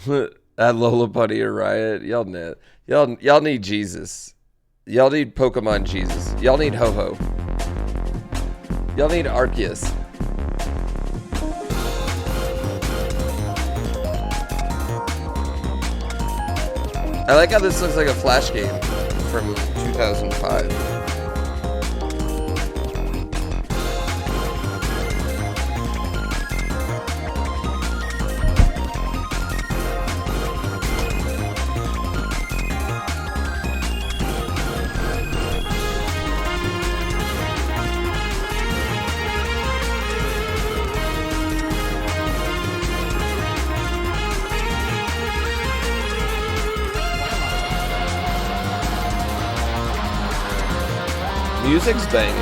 At Lollapalooza or Riot. Y'all need Jesus. Y'all need Pokemon Jesus. Y'all need Ho-Ho. Y'all need Arceus. I like how this looks like a Flash game from 2005. Music's banging.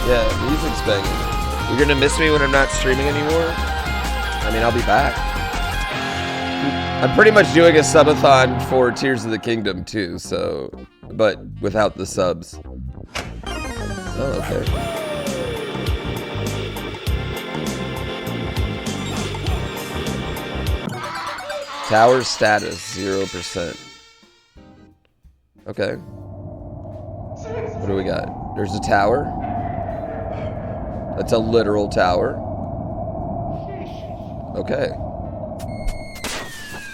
Yeah, music's banging. You're gonna miss me when I'm not streaming anymore? I mean, I'll be back. I'm pretty much doing a subathon for Tears of the Kingdom too, so... But without the subs. Oh, okay. Tower status, 0%. Okay. What do we got? There's a tower. That's a literal tower. Okay.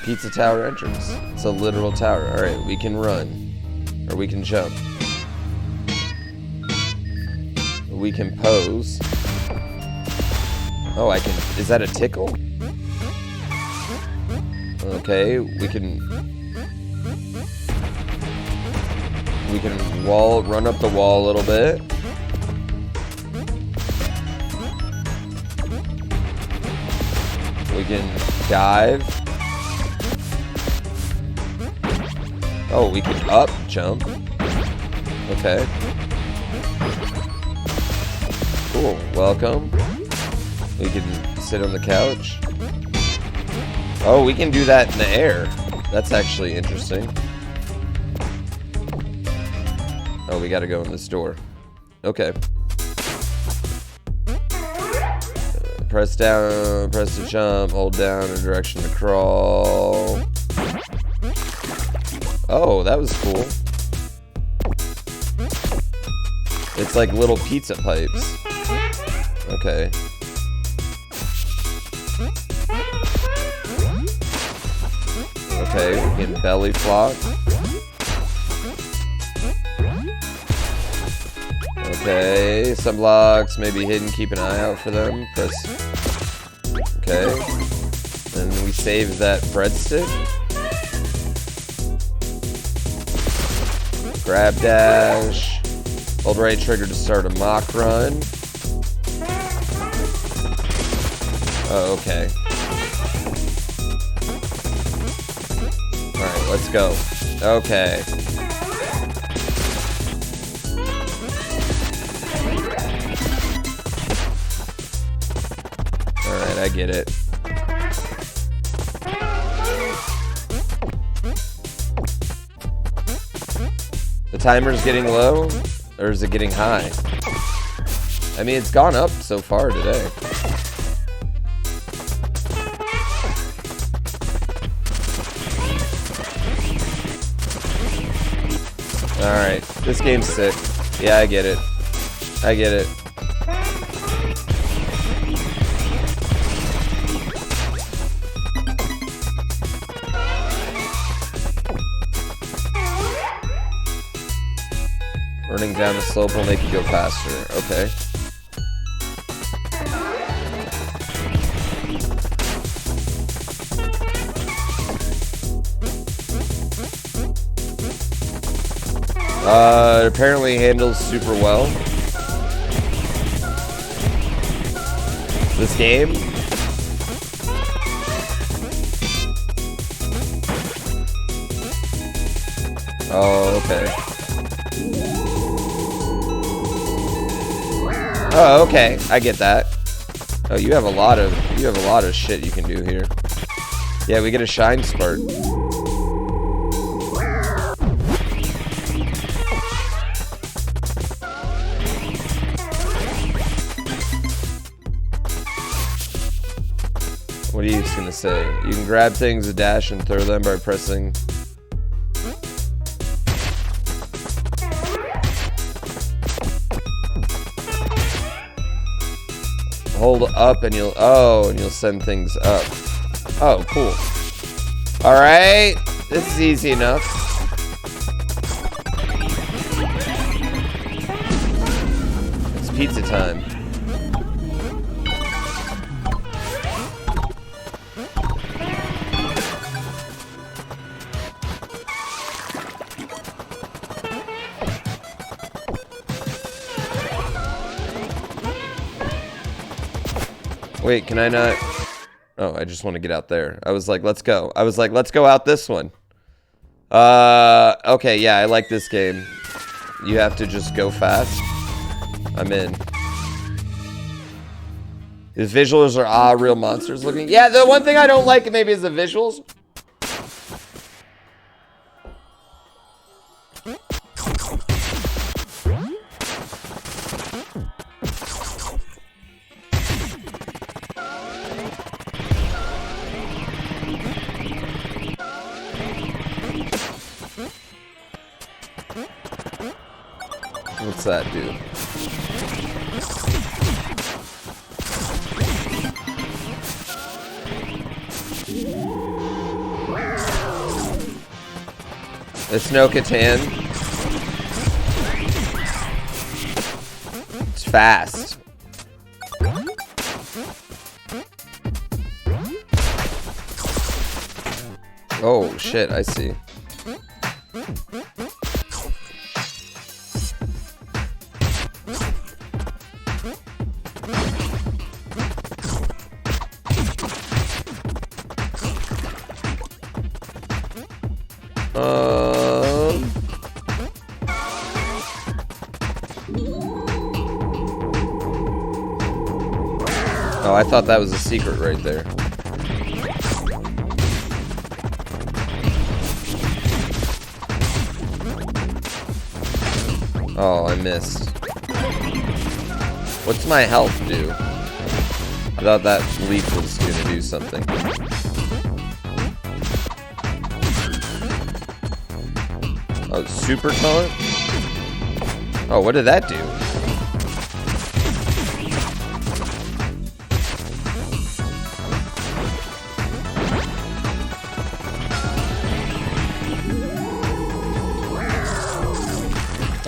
Pizza tower entrance. It's a literal tower. Alright, we can run. Or we can jump. We can pose. Oh, I can... Is that a tickle? Okay, we can run up the wall a little bit. We can dive. Oh, we can up jump. Okay. Cool, welcome. We can sit on the couch. Oh, we can do that in the air. That's actually interesting. Oh, we gotta go in this door. Okay. Press down, press to jump, hold down in direction to crawl. Oh, that was cool. It's like little pizza pipes. Okay. Okay, we can belly flop. Okay, some blocks may be hidden, keep an eye out for them. Press. Okay. Then we save that breadstick. Grab dash. Hold right trigger to start a mock run. Oh, okay. Alright, let's go. Okay. Alright, I get it. The timer's getting low? Or is it getting high? I mean, it's gone up so far today. Alright, this game's sick. Yeah, I get it. I get it. Running down the slope will make you go faster. Okay. It apparently handles super well. This game. Oh, okay. Oh, okay. I get that. Oh, you have a lot of shit you can do here. Yeah, we get a shine spark. What are you just gonna say? You can grab things, dash, and throw them by pressing. Hold up and you'll send things up. Oh, cool. Alright. This is easy enough. It's pizza time. Wait, can I not? Oh, I just want to get out there. I was like, let's go. I was like, let's go out this one. Okay, yeah, I like this game. You have to just go fast. I'm in. The visuals are real monsters looking. Yeah, the one thing I don't like maybe is the visuals. What's that do? It's no Catan. It's fast. Oh shit, I see. Oh, I thought that was a secret right there. Oh, I missed. What's my health do? I thought that leap was gonna do something. Oh, super taunt? Oh, what did that do?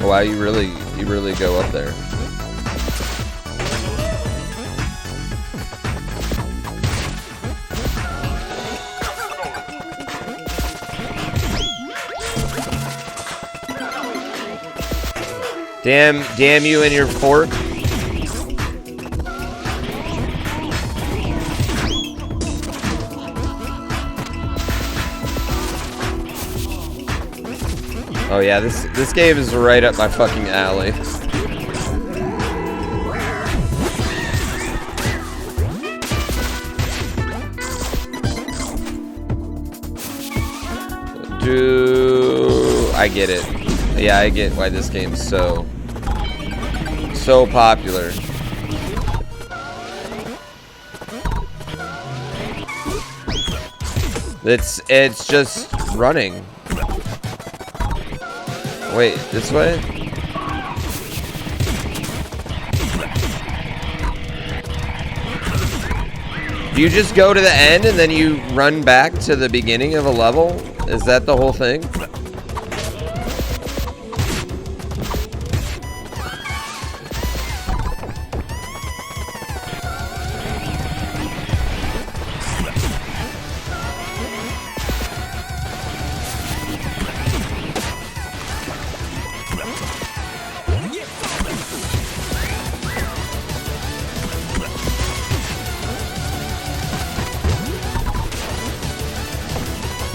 Wow, you really go up there. Damn you and your fork. Oh yeah, this game is right up my fucking alley. I get it. Yeah, I get why this game's so popular. It's just running. Wait, this way? Do you just go to the end and then you run back to the beginning of a level? Is that the whole thing?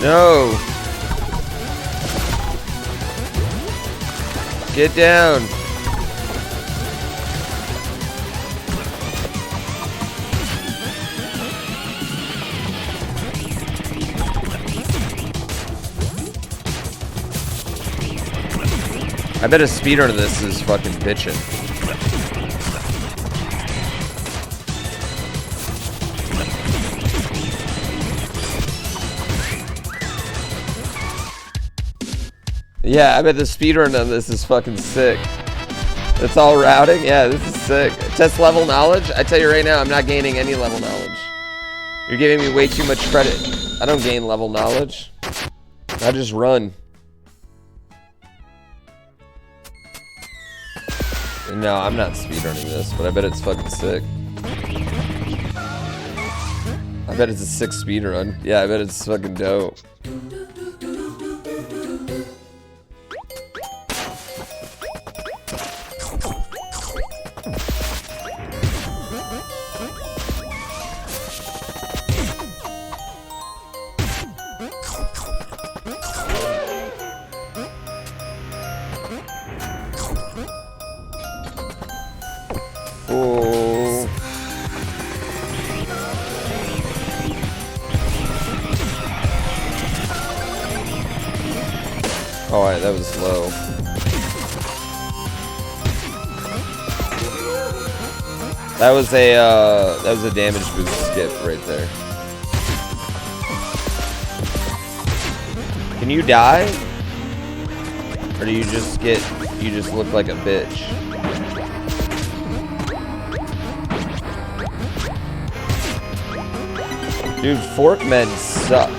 No! Get down! I bet a speedrun of this is fucking bitchin'. Yeah, I bet the speedrun on this is fucking sick. It's all routing? Yeah, this is sick. Test level knowledge? I tell you right now, I'm not gaining any level knowledge. You're giving me way too much credit. I don't gain level knowledge. I just run. No, I'm not speedrunning this, but I bet it's fucking sick. I bet it's a sick speedrun. Yeah, I bet it's fucking dope. Oh. Alright, that was low. That was a damage boost skip right there. Can you die? Or do you just look like a bitch? Dude, forkmen suck.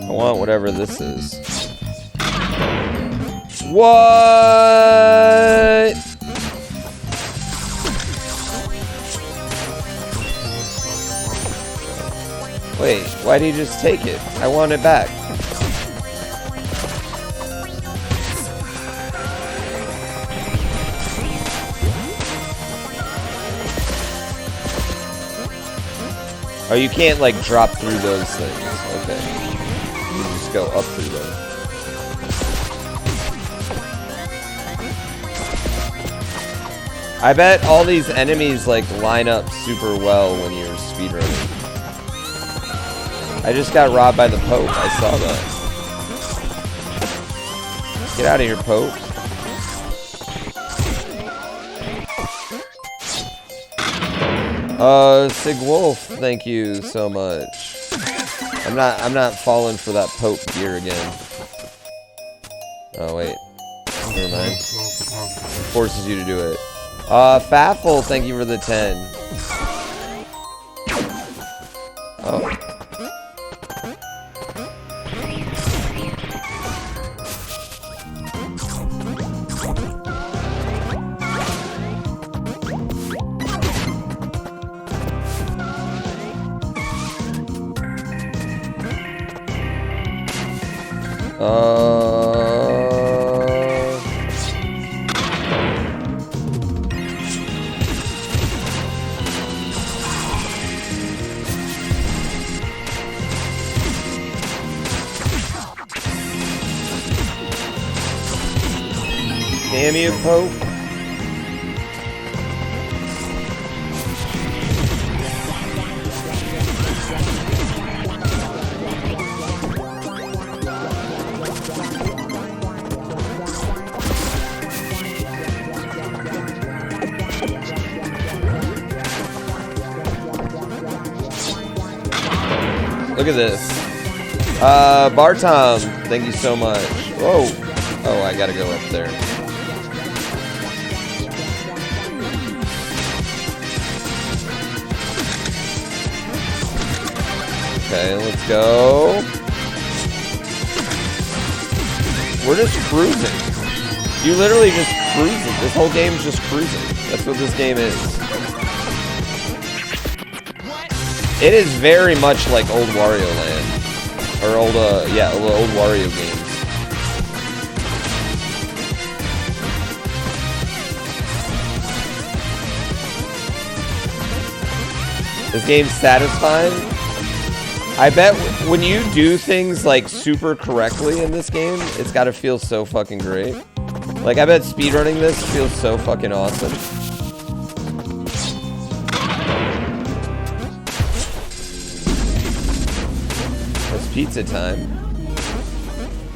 I want whatever this is. What? Wait, why'd he just take it? I want it back. Oh, you can't like drop through those things. Okay. You just go up through them. I bet all these enemies like line up super well when you're speedrunning. I just got robbed by the Pope. I saw that. Get out of here, Pope. Sig Wolf, thank you so much. I'm not falling for that Pope gear again. Oh wait. Never mind. Forces you to do it. Faffle, thank you for the 10. Oh. Damn you, Pope. Look at this. Bartom, thank you so much. Whoa. Oh, I gotta go up there. Okay, let's go. We're just cruising. You literally just cruising. This whole game's just cruising. That's what this game is. It is very much like old Wario Land. Or old, yeah, old Wario games. This game's satisfying. I bet when you do things like super correctly in this game, it's gotta feel so fucking great. Like, I bet speedrunning this feels so fucking awesome. It's pizza time.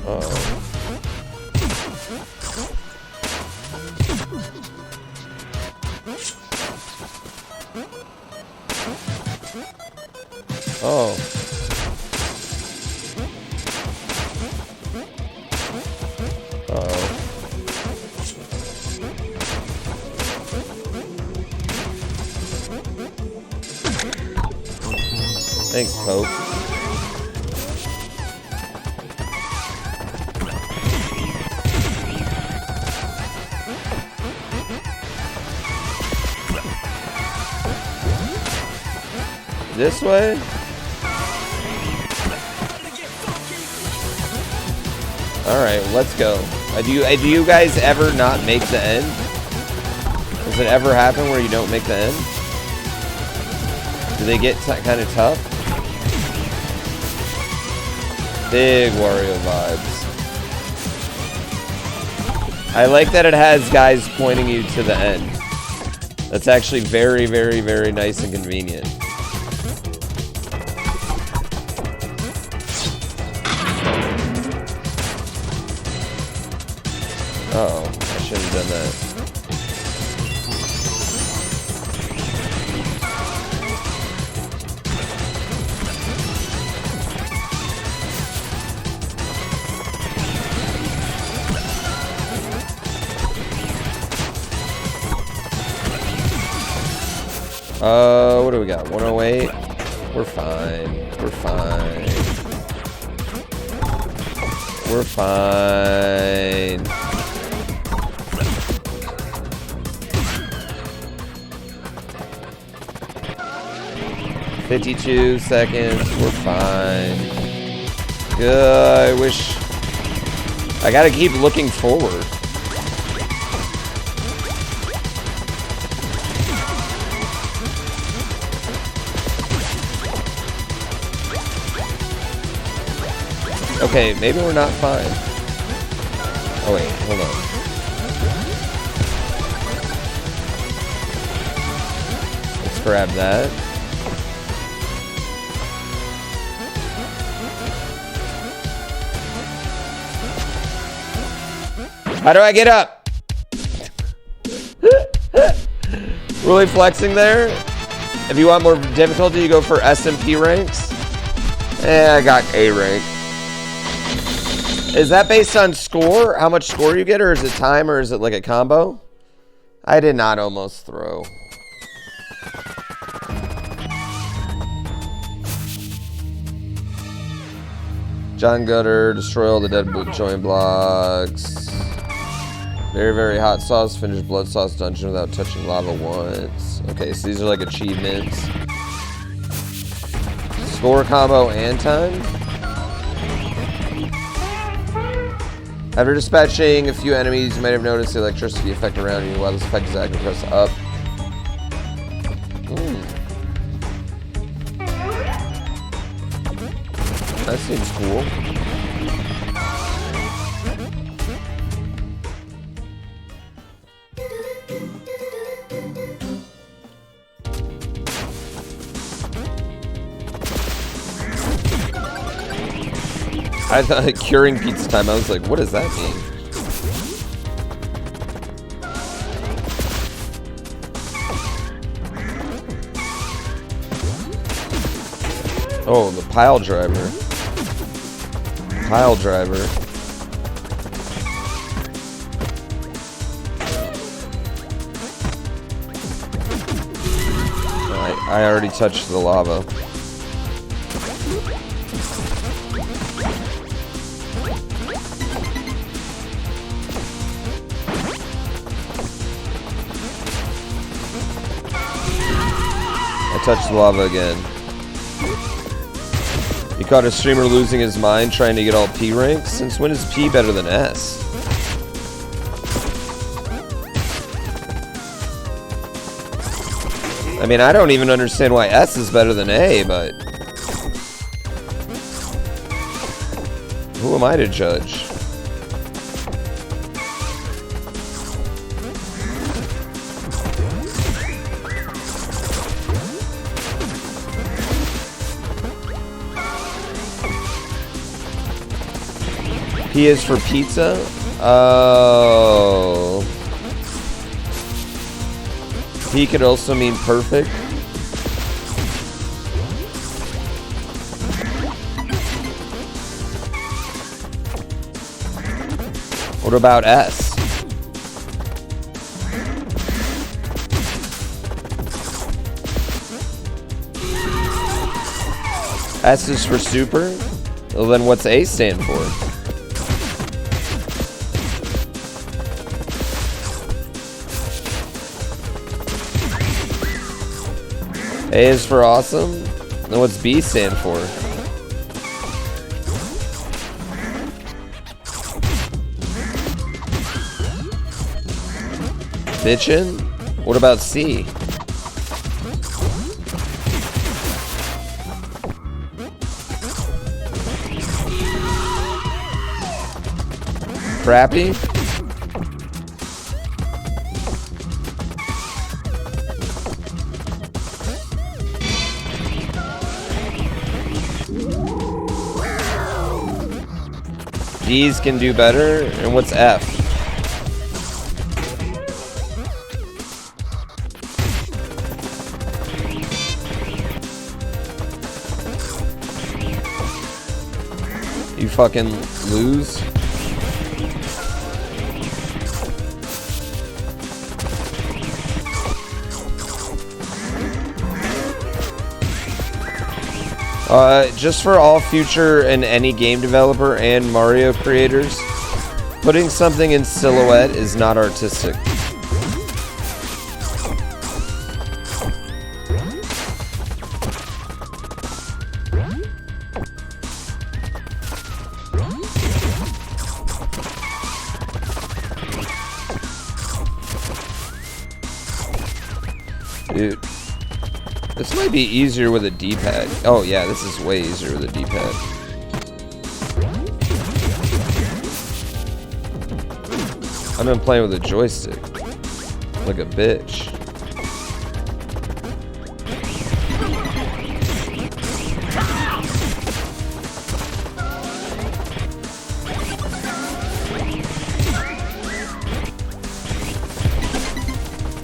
Uh-oh. Oh. Uh-oh. Thanks, Pope. This way? Alright, let's go. Do you guys ever not make the end? Does it ever happen where you don't make the end? Do they get kind of tough? Big Wario vibes. I like that it has guys pointing you to the end. That's actually very, very, very nice and convenient. Uh-oh, I should have done that. What do we got? 108? We're fine. We're fine. We're fine. $52 seconds. We're fine. Good. I wish... I gotta keep looking forward. Okay, maybe we're not fine. Oh wait, hold on. Let's grab that. How do I get up? Really flexing there? If you want more difficulty, you go for SMP ranks. I got A rank. Is that based on score? How much score you get, or is it time, or is it like a combo? I did not almost throw. John Gutter, destroy all the dead join blocks. Very, very hot sauce, finish blood sauce dungeon without touching lava once. Okay, so these are like achievements. Score, combo, and time. After dispatching a few enemies, you might have noticed the electricity effect around you. While this effect is active, press up. That seems cool. I thought like, curing pizza time. I was like, what does that mean? Oh, the pile driver. Pile driver. I already touched the lava. Touch the lava again. You caught a streamer losing his mind trying to get all P ranks? Since when is P better than S? I mean, I don't even understand why S is better than A, but... who am I to judge? P is for pizza? Oh. P could also mean perfect. What about S? S is for super? Well, then what's A stand for? A is for awesome? Then what's B stand for? Bitchin'? What about C? Crappy? D's can do better. And what's F? You fucking lose. Just for all future and any game developer and Mario creators, putting something in silhouette is not artistic. Dude. This might be easier with a D-pad. Oh yeah, this is way easier with a D-pad. I've been playing with a joystick. Like a bitch.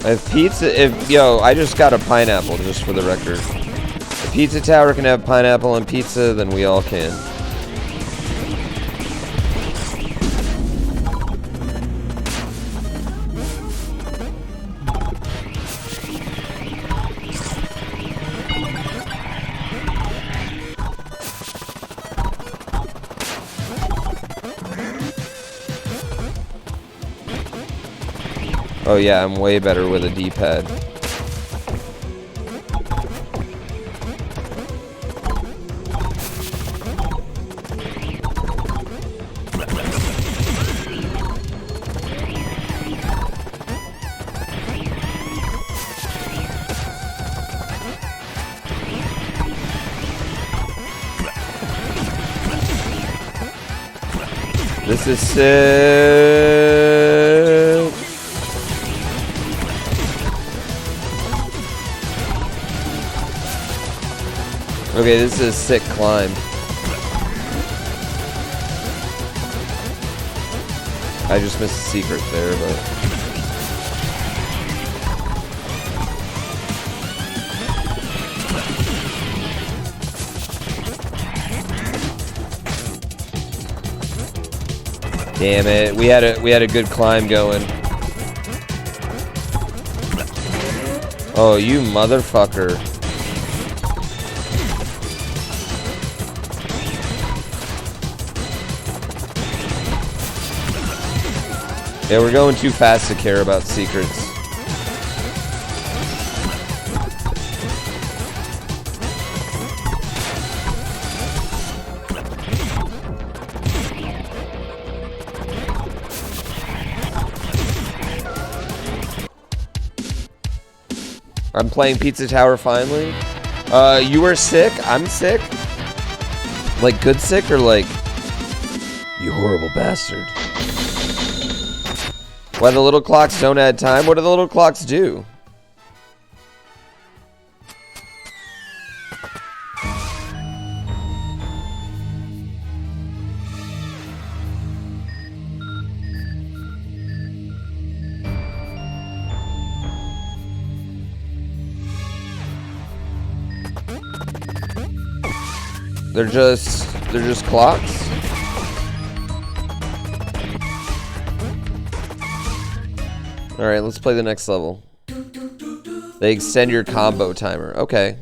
If pizza, yo, I just got a pineapple, just for the record. If Pizza Tower can have pineapple and pizza, then we all can. Oh yeah, I'm way better with a D-pad. This is sick. Okay, this is a sick climb. I just missed a secret there, but... Damn it, we had a good climb going. Oh, you motherfucker. Yeah, we're going too fast to care about secrets. I'm playing Pizza Tower finally. You were sick? I'm sick? Like good sick or like, you horrible bastard? Why the little clocks don't add time? What do the little clocks do? They're just clocks? Alright, let's play the next level. They extend your combo timer. Okay.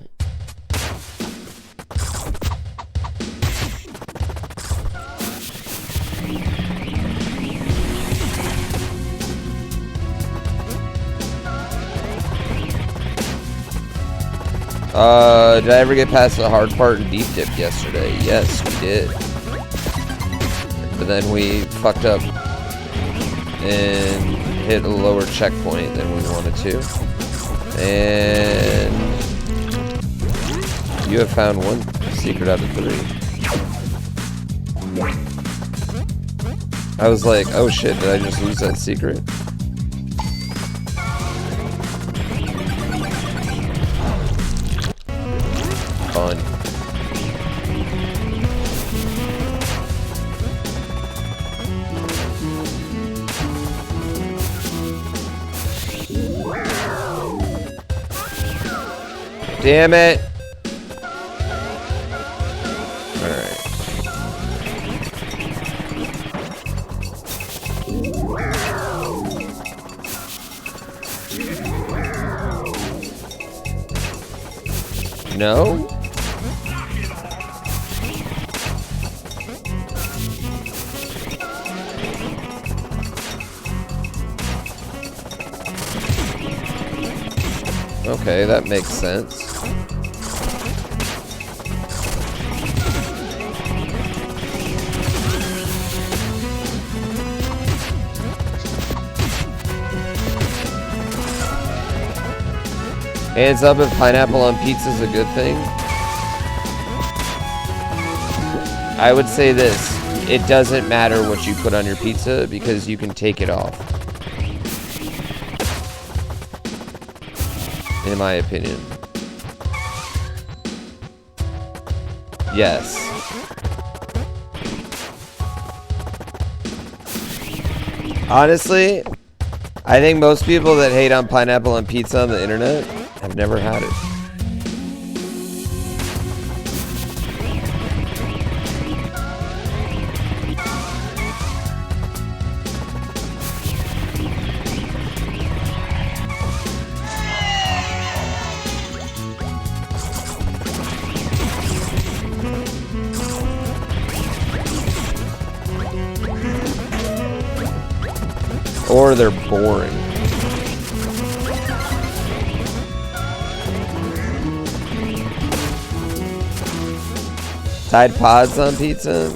Did I ever get past the hard part in Deep Dip yesterday? Yes, we did. But then we fucked up and hit a lower checkpoint than we wanted to. And you have found one secret out of 3. I was like, oh shit, did I just lose that secret? Fun. Damn it. Alright. No? Okay, that makes sense. Hands up if pineapple on pizza is a good thing. I would say this. It doesn't matter what you put on your pizza because you can take it off. In my opinion. Yes. Honestly, I think most people that hate on pineapple on pizza on the internet have never had it. Or they're boring. Tide Pods on pizza?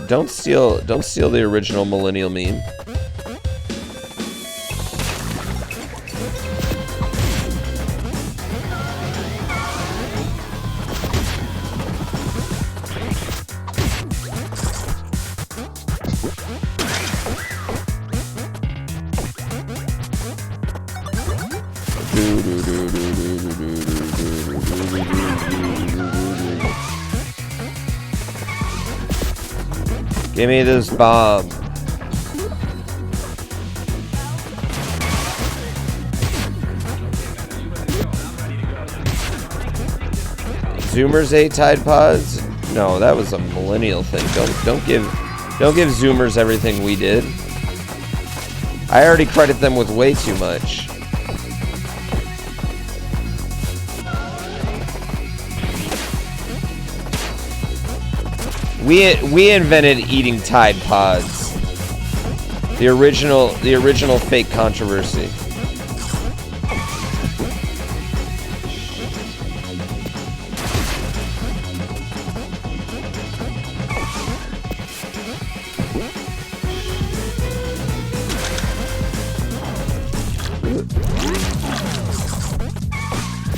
Don't steal the original millennial meme. Give me this bomb. Zoomers ate Tide Pods? No, that was a millennial thing. Don't give Zoomers everything we did. I already credit them with way too much. We invented eating Tide Pods. The original fake controversy.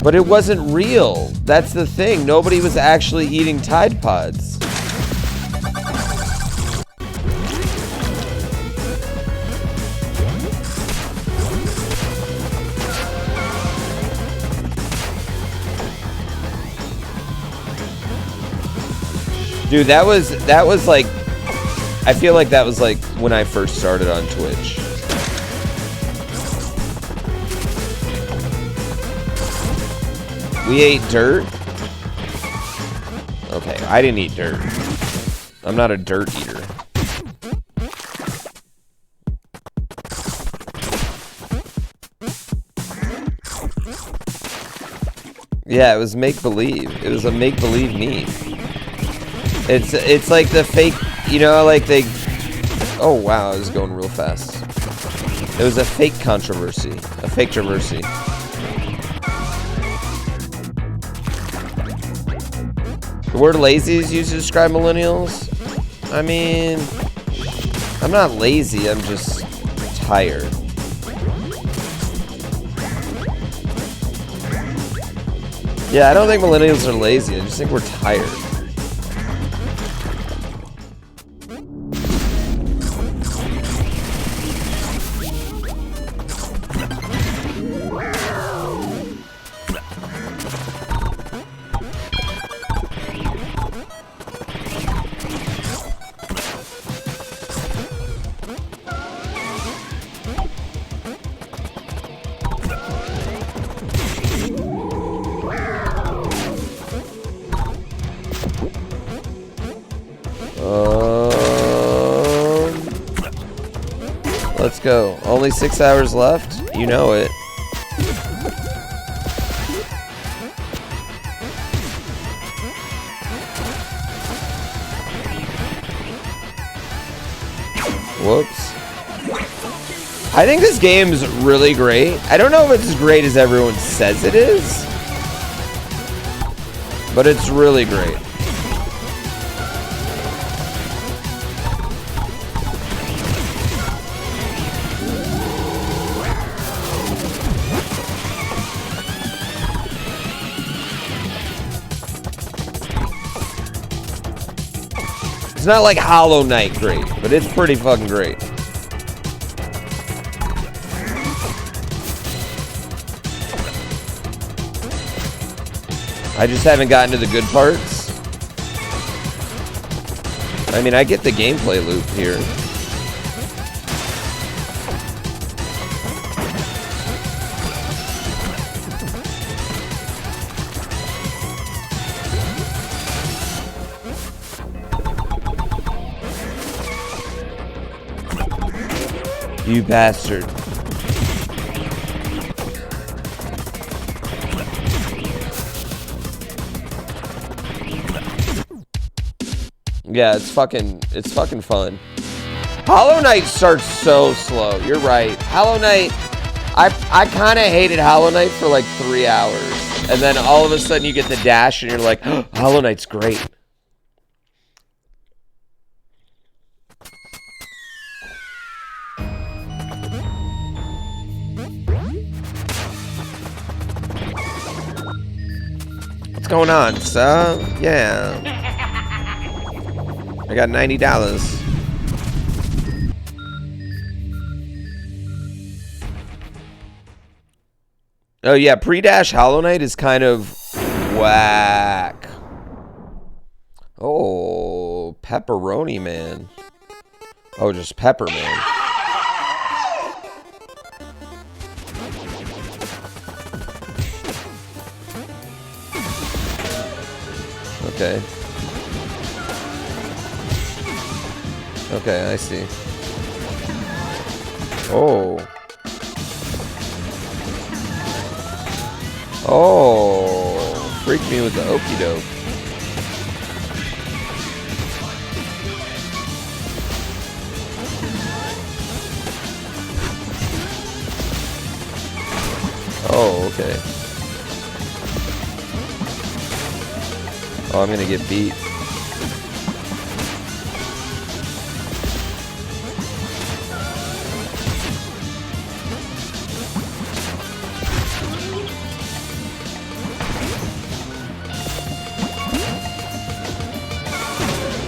But it wasn't real. That's the thing. Nobody was actually eating Tide Pods. Dude, that was like, I feel like that was like when I first started on Twitch. We ate dirt? Okay, I didn't eat dirt. I'm not a dirt eater. Yeah, it was make-believe. It was a make-believe meme. It's like the fake, you know, like they... Oh, wow, I was going real fast. It was a fake controversy. A fake traversy. The word lazy is used to describe millennials. I mean, I'm not lazy, I'm just tired. Yeah, I don't think millennials are lazy, I just think we're tired. Let's go. Only 6 hours left? You know it. Whoops. I think this game's really great. I don't know if it's as great as everyone says it is, but it's really great. It's not like Hollow Knight great, but it's pretty fucking great. I just haven't gotten to the good parts. I mean, I get the gameplay loop here. You bastard. Yeah, it's fucking fun. Hollow Knight starts so slow. You're right. Hollow Knight, I kind of hated Hollow Knight for like 3 hours. And then all of a sudden you get the dash and you're like, oh, Hollow Knight's great. What's going on, sir? Yeah. I got $90. Oh yeah, pre-dash Hollow Knight is kind of whack. Oh, pepperoni man. Oh, just pepper man. Okay. Okay, I see. Oh. Oh. Freaked me with the okie doke. Oh, okay. Oh, I'm gonna get beat.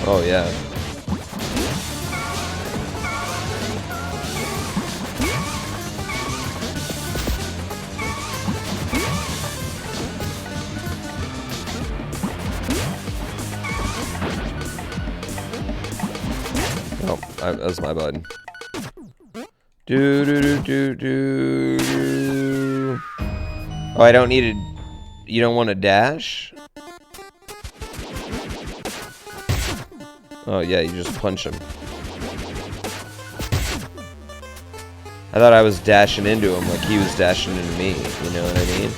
Oh, yeah. Oh, that was my button. Do. Oh, I don't need a... You don't want a dash? Oh, yeah, you just punch him. I thought I was dashing into him like he was dashing into me. You know what I mean?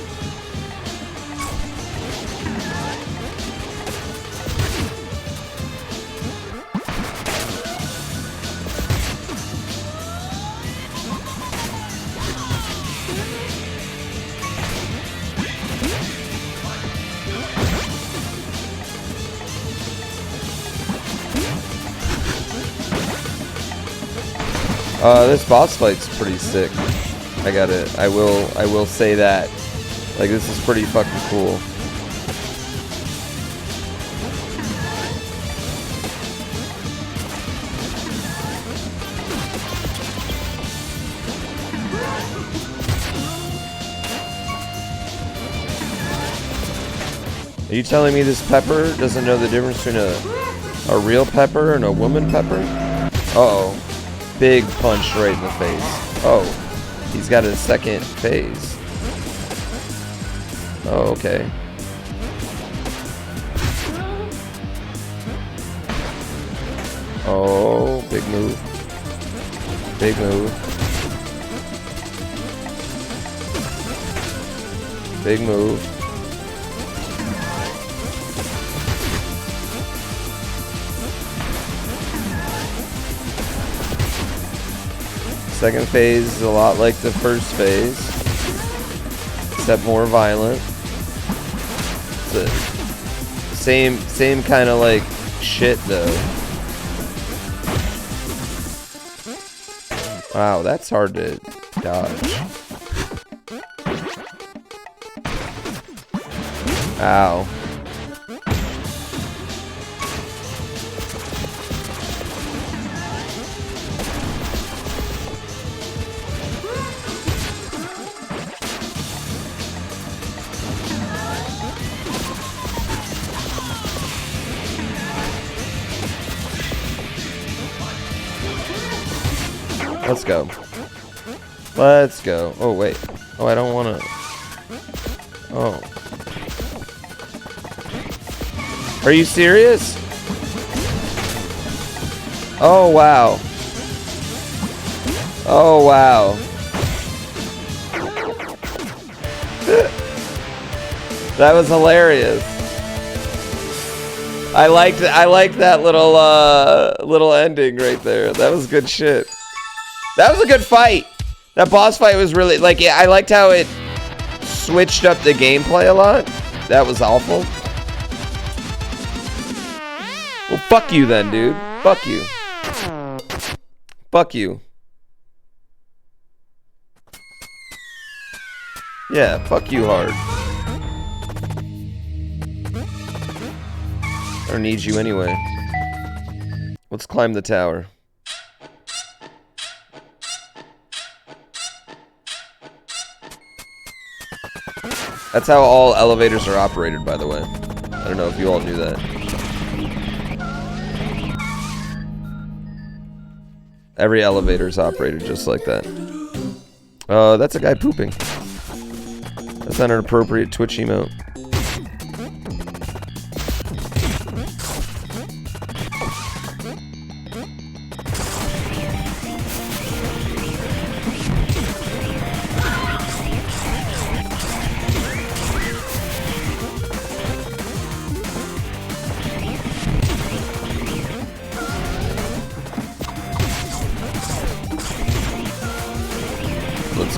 This boss fight's pretty sick. I will say that. Like, this is pretty fucking cool. Are you telling me this pepper doesn't know the difference between a real pepper and a woman pepper? Uh-oh. Big punch right in the face. Oh. He's got his second phase. Oh, okay. Oh, big move. Big move. Big move. Second phase is a lot like the first phase, except more violent. It's the same kind of like shit though. Wow, that's hard to dodge. Ow. Let's go. Let's go. Oh, wait. Oh, I don't want to... Oh. Are you serious? Oh, wow. Oh, wow. That was hilarious. I liked that little ending right there. That was good shit. That was a good fight. That boss fight was really, like, I liked how it switched up the gameplay a lot. That was awful. Well, fuck you then, dude. Fuck you. Fuck you. Yeah, fuck you hard. I don't need you anyway. Let's climb the tower. That's how all elevators are operated, by the way. I don't know if you all knew that. Every elevator is operated just like that. That's a guy pooping. That's not an appropriate Twitch emote.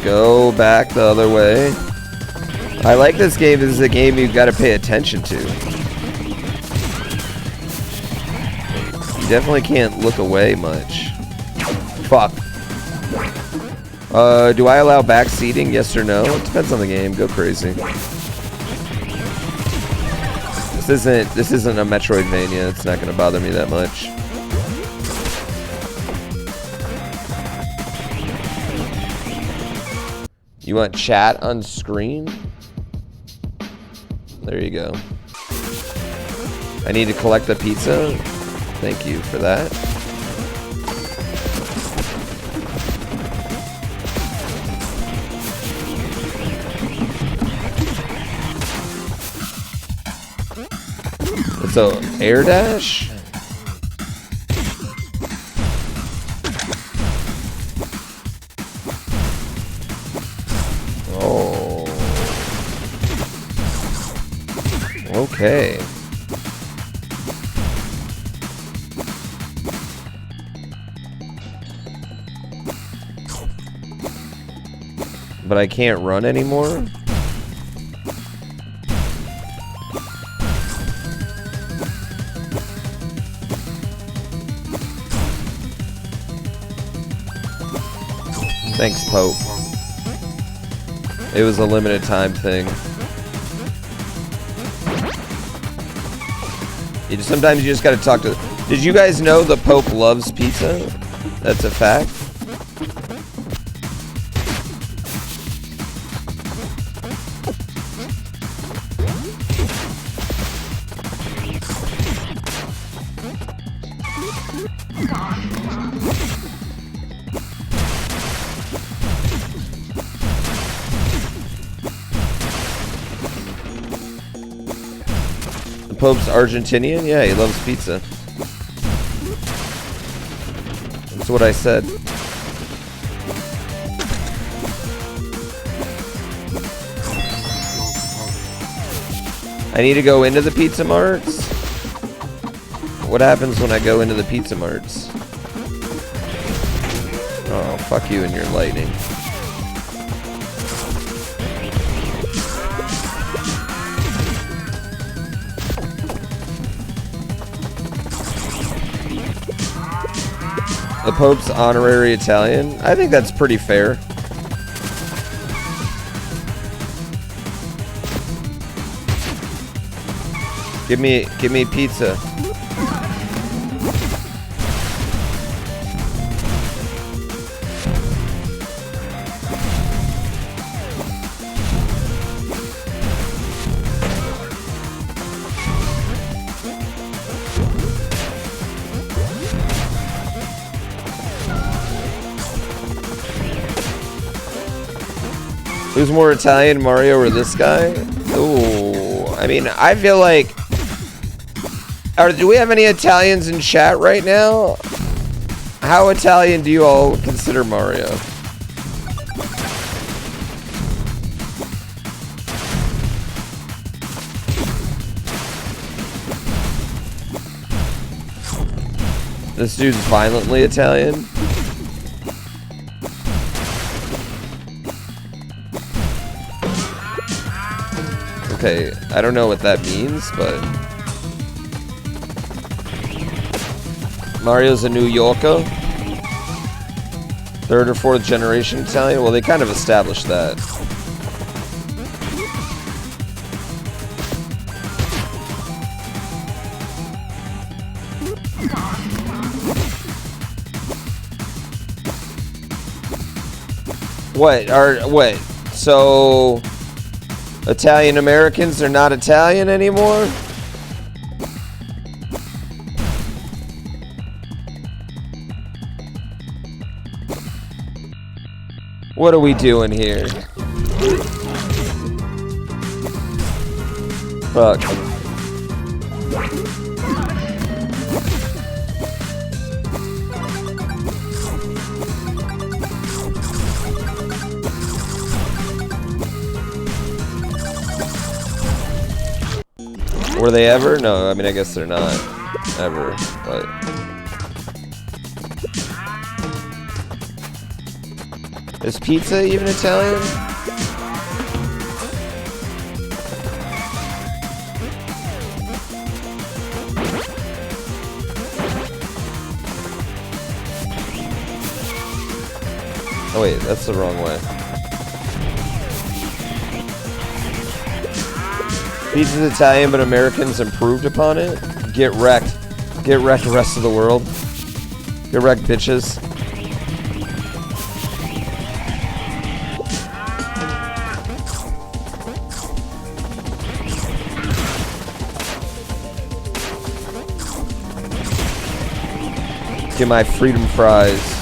Go back the other way. I like this game. This is a game you've got to pay attention to. You definitely can't look away much. Fuck. Do I allow back seating? Yes or no? It depends on the game. Go crazy. This isn't a Metroidvania. It's not going to bother me that much. You want chat on screen? There you go. I need to collect the pizza. Thank you for that. It's a air dash? Okay. But I can't run anymore? Thanks, Pope. It was a limited time thing. Sometimes you just gotta talk to... Did you guys know the Pope loves pizza? That's a fact. Pope's Argentinian? Yeah, he loves pizza. That's what I said. I need to go into the pizza marts? What happens when I go into the pizza marts? Oh, fuck you and your lightning. The Pope's honorary Italian? I think that's pretty fair. Give me pizza. Who's more Italian, Mario or this guy? Ooh, I mean, I feel like... do we have any Italians in chat right now? How Italian do you all consider Mario? This dude's violently Italian. Okay, I don't know what that means, but... Mario's a New Yorker? Third or fourth generation Italian? Well, they kind of established that. What? So... Italian Americans are not Italian anymore? What are we doing here? Fuck. Were they ever? No, I mean, I guess they're not ever, but... Is pizza even Italian? Oh wait, that's the wrong way. Pizza's Italian, but Americans improved upon it? Get wrecked. Get wrecked, the rest of the world. Get wrecked, bitches. Get my freedom fries.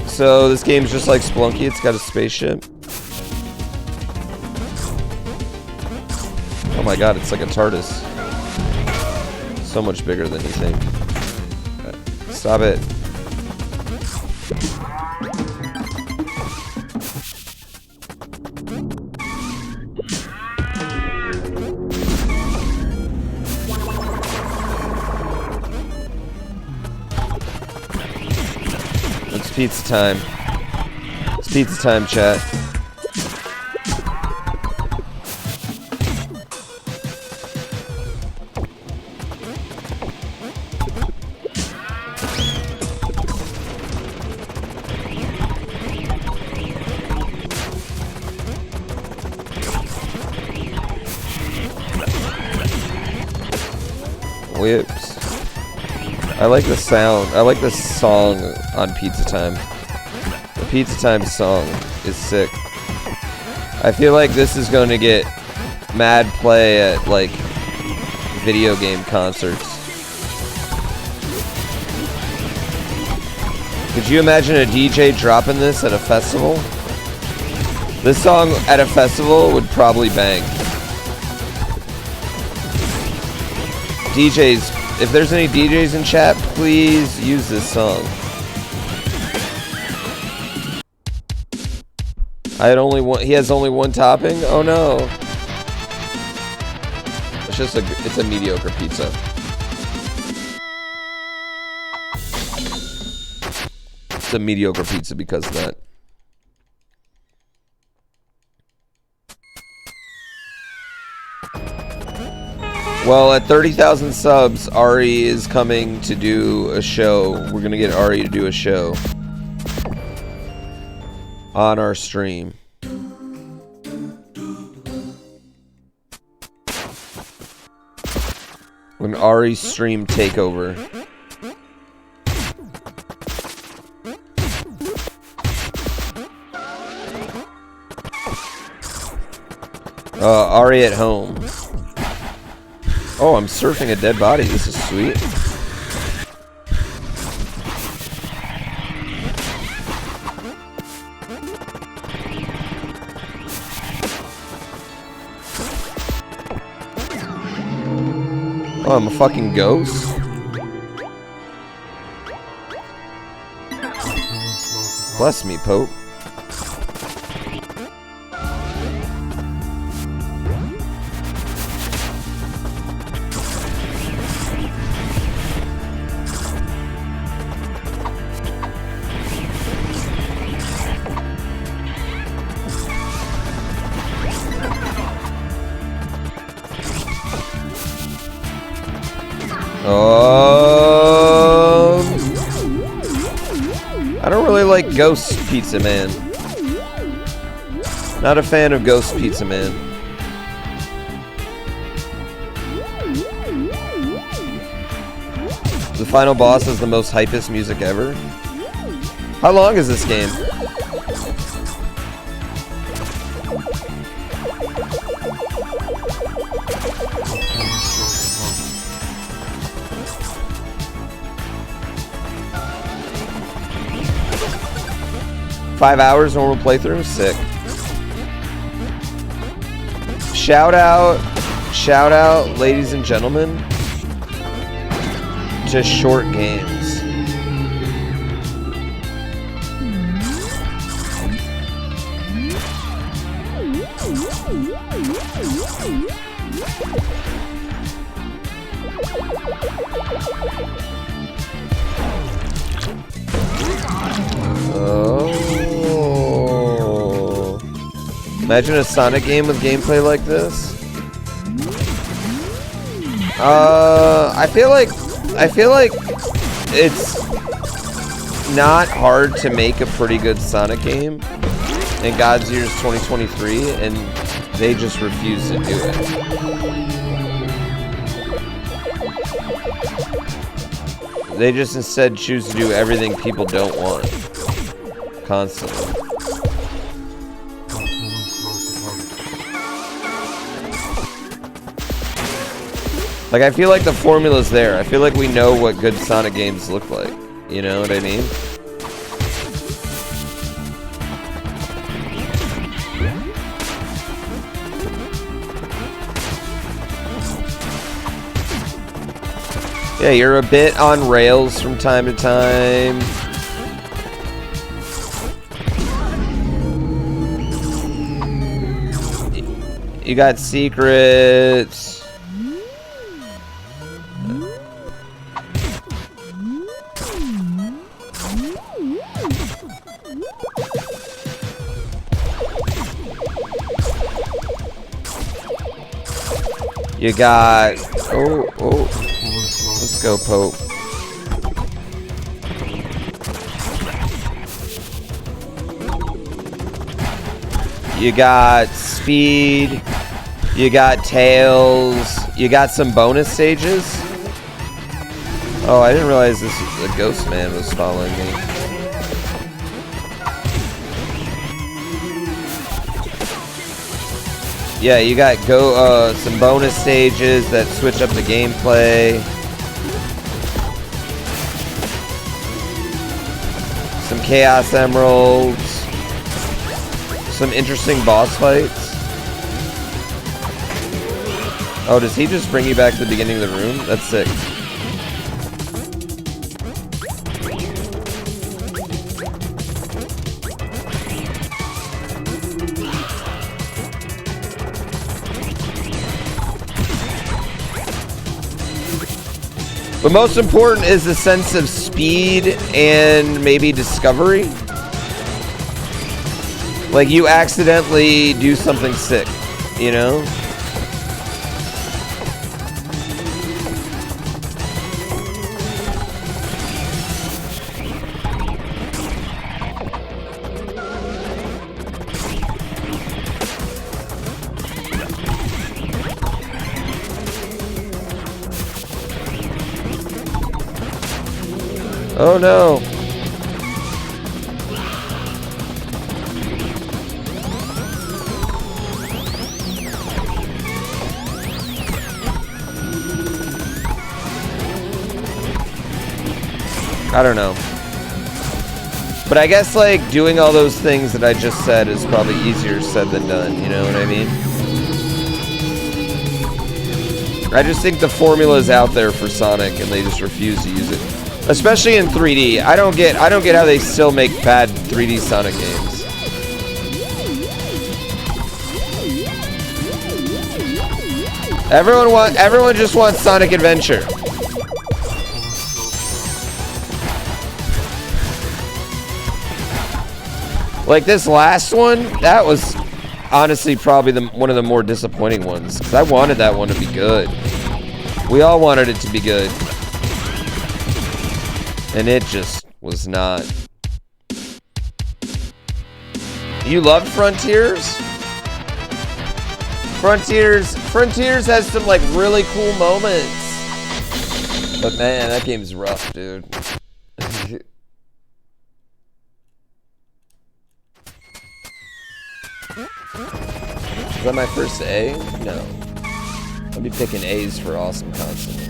So this game's just like Splunky, it's got a spaceship. Oh my god, it's like a TARDIS. So much bigger than you think. Stop it. It's pizza time. It's pizza time, chat. Whips. I like the sound. I like the song on Pizza Time. The Pizza Time song is sick. I feel like this is going to get mad play at, like, video game concerts. Could you imagine a DJ dropping this at a festival? This song at a festival would probably bang. DJs, if there's any DJs in chat, please use this song. He has only one topping? Oh no. It's a mediocre pizza. It's a mediocre pizza because of that. Well, at 30,000 subs, Ari is coming to do a show. We're gonna get Ari to do a show on our stream. When Ari's stream takeover. Ari at home. Oh, I'm surfing a dead body. This is sweet. Oh, I'm a fucking ghost? Bless me, Pope. I don't really like Ghost Pizza Man. Not a fan of Ghost Pizza Man. The final boss has the most hypest music ever. How long is this game? Five hours normal playthrough? Sick. Shout out, ladies and gentlemen, to short games. Imagine a Sonic game with gameplay like this. I feel like it's not hard to make a pretty good Sonic game in God's Years 2023, and they just refuse to do it. They just instead choose to do everything people don't want. Constantly. Like, I feel like the formula's there. I feel like we know what good Sonic games look like. You know what I mean? Yeah, you're a bit on rails from time to time. You got secrets. You got... Oh. Let's go, Pope. You got speed. You got tails. You got some bonus stages. Oh, I didn't realize the ghost man was following me. Yeah, you got some bonus stages that switch up the gameplay. Some Chaos Emeralds. Some interesting boss fights. Oh, does he just bring you back to the beginning of the room? That's sick. But most important is the sense of speed and maybe discovery. Like you accidentally do something sick, you know? Oh no! I don't know. But I guess like doing all those things that I just said is probably easier said than done, you know what I mean? I just think the formula is out there for Sonic and they just refuse to use it. Especially in 3D. I don't get how they still make bad 3D Sonic games. Everyone just wants Sonic Adventure. Like this last one, that was honestly probably one of the more disappointing ones. Because I wanted that one to be good. We all wanted it to be good. And it just was not. You loved Frontiers? Frontiers has some like really cool moments. But man, that game's rough, dude. Is that my first A? No. I'll be picking A's for awesome constantly.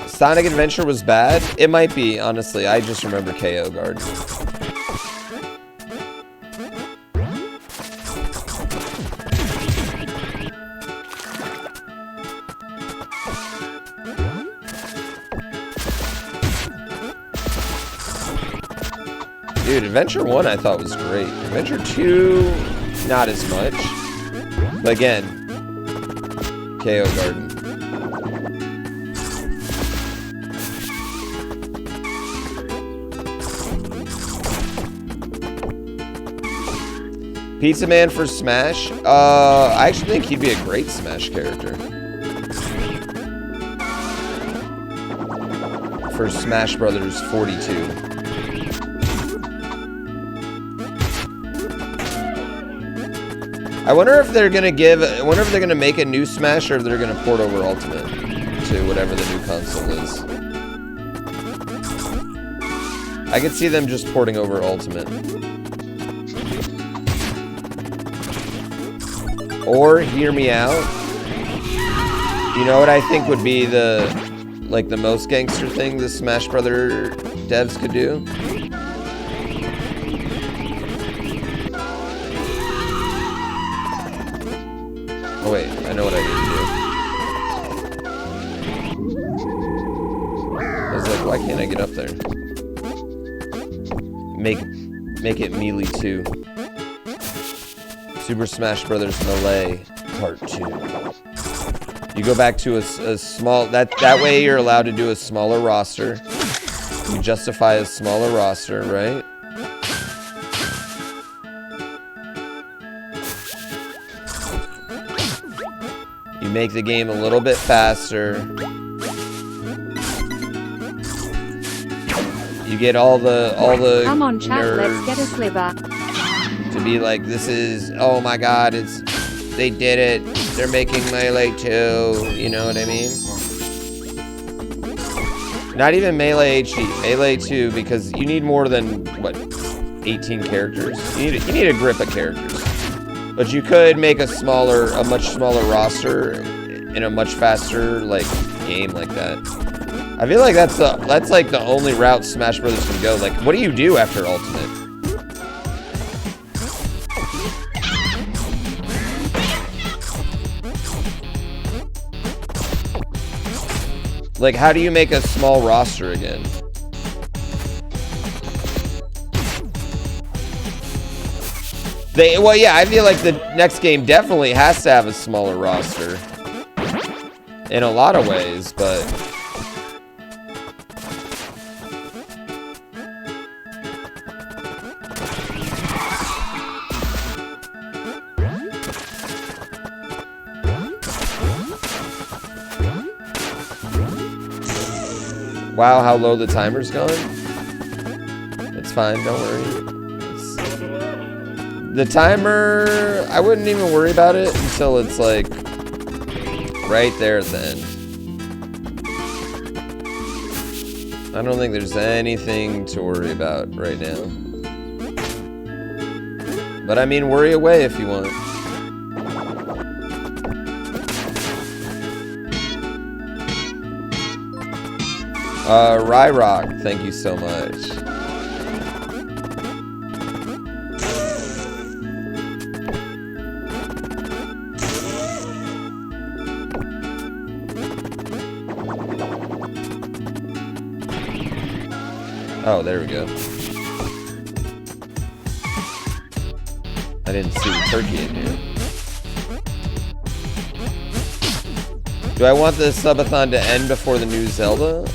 Sonic Adventure was bad? It might be, honestly. I just remember KO Garden. Dude, Adventure 1 I thought was great. Adventure 2, not as much. But again, KO Garden. Pizza Man for Smash? I actually think he'd be a great Smash character. For Smash Brothers 42. I wonder if they're gonna make a new Smash or if they're gonna port over Ultimate to whatever the new console is. I could see them just porting over Ultimate. Or, hear me out, you know what I think would be the most gangster thing the Smash Brother devs could do? Oh wait, I know what I need to do. I was like, why can't I get up there? Make it Melee 2. Super Smash Brothers Melee Part 2. You go back to a small... That way you're allowed to do a smaller roster. You justify a smaller roster, right? You make the game a little bit faster. You get all the Come on, chat, nerds. let's get a Sliver. To be like, this is, oh my god, they did it. They're making Melee 2. You know what I mean? Not even Melee HD, Melee 2, because you need more than, what, 18 characters? You need a grip of characters. But you could make a much smaller roster in a much faster, like, game like that. I feel like that's like the only route Smash Brothers can go. Like, what do you do after Ultimate? Like, how do you make a small roster again? Well, yeah, I feel like the next game definitely has to have a smaller roster. In a lot of ways, but... Wow, how low the timer's going? It's fine, don't worry. The timer, I wouldn't even worry about it until it's like right there at the end. I don't think there's anything to worry about right now. But I mean, worry away if you want. Ryrock, thank you so much. Oh, there we go. I didn't see the turkey in here. Do I want the subathon to end before the new Zelda?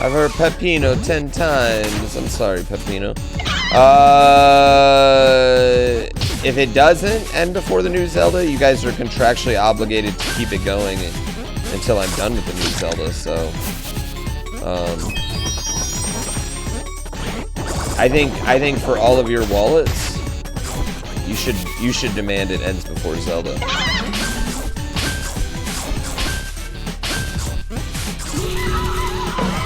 I've heard Pepino 10 times. I'm sorry, Pepino. If it doesn't end before the new Zelda, you guys are contractually obligated to keep it going until I'm done with the new Zelda, so... I think for all of your wallets, you should demand it ends before Zelda.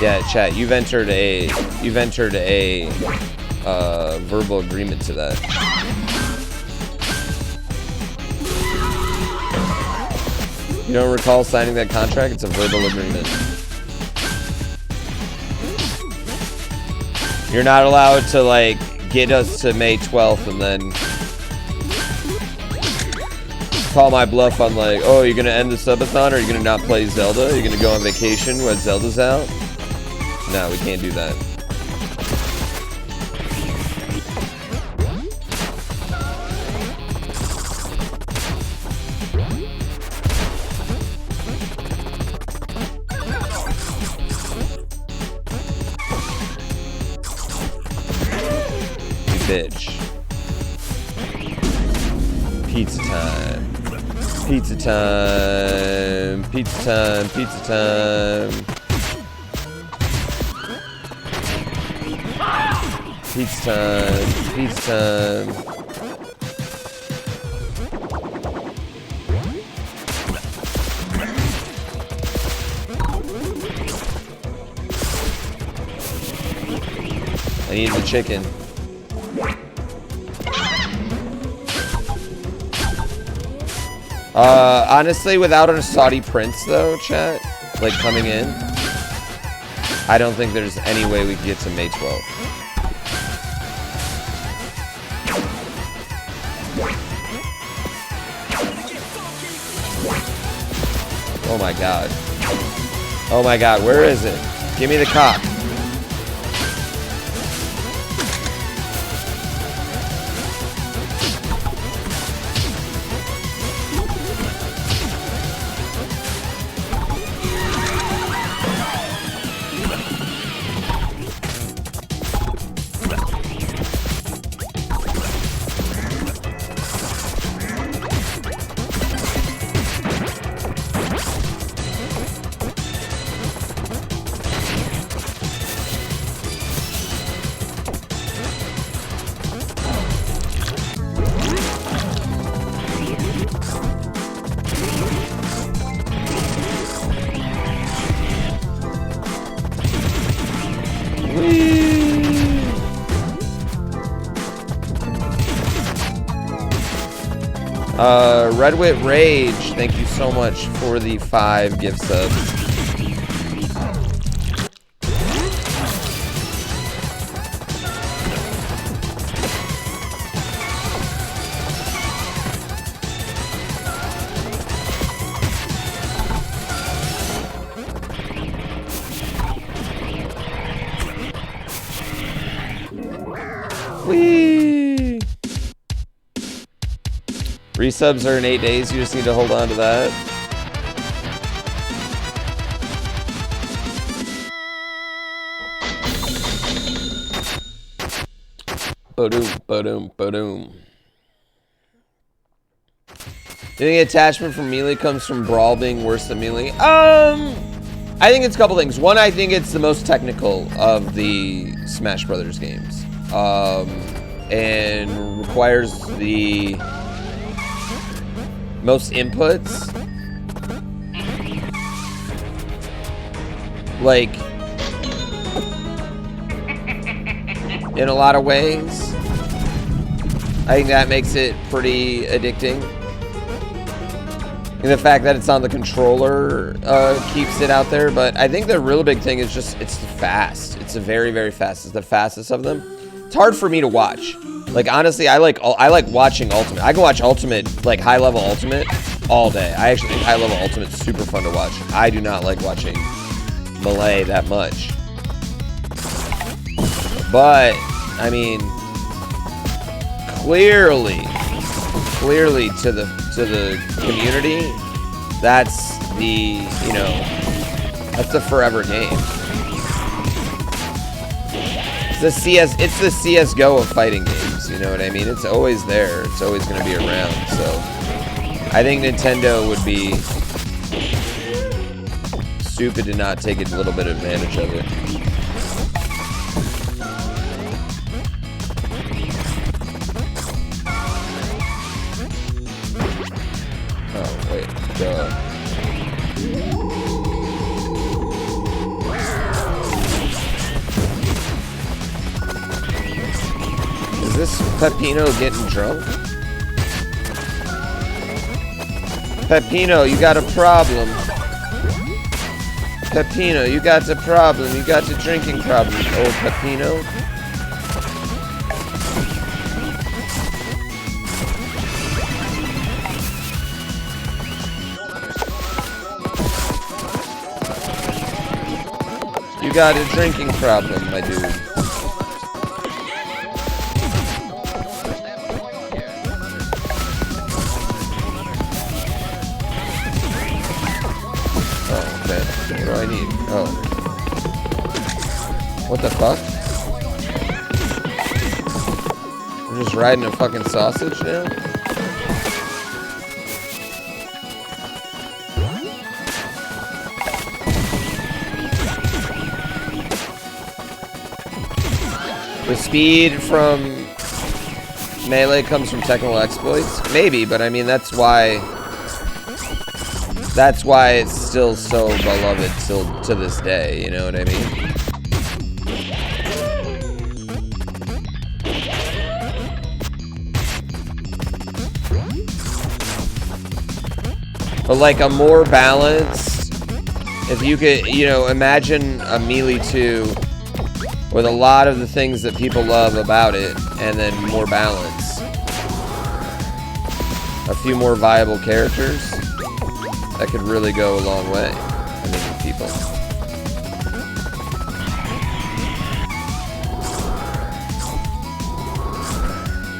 Yeah, chat, you've entered a verbal agreement to that. You don't recall signing that contract? It's a verbal agreement. You're not allowed to, like, get us to May 12th and then call my bluff on, like, oh, you're gonna end the subathon, or you're gonna not play Zelda? You're gonna go on vacation when Zelda's out? No, we can't do that. Bitch. Pizza time. Pizza time. Pizza time. Pizza time. Pizza time. Pizza time. I need the chicken. Honestly, without a Saudi prince, though, chat, like, coming in, I don't think there's any way we could get to May 12th. Oh my god. Oh my god, where is it? Give me the cock. Redwit Rage, thank you so much for the 5 gift subs. Whee! Resubs are in 8 days. You just need to hold on to that. Ba-doom, ba-doom, ba-doom. Do you think the attachment from Melee comes from Brawl being worse than Melee? I think it's a couple things. One, I think it's the most technical of the Smash Brothers games. And requires the most inputs. Like, in a lot of ways. I think that makes it pretty addicting. And the fact that it's on the controller keeps it out there. But I think the real big thing is just, it's fast. It's a very, very fast. It's the fastest of them. It's hard for me to watch. Like, honestly, I like watching Ultimate. I can watch Ultimate, like high-level Ultimate, all day. I actually think high-level Ultimate's super fun to watch. I do not like watching Melee that much. But, I mean, clearly to the community, that's the, you know, that's the forever game. It's the CSGO of fighting games, you know what I mean? It's always there. It's always going to be around, so I think Nintendo would be stupid to not take a little bit of advantage of it. Oh, wait. Duh. Is this Pepino getting drunk? Pepino, you got a problem. Pepino, you got a problem. You got a drinking problem, old Pepino. You got a drinking problem, my dude. What do I need? Oh. What the fuck? We're just riding a fucking sausage now? The speed from Melee comes from technical exploits? Maybe, but I mean, that's why it's still so beloved till to this day, you know what I mean? But like a more balanced, if you could, you know, imagine a Melee 2 with a lot of the things that people love about it, and then more balance. A few more viable characters. That could really go a long way, I think, with people.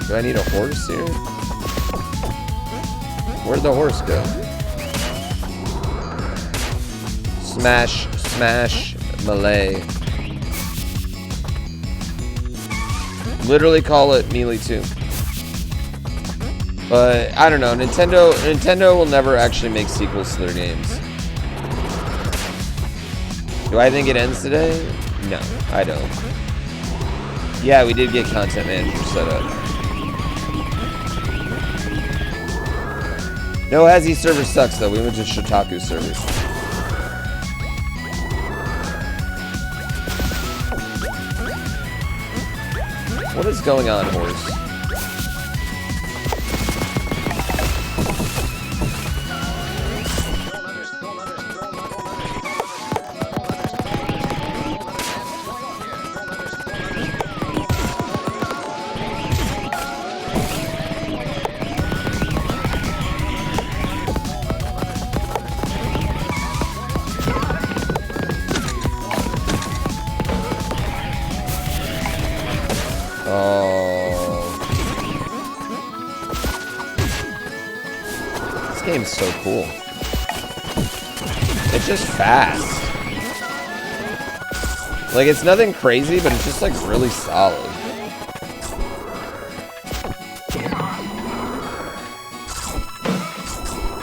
Do I need a horse here? Where'd the horse go? Smash, smash, Melee. Literally call it Melee 2. But I don't know. Nintendo will never actually make sequels to their games. Do I think it ends today? No, I don't. Yeah, we did get content manager set up. No, Hazy server sucks though. We went to Shotaku servers. What is going on, horse? Oh. This game's so cool. It's just fast. Like, it's nothing crazy, but it's just, like, really solid.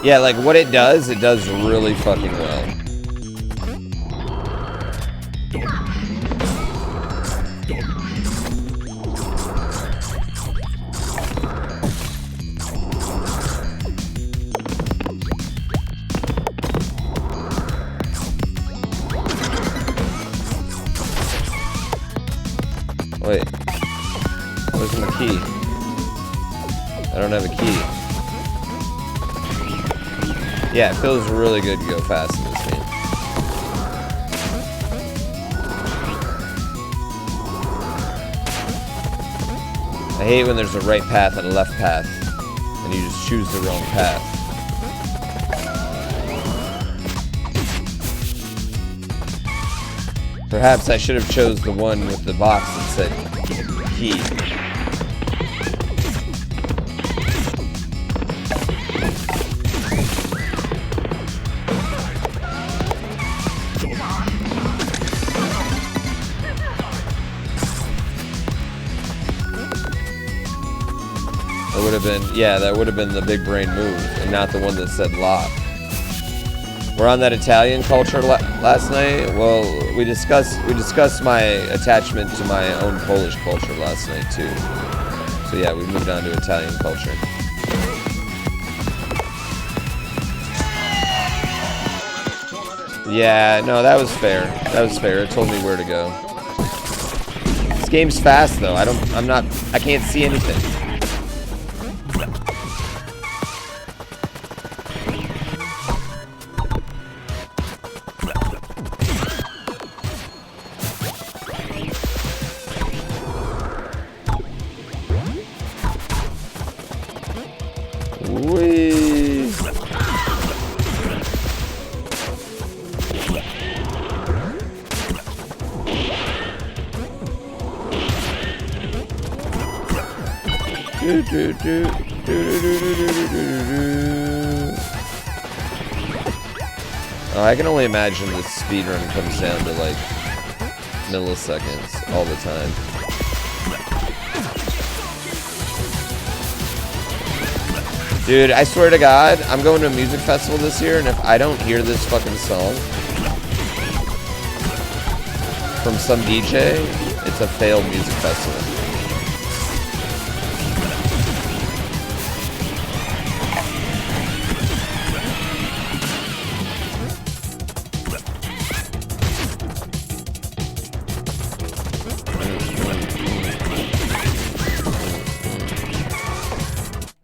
Yeah, like, what it does really fucking well. Wait. Where's my key? I don't have a key. Yeah, it feels really good to go fast in this game. I hate when there's a right path and a left path, and you just choose the wrong path. Perhaps I should have chose the one with the box that said key. That would have been, yeah, that would have been the big brain move, and not the one that said lock. We're on that Italian culture last night. Well, we discussed my attachment to my own Polish culture last night too. So yeah, we moved on to Italian culture. Yeah, no, that was fair. That was fair. It told me where to go. This game's fast though. I can't see anything. Oh, I can only imagine this speedrun comes down to like milliseconds all the time. Dude, I swear to God, I'm going to a music festival this year, and if I don't hear this fucking song from some DJ, it's a failed music festival.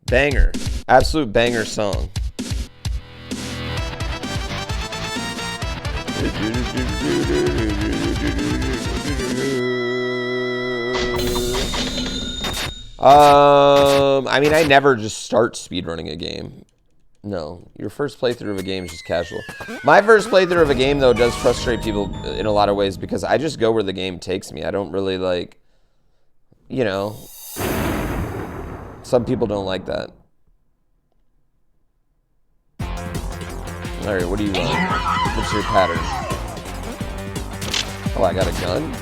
Banger. Absolute banger song. I mean, I never just start speedrunning a game. No, your first playthrough of a game is just casual. My first playthrough of a game, though, does frustrate people in a lot of ways because I just go where the game takes me. I don't really, like, you know, some people don't like that. Alright, what do you want? What's your pattern? Oh, I got a gun?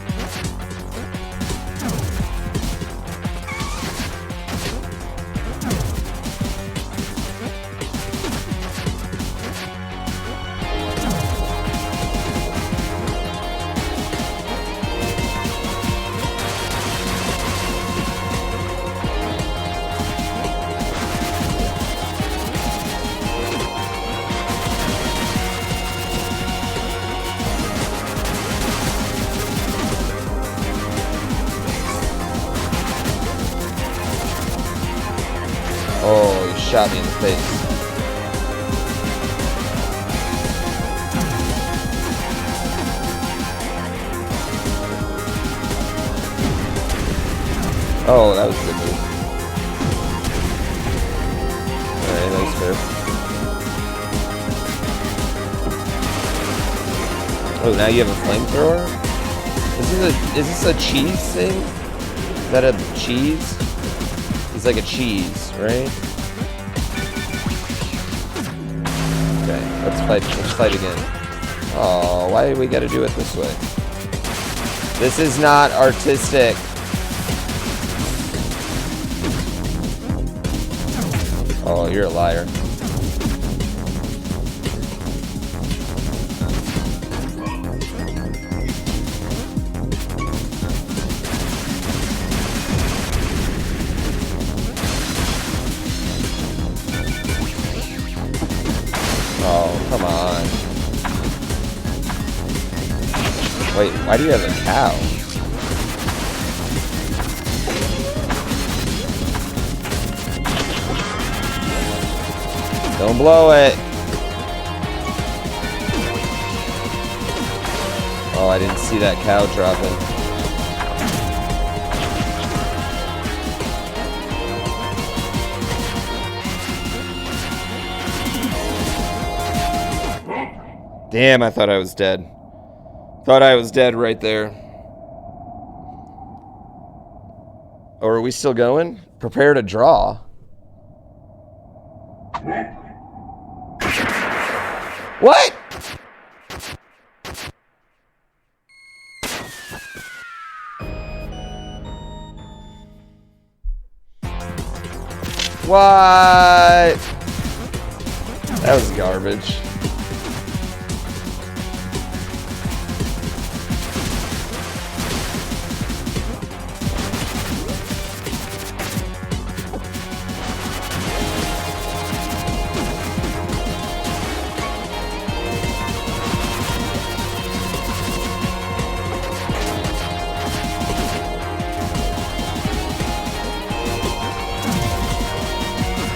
Oh, he shot me in the face. Oh, that was a good move. Alright, that was fair. Oh, now you have a flamethrower? Is this a cheese thing? that a cheese? He's like a cheese, right? Okay, let's fight again. Oh, why do we gotta do it this way? This is not artistic. Oh, you're a liar. Oh, come on. Wait, why do you have a cow? Don't blow it. Oh, I didn't see that cow dropping. Damn, I thought I was dead. Thought I was dead right there. Or are we still going? Prepare to draw. What? What? That was garbage.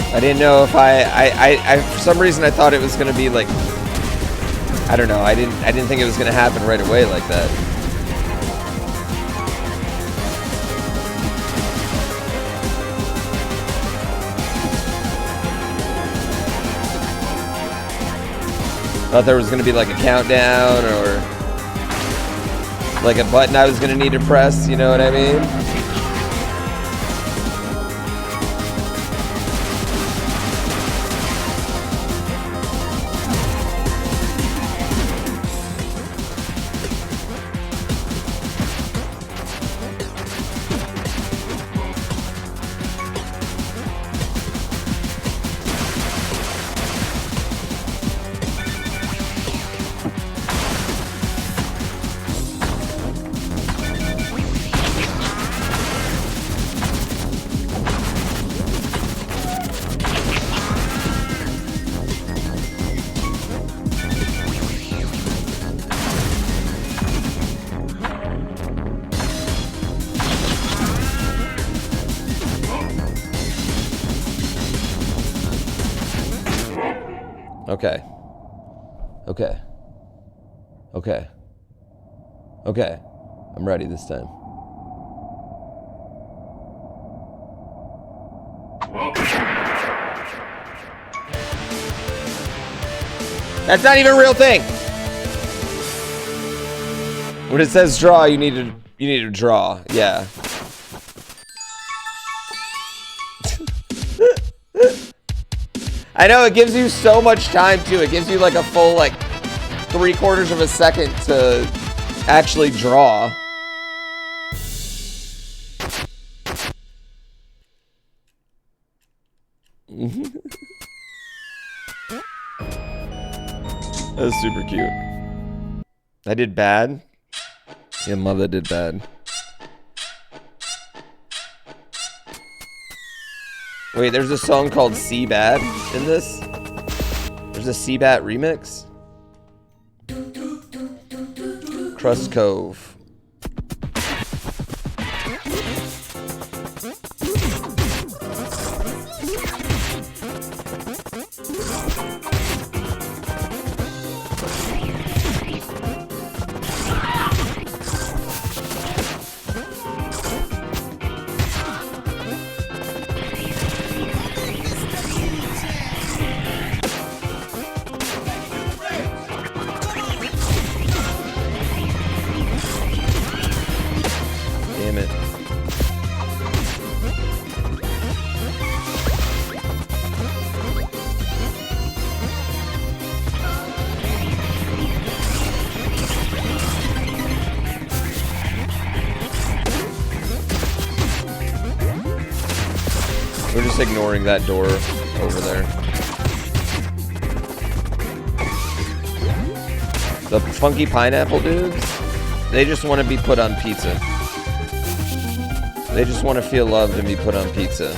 I didn't know if I for some reason I thought it was gonna be like, I don't know, I didn't think it was gonna happen right away like that. Thought there was gonna be like a countdown or like a button I was gonna need to press, you know what I mean? Okay. Okay. Okay. Okay. I'm ready this time. That's not even a real thing. When it says draw, you need to draw. Yeah. I know, it gives you so much time too. It gives you like a full like 3/4 of a second to actually draw. That was super cute. I did bad. Yeah, mother did bad. Wait, there's a song called C-Bat in this? There's a C-Bat remix? Crust Cove. We're just ignoring that door over there. The funky pineapple dudes, they just want to be put on pizza. They just want to feel loved and be put on pizza.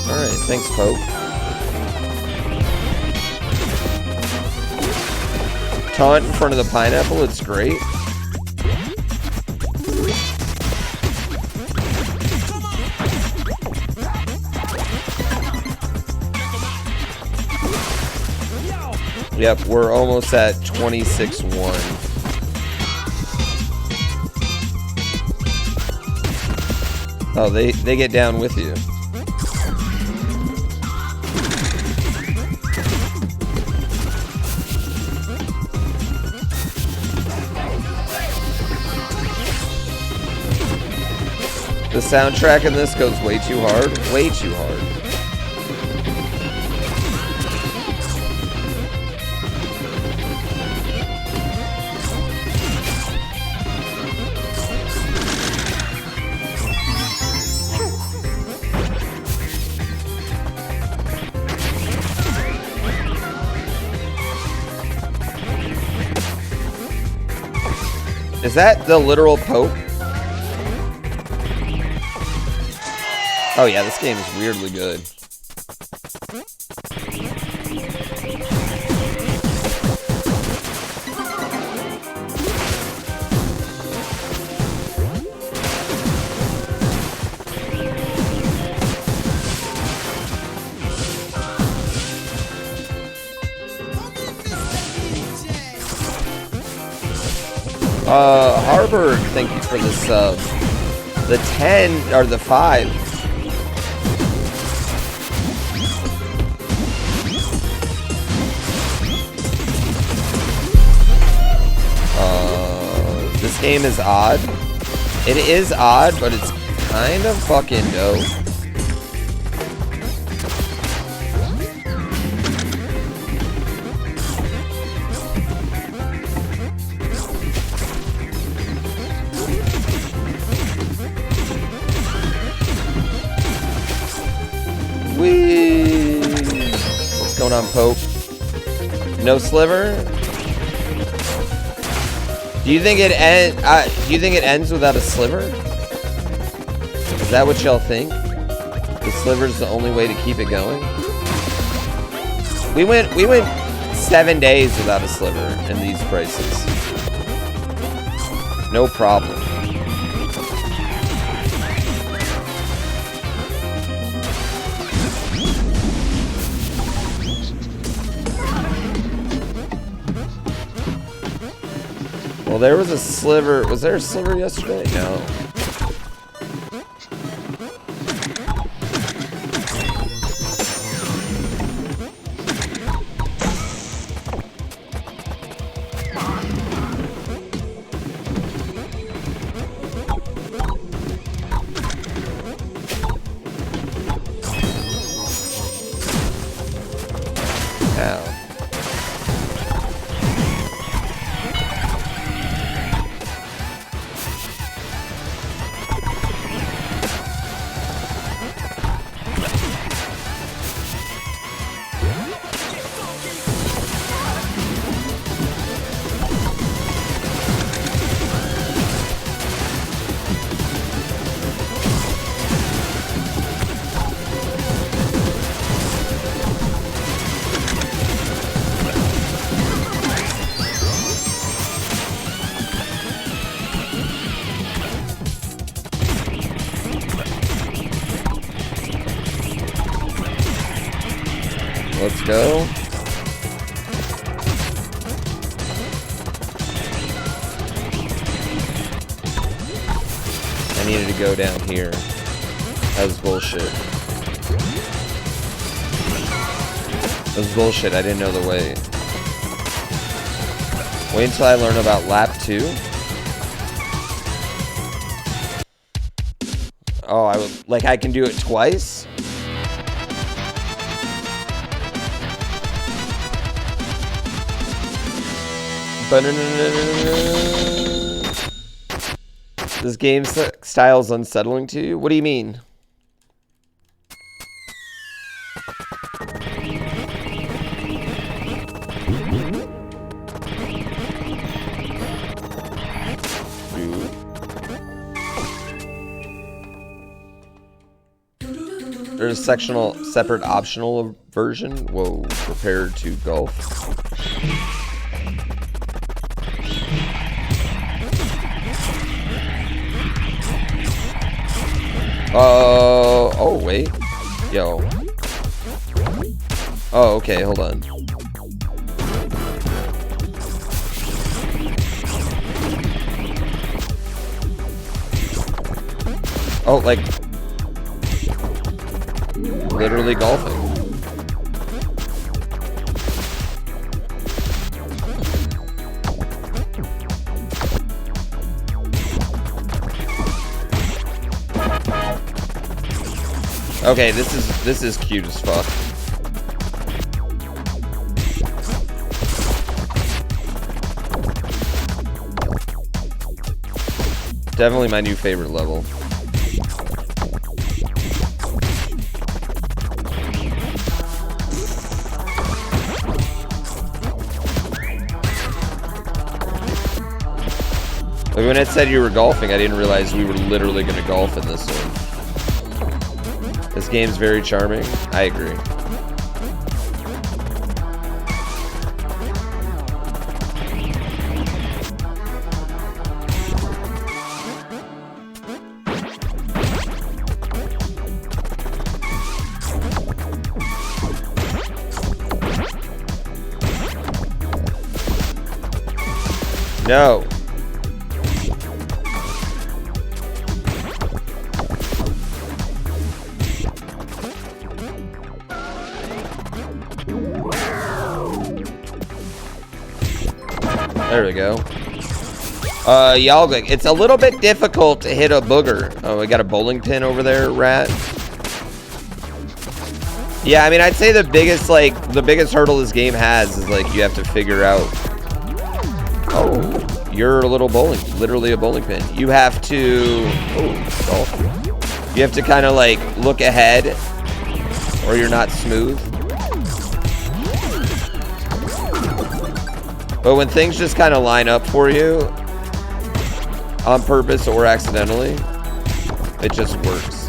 Alright, thanks, Pope. Taunt in front of the pineapple, it's great. Yep, we're almost at 26-1. Oh, they get down with you. The soundtrack in this goes way too hard. Way too hard. Is that the literal Pope? Oh yeah, this game is weirdly good. Harburg, thank you for the sub. The 10, or the 5. This game is odd. It is odd, but it's kind of fucking dope. Whee! What's going on, Pope? No Sliver? Do you think it ends without a Sliver? Is that what y'all think? The Sliver's the only way to keep it going? We went 7 days without a Sliver in these prices. No problem. Well, there was a Sliver. Was there a Sliver yesterday? No. Ow. Let's go. I needed to go down here. That was bullshit. That was bullshit. I didn't know the way. Wait until I learn about lap 2. Oh, I would, like I can do it twice? This game style is unsettling to you? What do you mean? There's a sectional, separate optional version. Whoa, prepare to golf. Oh, wait. Yo. Oh, okay, hold on. Oh, like... literally golfing. Okay, this is cute as fuck. Definitely my new favorite level. Like when it said you were golfing, I didn't realize we were literally going to golf in this one. This game's very charming. I agree. No. There we go. Y'all, it's a little bit difficult to hit a booger. Oh, we got a bowling pin over there, rat. Yeah, I mean, I'd say the biggest hurdle this game has is, like, you have to figure out... Oh, you're a little bowling, literally a bowling pin. You have to... Oh, golf. You have to kind of, like, look ahead, or you're not smooth. But when things just kind of line up for you, on purpose or accidentally, it just works.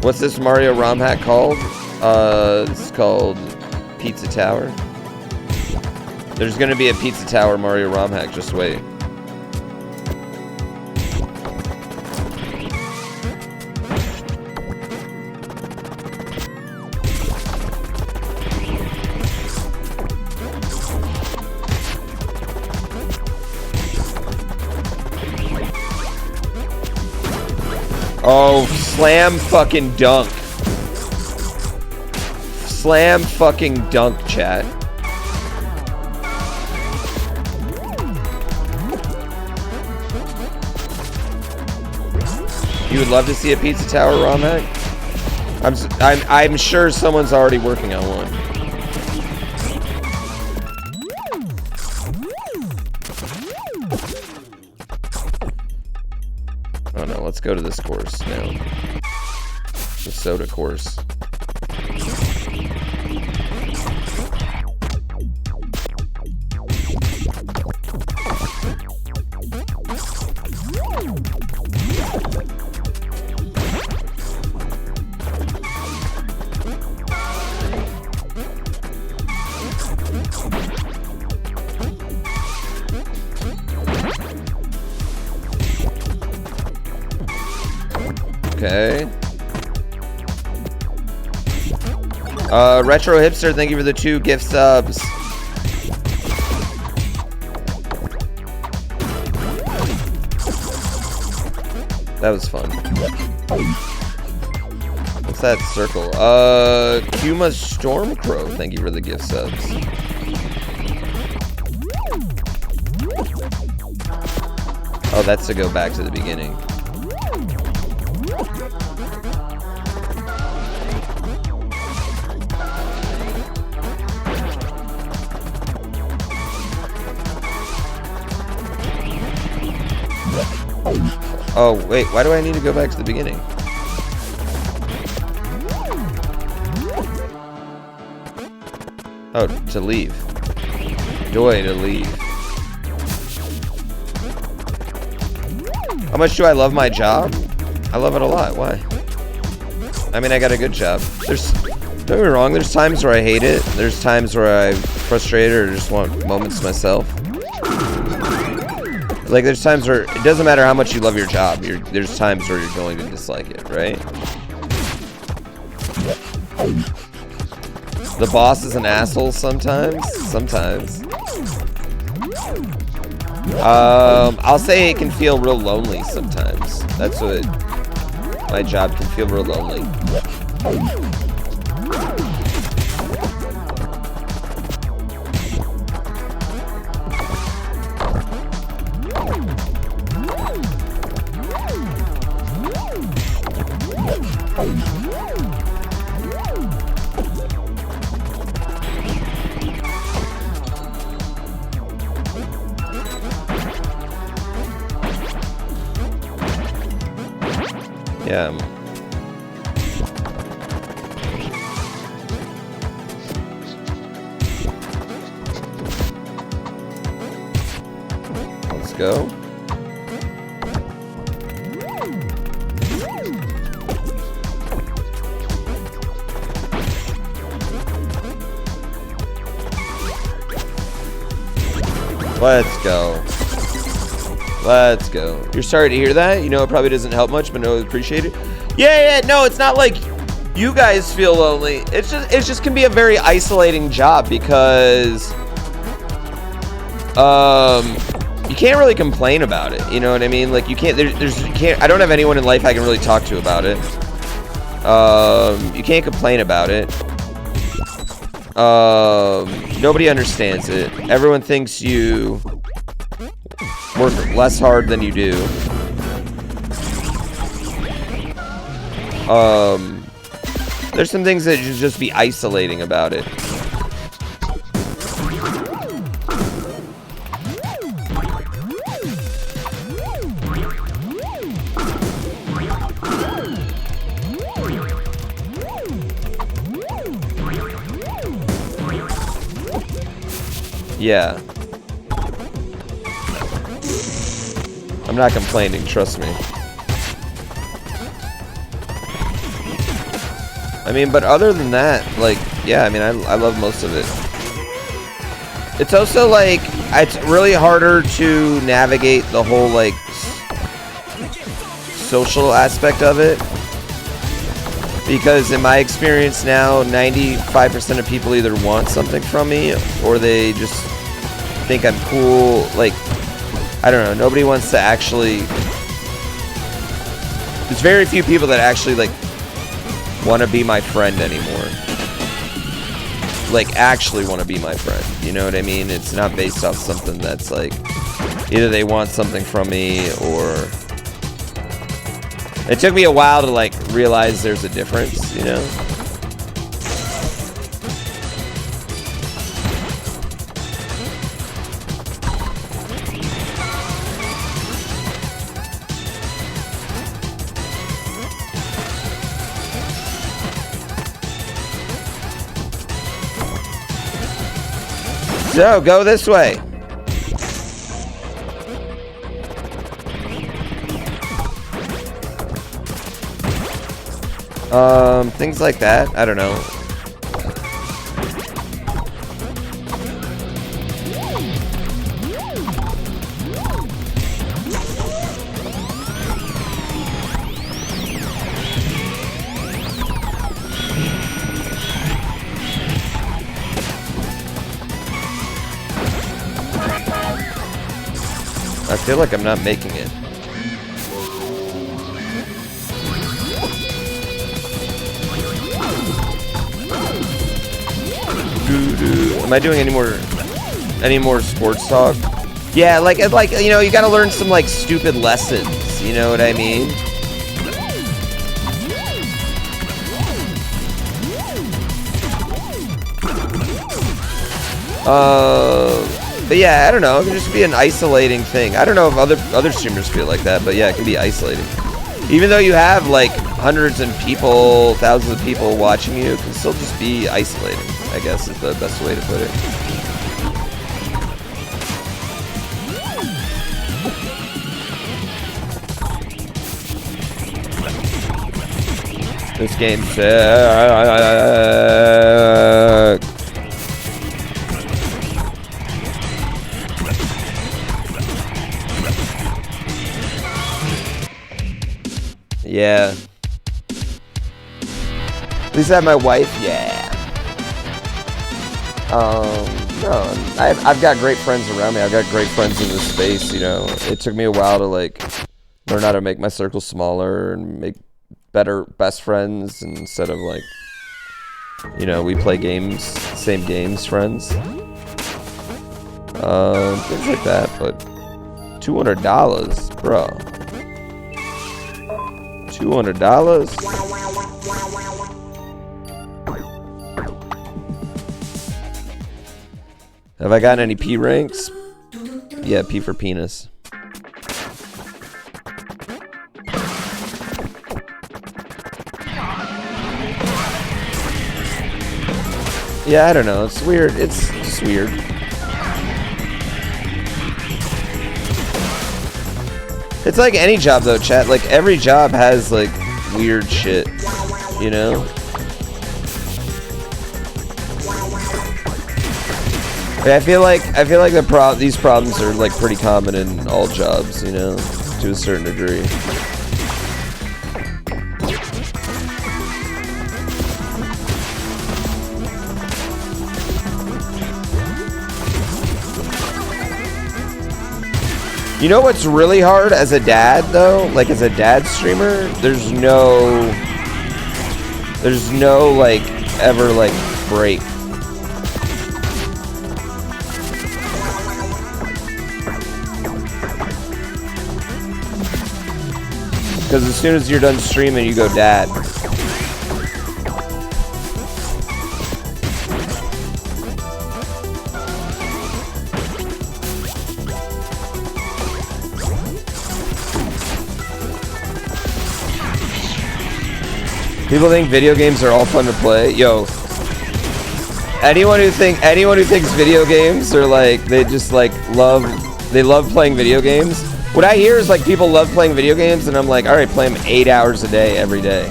What's this Mario ROM hack called? It's called Pizza Tower. There's gonna be a Pizza Tower Mario ROM hack, just wait. Oh, slam fucking dunk. Slam fucking dunk, chat. You would love to see a Pizza Tower ROM hack? I'm sure someone's already working on one. Oh no, let's go to this course now. The soda course. Okay. Retro Hipster, thank you for the 2 gift subs. That was fun. What's that circle? Kuma Stormcrow, thank you for the gift subs. Oh, that's to go back to the beginning. Oh, wait, why do I need to go back to the beginning? Oh, to leave. Joy to leave. How much do I love my job? I love it a lot. Why? I mean, I got a good job. Don't get me wrong, there's times where I hate it. There's times where I'm frustrated or just want moments to myself. Like, there's times where it doesn't matter how much you love your job. There's times where you're going to dislike it, right? The boss is an asshole sometimes. Sometimes. I'll say it can feel real lonely sometimes. That's what my job can feel real lonely. Yeah. Let's go. Let's go. Let's go. You're sorry to hear that. You know, it probably doesn't help much, but no, appreciate it. Yeah, no, it's not like you guys feel lonely. It just can be a very isolating job because you can't really complain about it. You know what I mean? Like you can't. I don't have anyone in life I can really talk to about it. You can't complain about it. Nobody understands it. Everyone thinks you work less hard than you do. There's some things that should just be isolating about it. Yeah. I'm not complaining, trust me. I mean, but other than that, like, yeah, I mean, I love most of it. It's also, like, it's really harder to navigate the whole, like, social aspect of it. Because in my experience now, 95% of people either want something from me or they just think I'm cool. Like, I don't know, nobody wants to actually... There's very few people that actually, like, want to be my friend anymore. Like, actually want to be my friend. You know what I mean? It's not based off something that's, like, either they want something from me or... It took me a while to, like, realize there's a difference, you know? So, go this way. Things like that. I don't know. I feel like I'm not making it. Am I doing any more sports talk? Yeah, like you know, you gotta learn some like stupid lessons. You know what I mean? But yeah, I don't know. It can just be an isolating thing. I don't know if other streamers feel like that, but yeah, it can be isolating. Even though you have like hundreds of people, thousands of people watching you, it can still just be isolating, I guess is the best way to put it. This game sucks. Yeah. At least I have my wife. Yeah. No, I've got great friends around me. I've got great friends in this space. You know, it took me a while to like learn how to make my circle smaller and make better best friends instead of like, you know, we play games, same games, friends. Things like that. But $200, bro. $200? Have I gotten any P ranks? Yeah, P for penis. Yeah, I don't know. It's weird. It's just weird. It's like any job though, chat. Like every job has like weird shit, you know? I feel like these problems are like pretty common in all jobs, you know, to a certain degree. You know what's really hard as a dad though? Like as a dad streamer, there's no like ever like break. Because as soon as you're done streaming, you go dad. People think video games are all fun to play. Yo, anyone who thinks video games are like they love playing video games. What I hear is like people love playing video games, and I'm like, all right, play them 8 hours a day, every day.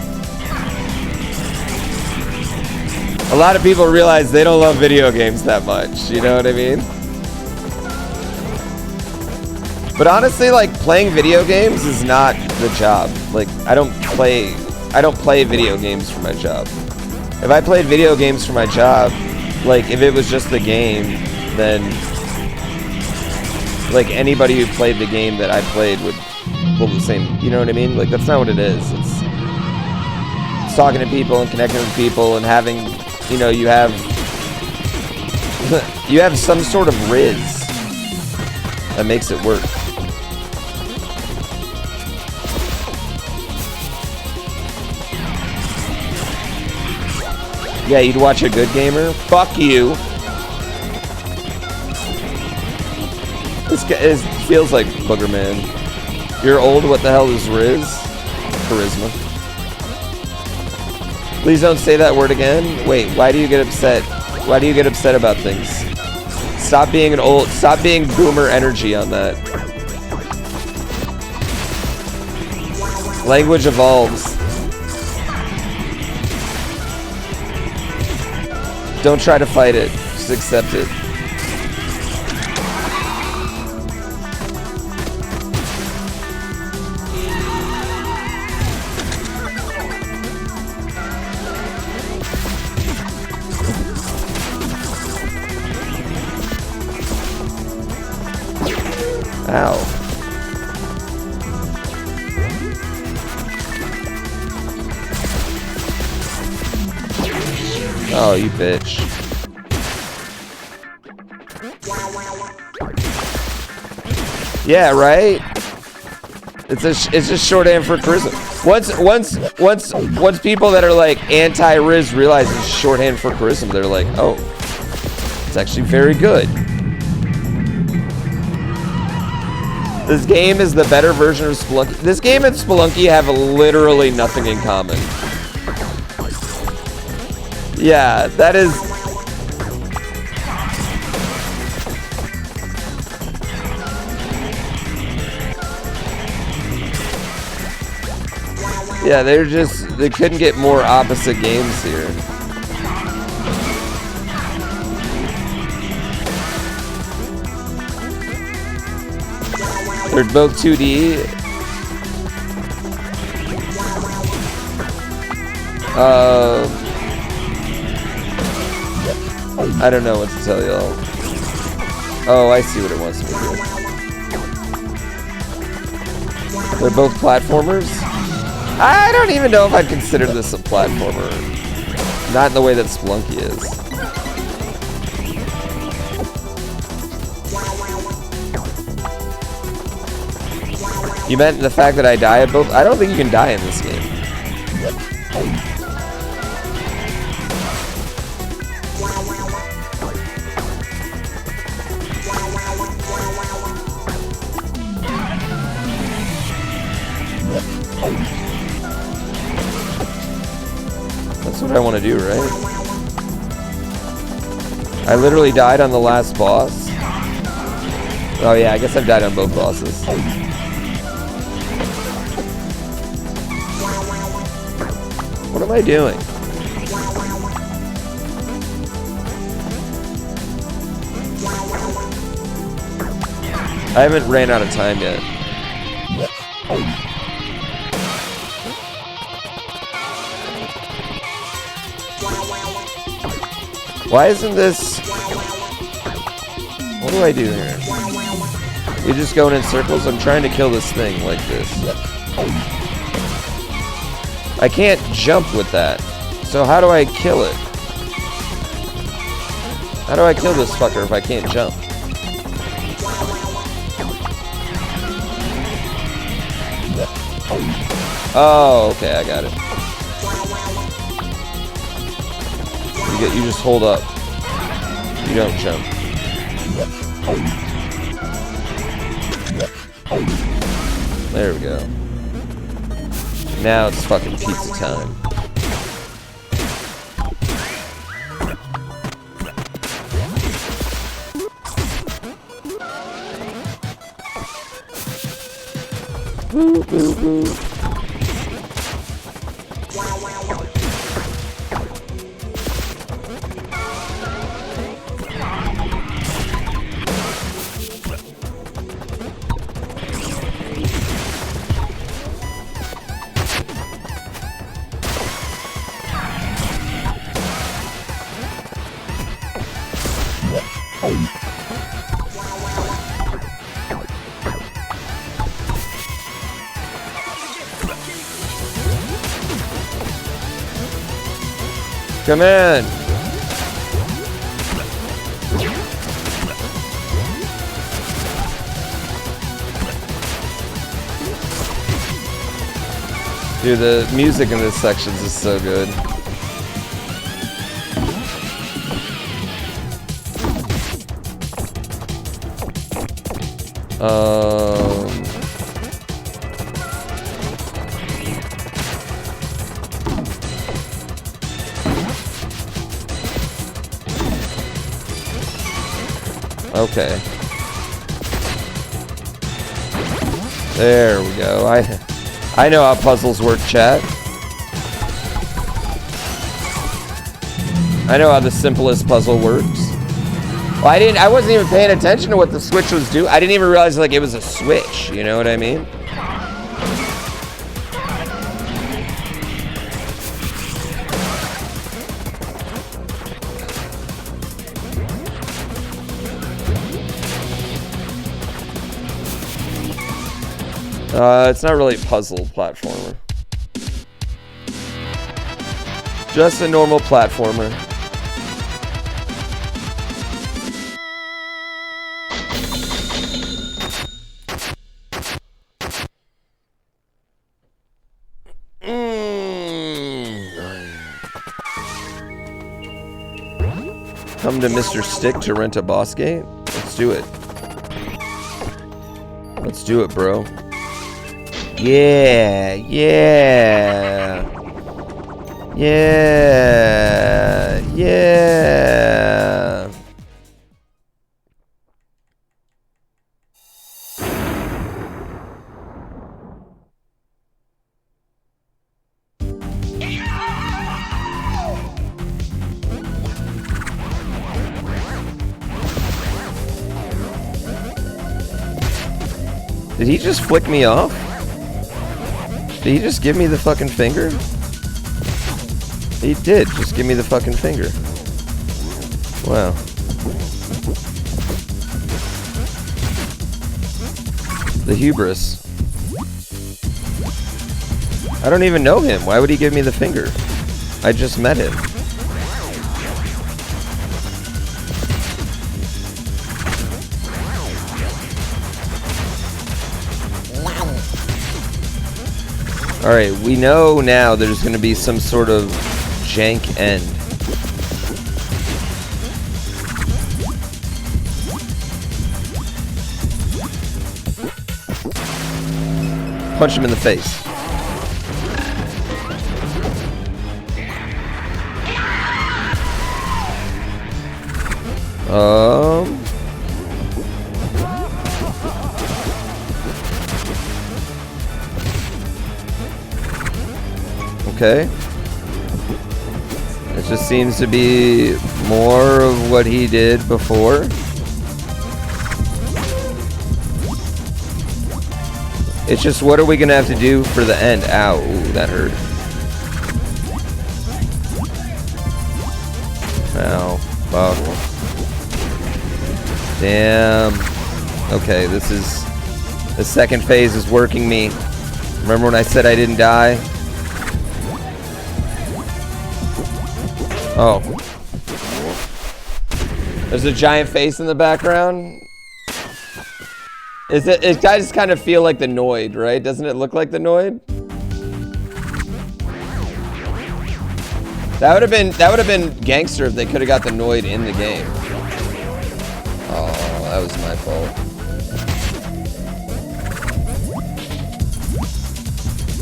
A lot of people realize they don't love video games that much. You know what I mean? But honestly, like playing video games is not the job. Like I don't play video games for my job. If I played video games for my job, like if it was just the game, then like anybody who played the game that I played would pull the same, you know what I mean? Like that's not what it is. It's talking to people and connecting with people and having, you know, you have some sort of riz that makes it work. Yeah, you'd watch a good gamer? Fuck you. This feels like Booger Man. You're old, what the hell is Riz? Charisma. Please don't say that word again. Wait, why do you get upset? Why do you get upset about things? Stop being boomer energy on that. Language evolves. Don't try to fight it. Just accept it. Ow. Oh, you bitch. Yeah, right? It's just shorthand for charisma. Once people that are like anti-Riz realize it's shorthand for charisma, they're like, oh, it's actually very good. This game is the better version of Spelunky. This game and Spelunky have literally nothing in common. Yeah, that is... Yeah, they couldn't get more opposite games here. They're both 2D. I don't know what to tell y'all. Oh, I see what it wants me to do. They're both platformers? I don't even know if I'd consider this a platformer. Not in the way that Spelunky is. You meant the fact that I die at both? I don't think you can die in this game. That's what I want to do, right? I literally died on the last boss. Oh yeah, I guess I've died on both bosses. What am I doing? I haven't ran out of time yet. Why isn't this... What do I do here? You're just going in circles? I'm trying to kill this thing like this. I can't jump with that. So how do I kill it? How do I kill this fucker if I can't jump? Oh, okay, I got it. You just hold up. You don't jump. There we go. Now it's fucking pizza time. Boo, boo, boo. Come in. Dude, the music in this section is so good. Okay. There we go. I know how puzzles work, chat. I know how the simplest puzzle works. Well, I wasn't even paying attention to what the switch was doing. I didn't even realize like it was a switch, you know what I mean? It's not really a puzzle platformer. Just a normal platformer. Come to Mr. Stick to rent a boss gate? Let's do it. Let's do it, bro. Yeah, yeah. Yeah, yeah. Did he just flick me off? Did he just give me the fucking finger? He did just give me the fucking finger. Wow. The hubris. I don't even know him. Why would he give me the finger? I just met him. Alright, we know now there's going to be some sort of jank end. Punch him in the face. Okay. It just seems to be more of what he did before. It's just, what are we gonna have to do for the end? Ow, ooh, that hurt. Ow, fuck. Damn. Okay, this is... the second phase is working me. Remember when I said I didn't die? Oh. There's a giant face in the background. Is it does kind of feel like the Noid, right? Doesn't it look like the Noid? That would have been gangster if they could have got the Noid in the game. Oh, that was my fault.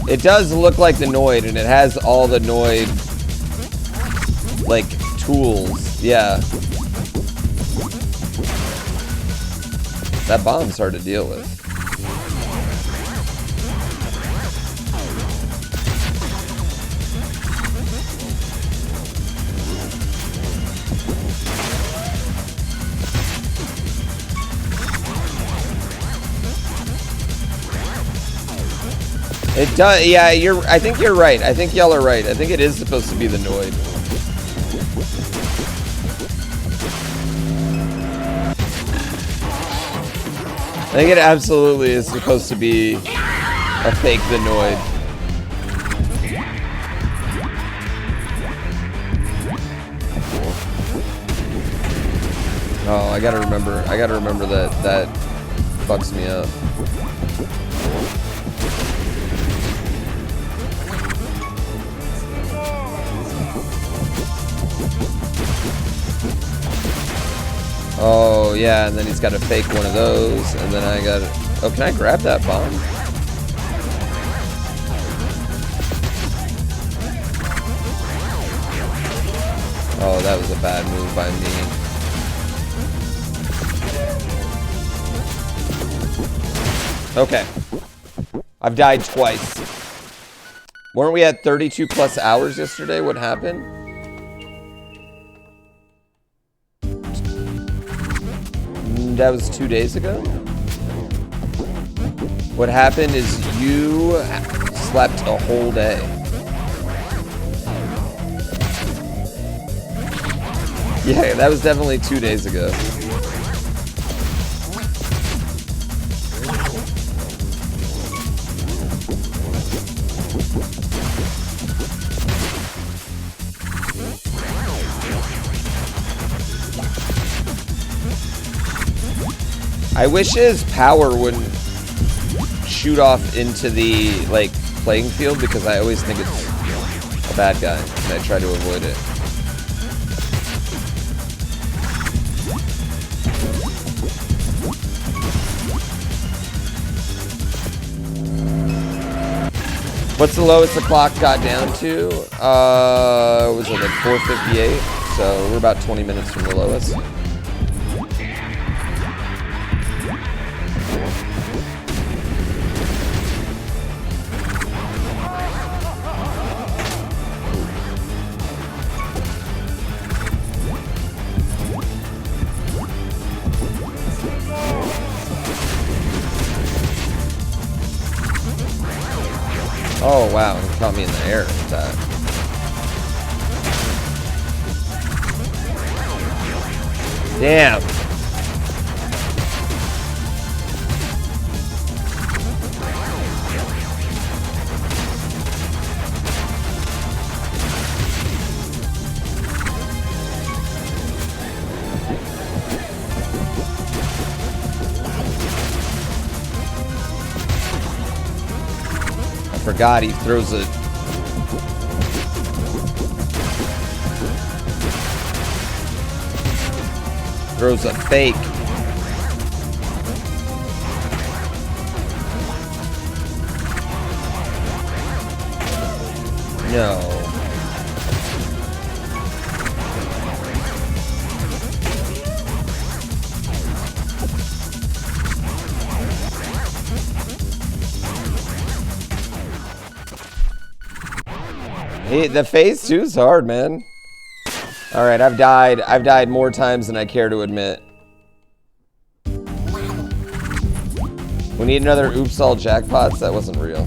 It does look like the Noid, and it has all the Noid like tools. Yeah. That bomb's hard to deal with. It does, yeah, I think you're right. I think y'all are right. I think it is supposed to be the Noid. I think it absolutely is supposed to be a fake the Noid. Oh, I gotta remember that fucks me up. Oh, yeah, and then he's got to fake one of those, and then I got to... Oh, can I grab that bomb? Oh, that was a bad move by me. Okay. I've died twice. Weren't we at 32 plus hours yesterday? What happened? That was 2 days ago? What happened is you slept a whole day. Yeah, that was definitely 2 days ago. I wish his power wouldn't shoot off into the, like, playing field, because I always think it's a bad guy, and I try to avoid it. What's the lowest the clock got down to? Was it like 4:58? So we're about 20 minutes from the lowest. Oh wow, he caught me in the air with that. Damn. Forgot he throws a fake. No. The phase 2 is hard, man. All right, I've died more times than I care to admit. We need another oops all jackpots. That wasn't real.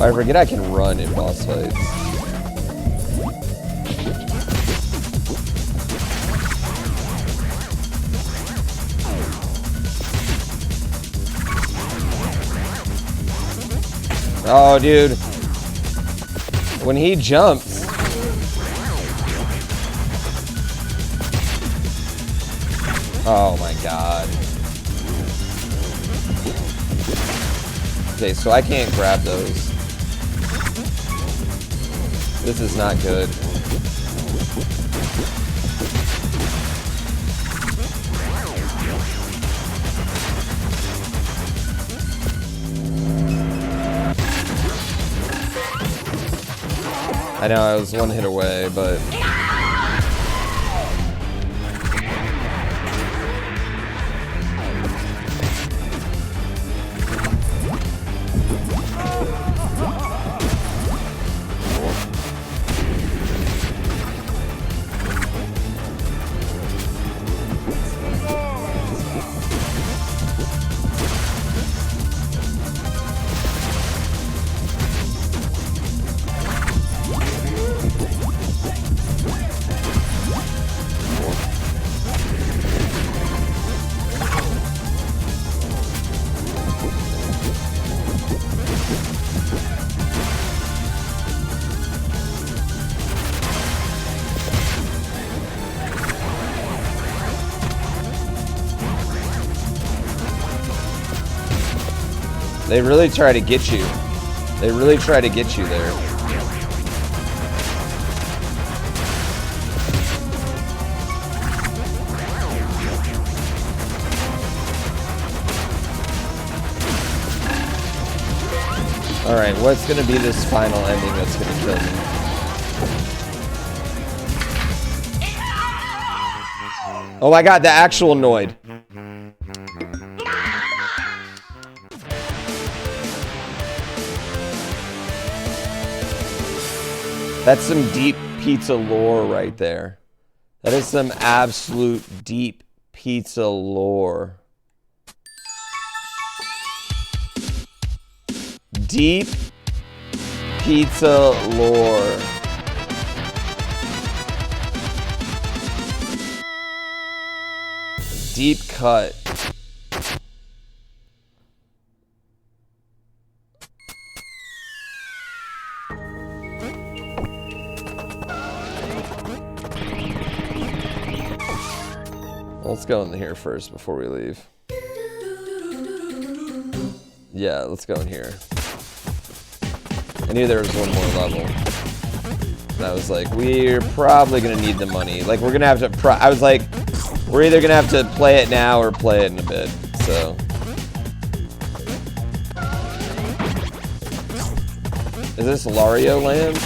I forget I can run in boss fights. Oh, dude. When he jumps. Oh my god. Okay, so I can't grab those. This is not good. I know I was one hit away, but they really try to get you. They really try to get you there. Alright, what's gonna be this final ending that's gonna kill me? Oh my god, the actual Noid. That's some deep pizza lore right there. That is some absolute deep pizza lore. Deep pizza lore. Deep cut. Let's go in here first before we leave. Yeah, let's go in here. I knew there was one more level. And I was like, we're probably gonna need the money. Like, we're gonna have to, I was like, we're either gonna have to play it now or play it in a bit, so. Is this Lario Land?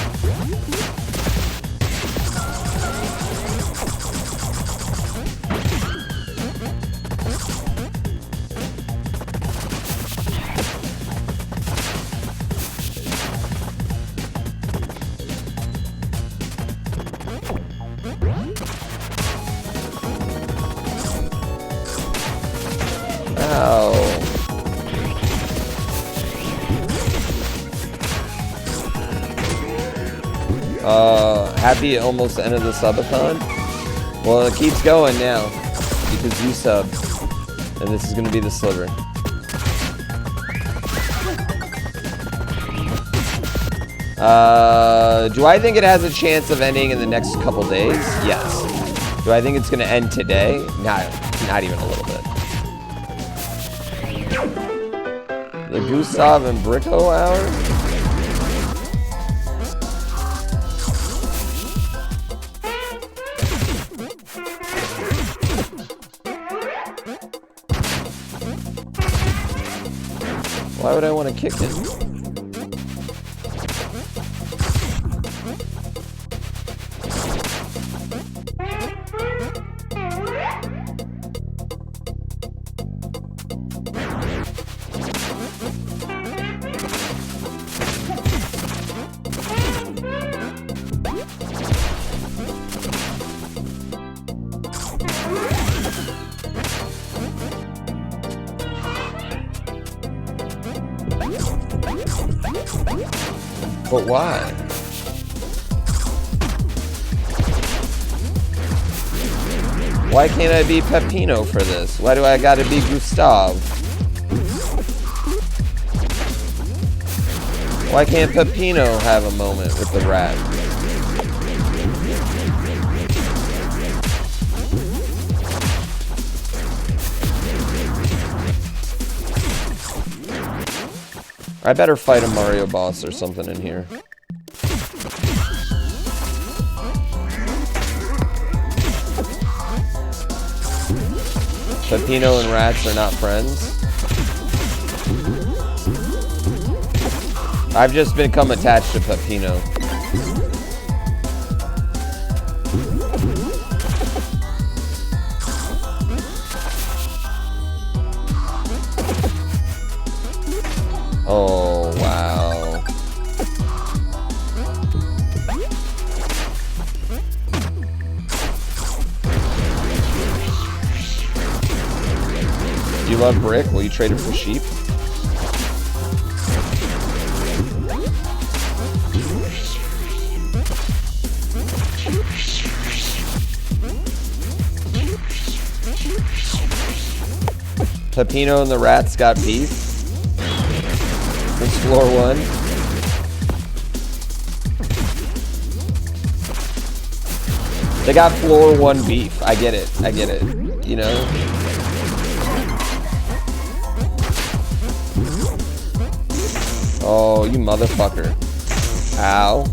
Happy almost end of the subathon. Well, it keeps going now because you subbed, and this is going to be the Sliver. Do I think it has a chance of ending in the next couple days? Yes. Do I think it's going to end today? Not even a little bit. The Gustav and Bricko hour? Why would I want to kick him? But why? Why can't I be Peppino for this? Why do I gotta be Gustav? Why can't Peppino have a moment with the rat? I better fight a Mario boss or something in here. Peppino and rats are not friends. I've just become attached to Peppino. Oh, wow. You love brick? Will you trade it for sheep? Peppino and the rats got beef. It's floor 1. They got floor 1 beef. I get it. I get it. You know? Oh, you motherfucker. Ow.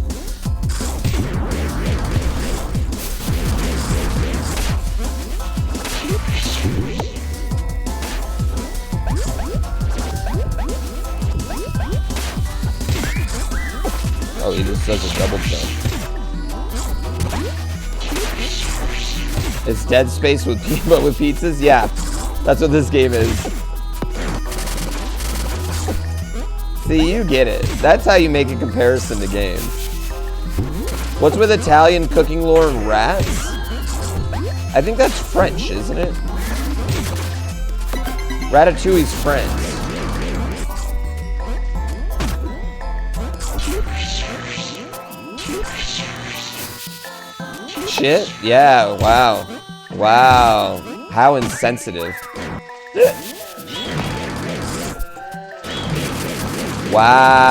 Oh, he just does a double jump. It's Dead Space with pizzas? Yeah, that's what this game is. See, you get it. That's how you make a comparison to games. What's with Italian cooking lore and rats? I think that's French, isn't it? Ratatouille's French. Shit? Yeah, wow. Wow. How insensitive. Wow.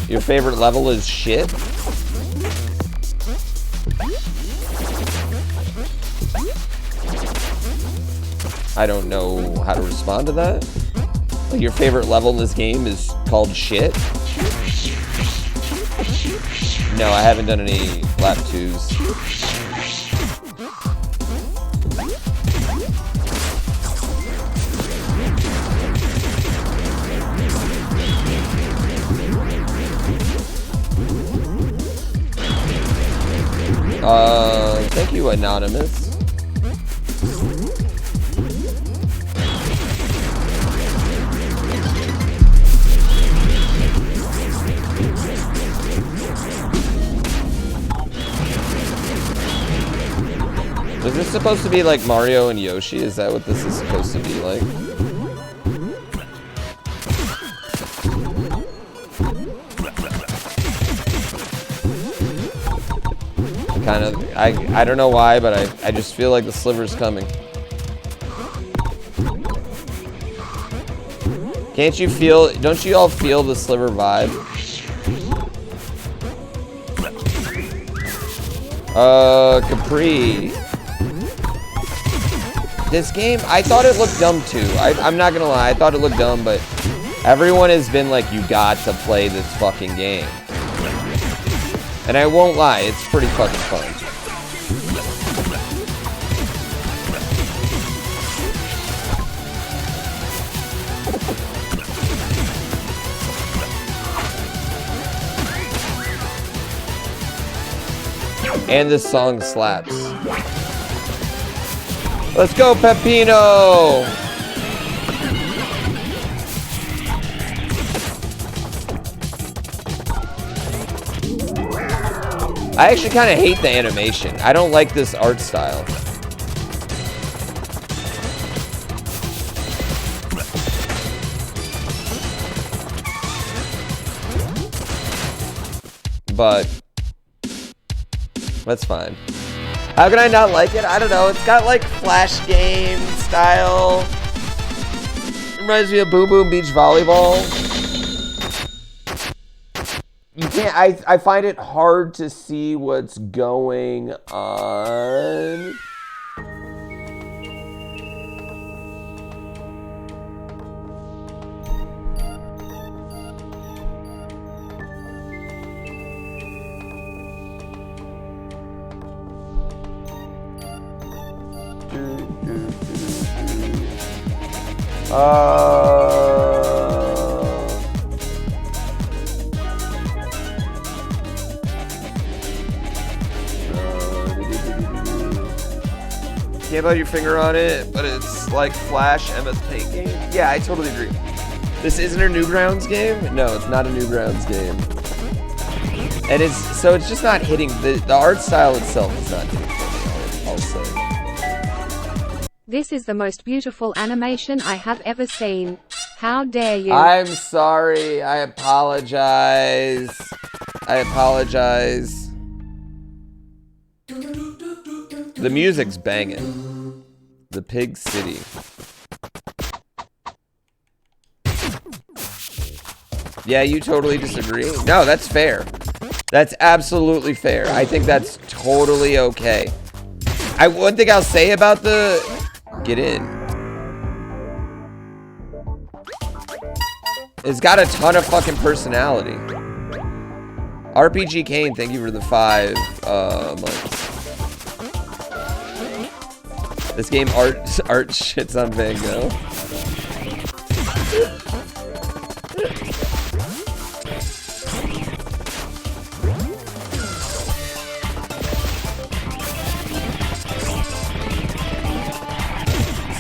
Your favorite level is shit? I don't know how to respond to that. Like, your favorite level in this game is called shit? No, I haven't done any lap 2s. Thank you, Anonymous. Is this supposed to be like Mario and Yoshi? Is that what this is supposed to be like? I don't know why, but I just feel like the Sliver's coming. Can't you feel, don't you all feel the Sliver vibe? Capri. This game, I thought it looked dumb too. I'm not gonna lie, I thought it looked dumb, but everyone has been like, you got to play this fucking game. And I won't lie, it's pretty fucking fun. And this song slaps. Let's go, Peppino! I actually kind of hate the animation. I don't like this art style. But that's fine. How can I not like it? I don't know. It's got like Flash game style. Reminds me of Boom Boom Beach Volleyball. You can't, I find it hard to see what's going on. Can't put your finger on it, but it's like Flash MS Paint game. Yeah, I totally agree. This isn't a Newgrounds game? No, it's not a Newgrounds game. And it's just not hitting, the art style itself is not hitting for me, I'll say. This is the most beautiful animation I have ever seen. How dare you? I'm sorry, I apologize. I apologize. The music's banging. The Pig City. Yeah, you totally disagree? No, that's fair. That's absolutely fair. I think that's totally okay. One thing I'll say about the... Get in. It's got a ton of fucking personality. RPG Kane, thank you for the 5 months. This game art shits on Van Gogh.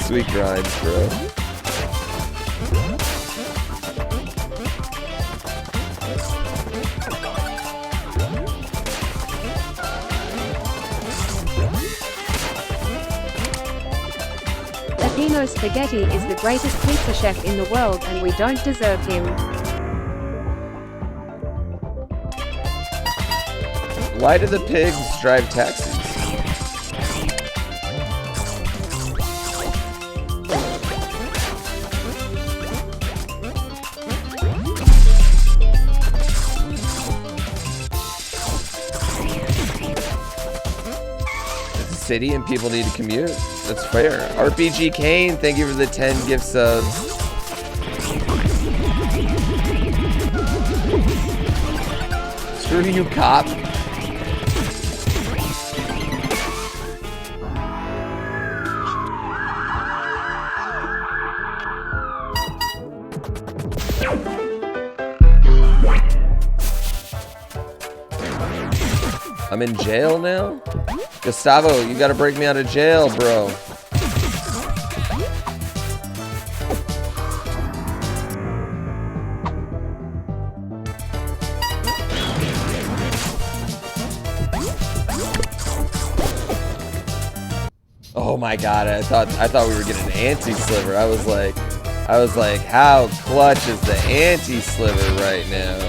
Sweet grinds, bro. Peppino Spaghetti is the greatest pizza chef in the world and we don't deserve him. Why do the pigs drive taxis? It's a city and people need to commute. That's fair. RPG Kane, thank you for the 10 gift subs. Screw you, cop. I'm in jail now? Gustavo, you gotta break me out of jail, bro. Oh my god, I thought we were getting an anti-sliver. I was like, how clutch is the anti-sliver right now?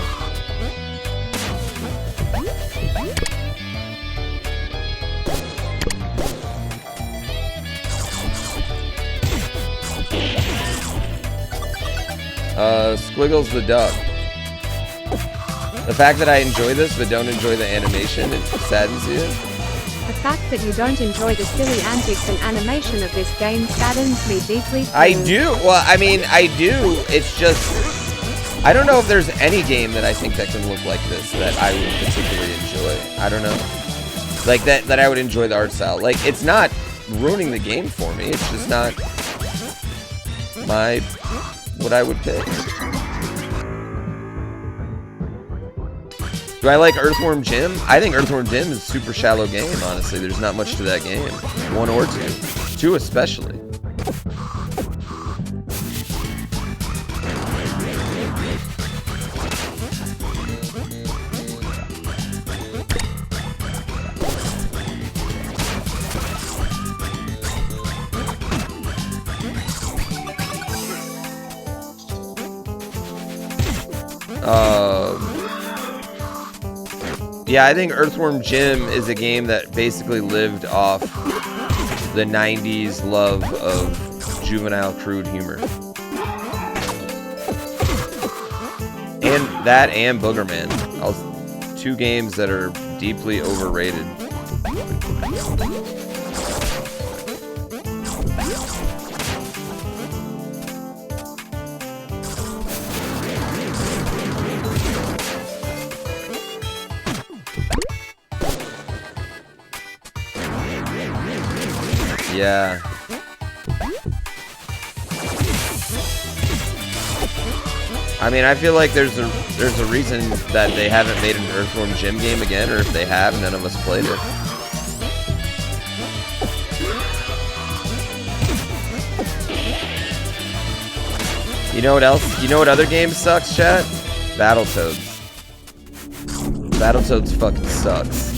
Squiggles the duck. The fact that I enjoy this but don't enjoy the animation, it saddens you. The fact that you don't enjoy the silly antics and animation of this game saddens me deeply too. I do. Well, I mean, I do. It's just, I don't know if there's any game that I think that can look like this that I would particularly enjoy. I don't know. Like that I would enjoy the art style. Like, it's not ruining the game for me. It's just not what I would pick. Do I like Earthworm Jim? I think Earthworm Jim is a super shallow game, honestly. There's not much to that game. 1 or 2. 2 especially. Yeah, I think Earthworm Jim is a game that basically lived off the 90s love of juvenile crude humor. And that and Boogerman. 2 games that are deeply overrated. Yeah. I mean, I feel like there's a reason that they haven't made an Earthworm Jim game again, or if they have, none of us played it. You know what else? You know what other game sucks, chat? Battletoads. Battletoads fucking sucks.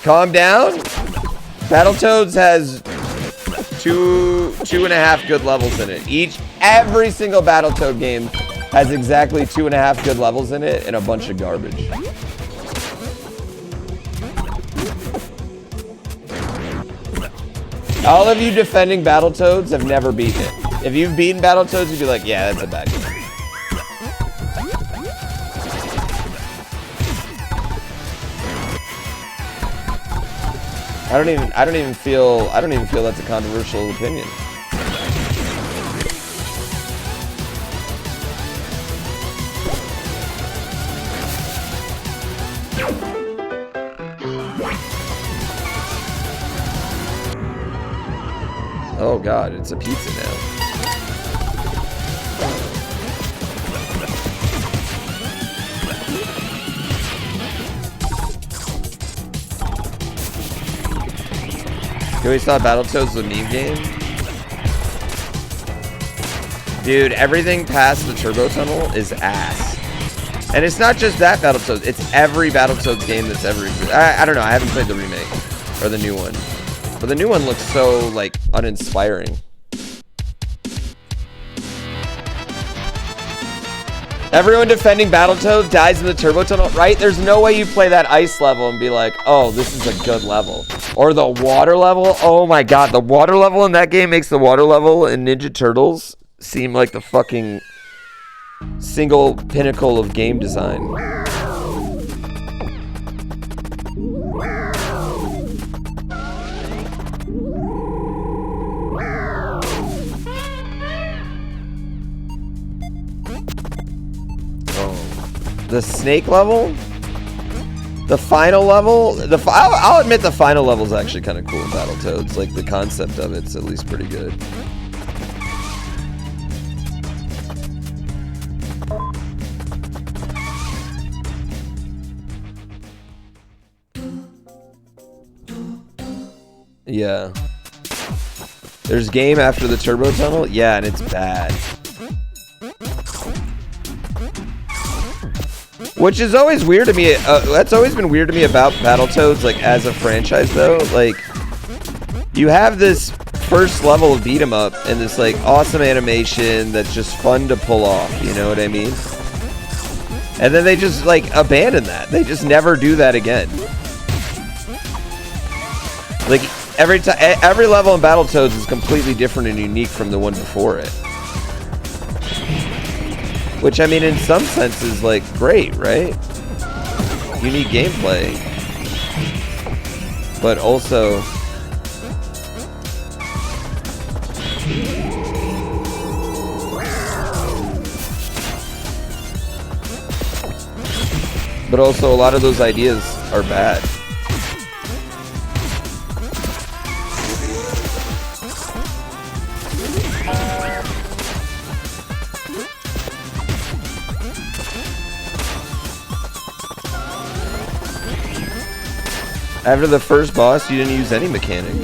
Calm down. Battletoads has 2.5 good levels in it. Every single Battletoad game has exactly 2.5 good levels in it and a bunch of garbage. All of you defending Battletoads have never beaten it. If you've beaten Battletoads, you'd be like, yeah, that's a bad game. I don't even feel that's a controversial opinion. Oh god, it's a pizza now. You always thought Battletoads was a meme game? Dude, everything past the Turbo Tunnel is ass. And it's not just that Battletoads, it's every Battletoads game that's ever existed. I don't know, I haven't played the remake. Or the new one. But the new one looks so, like, uninspiring. Everyone defending Battletoads dies in the Turbo Tunnel, right? There's no way you play that ice level and be like, oh, this is a good level. Or the water level. Oh my god, the water level in that game makes the water level in Ninja Turtles seem like the fucking single pinnacle of game design. The snake level? The final level? I'll admit the final level is actually kind of cool in Battletoads. Like, the concept of it's at least pretty good. Yeah. There's game after the turbo tunnel? Yeah, and it's bad. Which is always weird to me. That's always been weird to me about Battletoads, like, as a franchise, though. Like, you have this first level of beat 'em up and this, like, awesome animation that's just fun to pull off, you know what I mean? And then they just, like, abandon that. They just never do that again. Like, every level in Battletoads is completely different and unique from the one before it. Which, I mean, in some sense is, like, great, right? Unique gameplay. But also... But also, a lot of those ideas are bad. After the first boss, you didn't use any mechanic.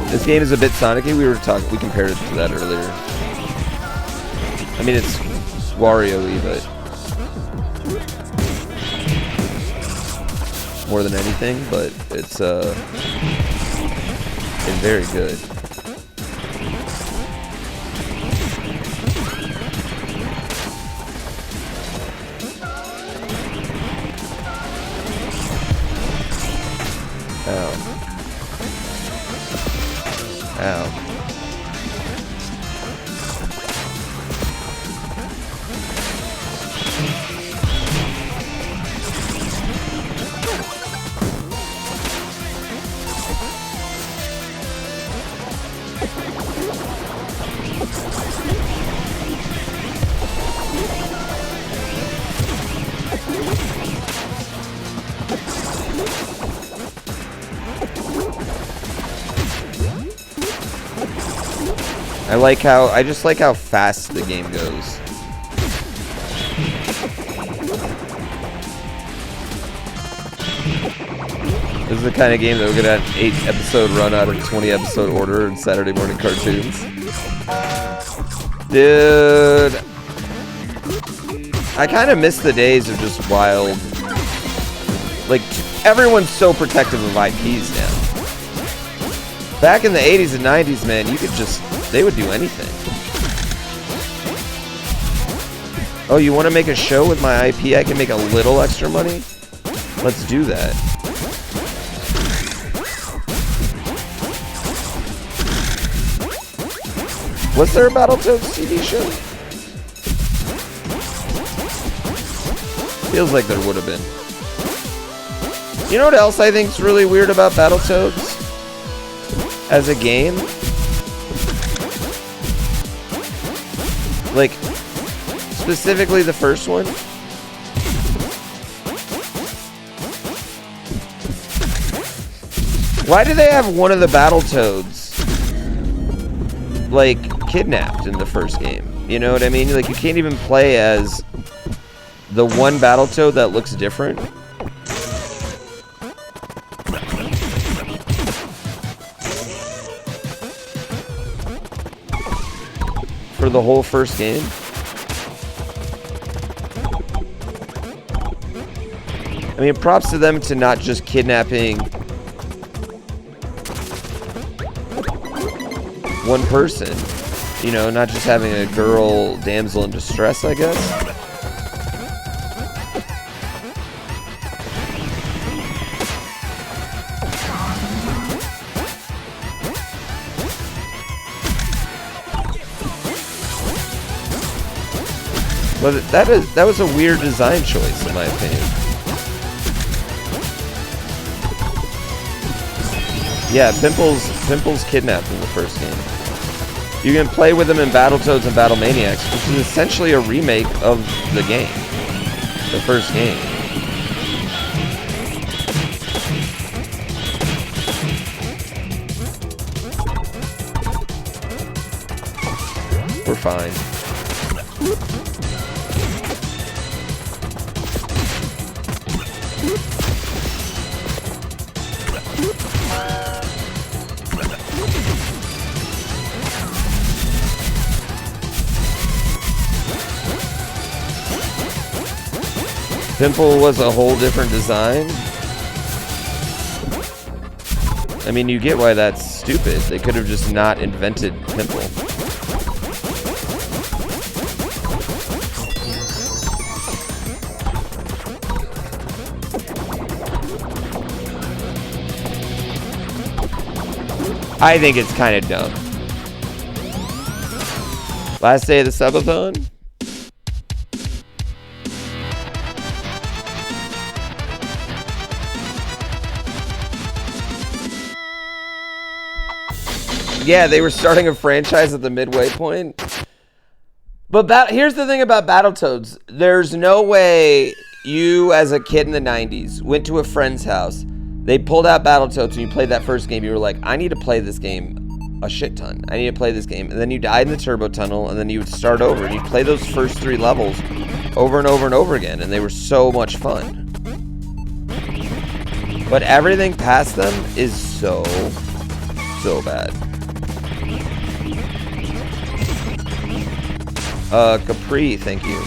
This game is a bit Sonic-y. We compared it to that earlier. I mean, it's Wario-y, but more than anything. But it's very good. Ow. Ow. I just like how fast the game goes. This is the kind of game that we're gonna have an 8-episode run out of 20-episode order in Saturday morning cartoons. Dude, I kind of miss the days of just wild. Like, everyone's so protective of IPs now. Back in the 80s and 90s, man, you could just... They would do anything. Oh, you want to make a show with my IP? I can make a little extra money? Let's do that. Was there a Battletoads TV show? Feels like there would have been. You know what else I think is really weird about Battletoads? As a game? Like, specifically the first one. Why do they have one of the Battletoads, like, kidnapped in the first game? You know what I mean? Like, you can't even play as the one Battletoad that looks different. For the whole first game. I mean, props to them to not just kidnapping one person. You know, not just having a girl damsel in distress, I guess. Well, that was a weird design choice, in my opinion. Yeah, Pimple's kidnapped in the first game. You can play with him in Battletoads and Battlemaniacs, which is essentially a remake of the game. The first game. We're fine. Pimple was a whole different design. I mean, you get why that's stupid. They could have just not invented Pimple. I think it's kind of dumb. Last day of the Subathon? Yeah, they were starting a franchise at the midway point. But here's the thing about Battletoads. There's no way you, as a kid in the 90s, went to a friend's house. They pulled out Battletoads and you played that first game. You were like, I need to play this game a shit ton. I need to play this game. And then you died in the turbo tunnel, and then you would start over. And you'd play those first 3 levels over and over and over again. And they were so much fun. But everything past them is so bad. Capri, thank you.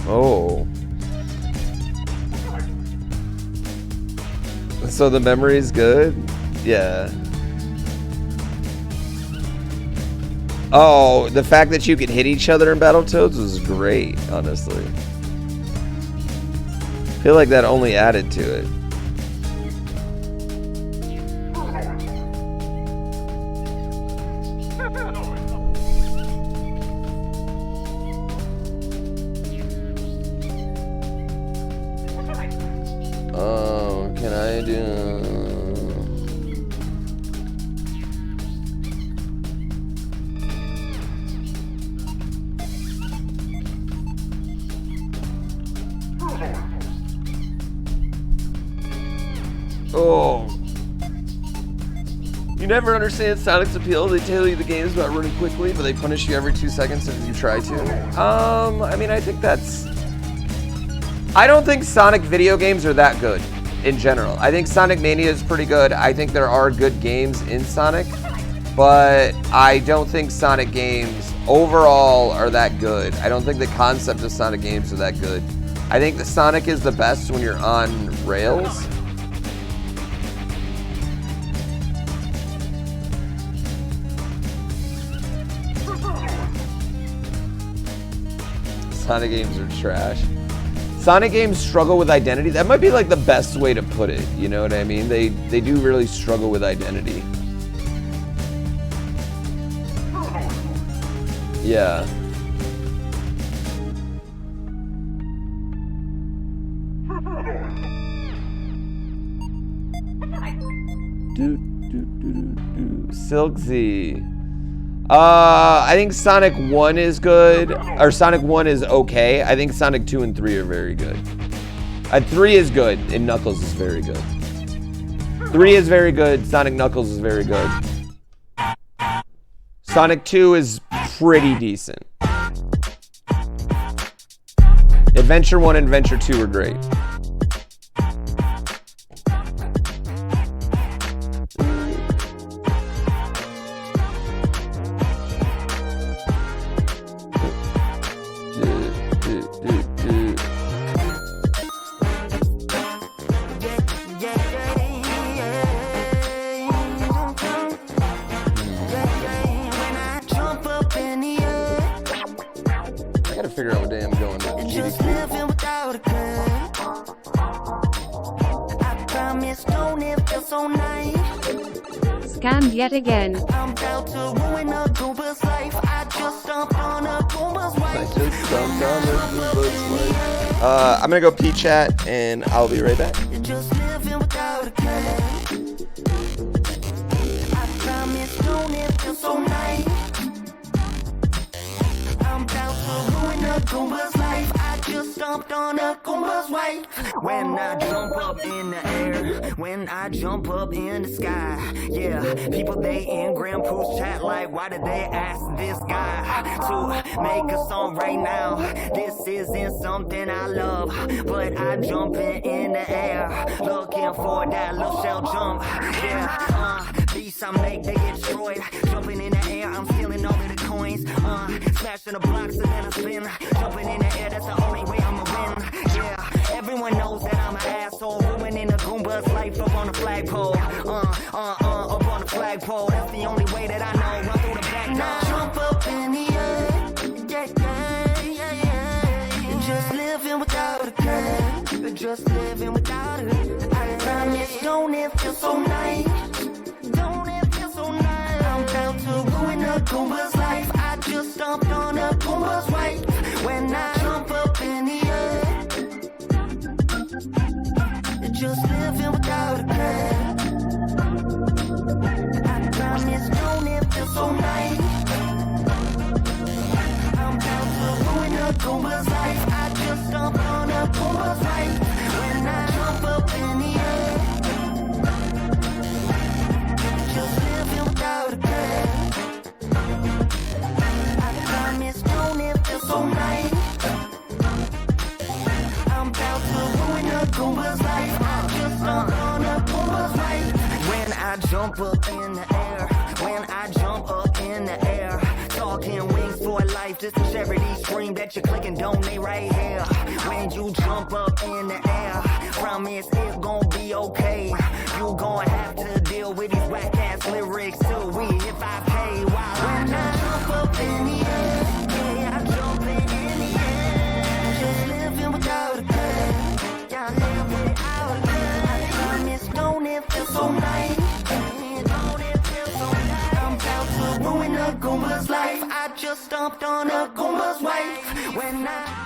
Oh. So the memory's good? Yeah. Oh, the fact that you could hit each other in Battletoads was great, honestly. I feel like that only added to it. Oh, can I do... Oh. You never understand Sonic's appeal. They tell you the game is about running quickly, but they punish you every 2 seconds if you try to. I mean, I think that's... I don't think Sonic video games are that good, in general. I think Sonic Mania is pretty good. I think there are good games in Sonic, but I don't think Sonic games overall are that good. I don't think the concept of Sonic games are that good. I think the Sonic is the best when you're on rails. Sonic games are trash. Sonic games struggle with identity. That might be like the best way to put it. You know what I mean? They do really struggle with identity. Yeah. Silksy. I think Sonic 1 is good, or Sonic 1 is okay. I think Sonic 2 and 3 are very good. 3 is good, and Knuckles is very good. 3 is very good, Sonic Knuckles is very good. Sonic 2 is pretty decent. Adventure 1 and Adventure 2 are great. Figure out what day I'm going to. promise, don't it feel so nice? Scammed yet again. I'm about to ruin a Goomba's life. I just stomped on a Goomba's wife. I'm gonna go pee chat and I'll be right back. Just living without a care. I promise, don't it feel so nice? I'm about to ruin a Goomba's life. I just stomped on a Goomba's wife. When I jump up in the air, when I jump up in the sky, yeah, people they in GrandPoo's chat like, why did they ask this guy to make a song right now? This isn't something I love, but I jumping in the air, looking for that little shell jump, yeah, beats I make, they get destroyed, jumping in the air, I'm stealing all of the coins, smashing the blocks and then I spin, jumping in the air, that's the only way I'ma win, yeah, everyone knows that I'm an asshole, ruining a Goomba's life up on the flagpole, up on the flagpole, that's the only way that I know, run through the back door, jump up in the air, yeah, just living without a care, just living without a care, I promise, don't it feel so nice, don't it feel so nice, I'm about to ruin a Goomba's life, I just stomped on a Goomba's wife, when I jump up in the air, just living without a care, I promise, don't it feel so nice, I'm about to ruin a Goomba's life, I just stomped on a Goomba's wife, when I jump up in the air, just living without a care, I promise, don't it feel so nice, I'm about to ruin a Goomba's life, I just stomped on a Goomba's wife, when I jump up in the air, when I jump up in the air, talking wings for life, just a charity stream that you click and donate right here, when you jump up in the air, promise it's gonna be okay, you gonna have to deal with these whack ass lyrics too, if I pay while when I jump up in the air, yeah, I jump in the air, just living without a care, yeah, I live without a care, I promise, don't it feel so nice, don't it feel so nice, I'm about to ruin a Goomba's life, I just stomped on a Goomba's wife, when I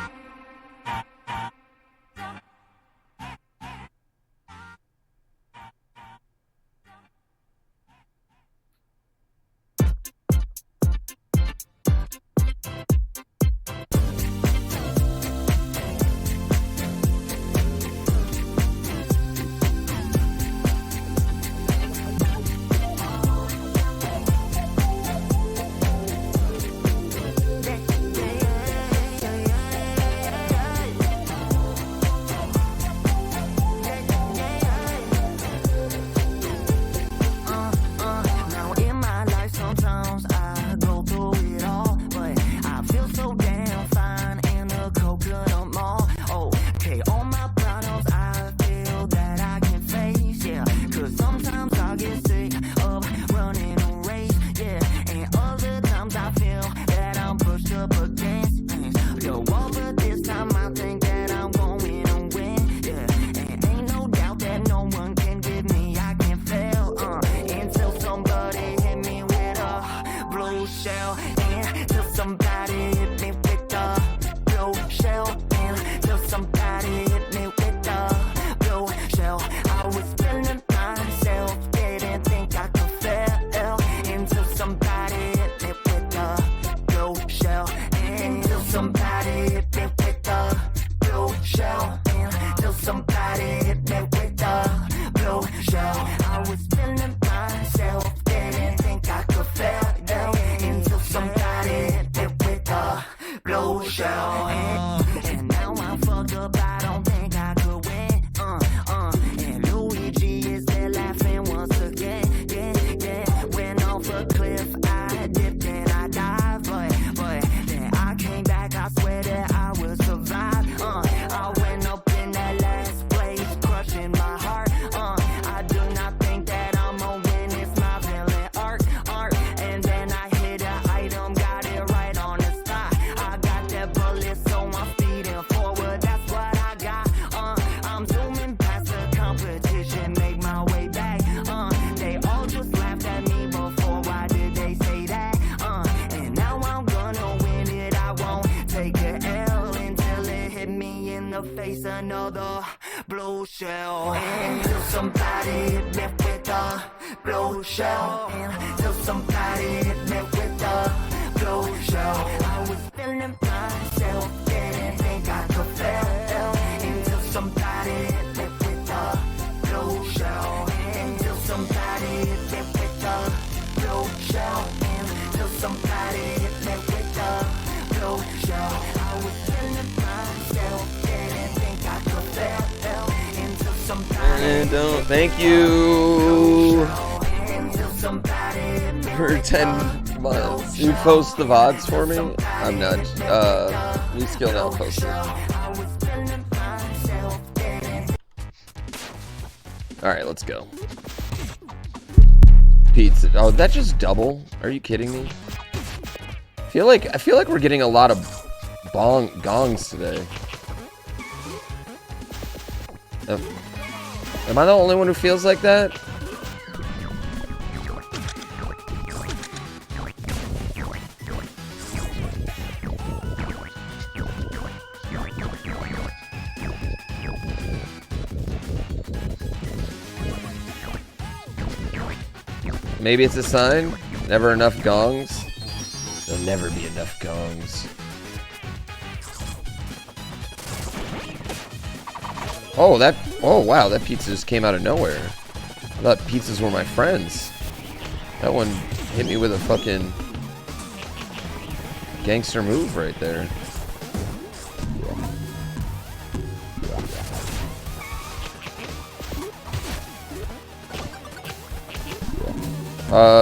competition make gonna face another blue shell. Until somebody hit me with a blue shell. Until somebody hit me with a blue shell. I was feeling myself, didn't think I could fail. Until somebody hit me with a blue shell. Until somebody hit me with a blue shell. Until somebody hit me with a blue shell. I was feeling myself, didn't think I could fail. Until somebody And don't thank you until somebody hit me for 10 months. You post the VODs for me? I'm not. We skill now posted. Alright, let's go. Pizza. Oh, that just double? Are you kidding me? I feel like we're getting a lot of gongs today. Am I the only one who feels like that? Maybe it's a sign. Never enough gongs. There'll never be enough gongs. Oh wow, that pizza just came out of nowhere. I thought pizzas were my friends. That one hit me with a fucking gangster move right there.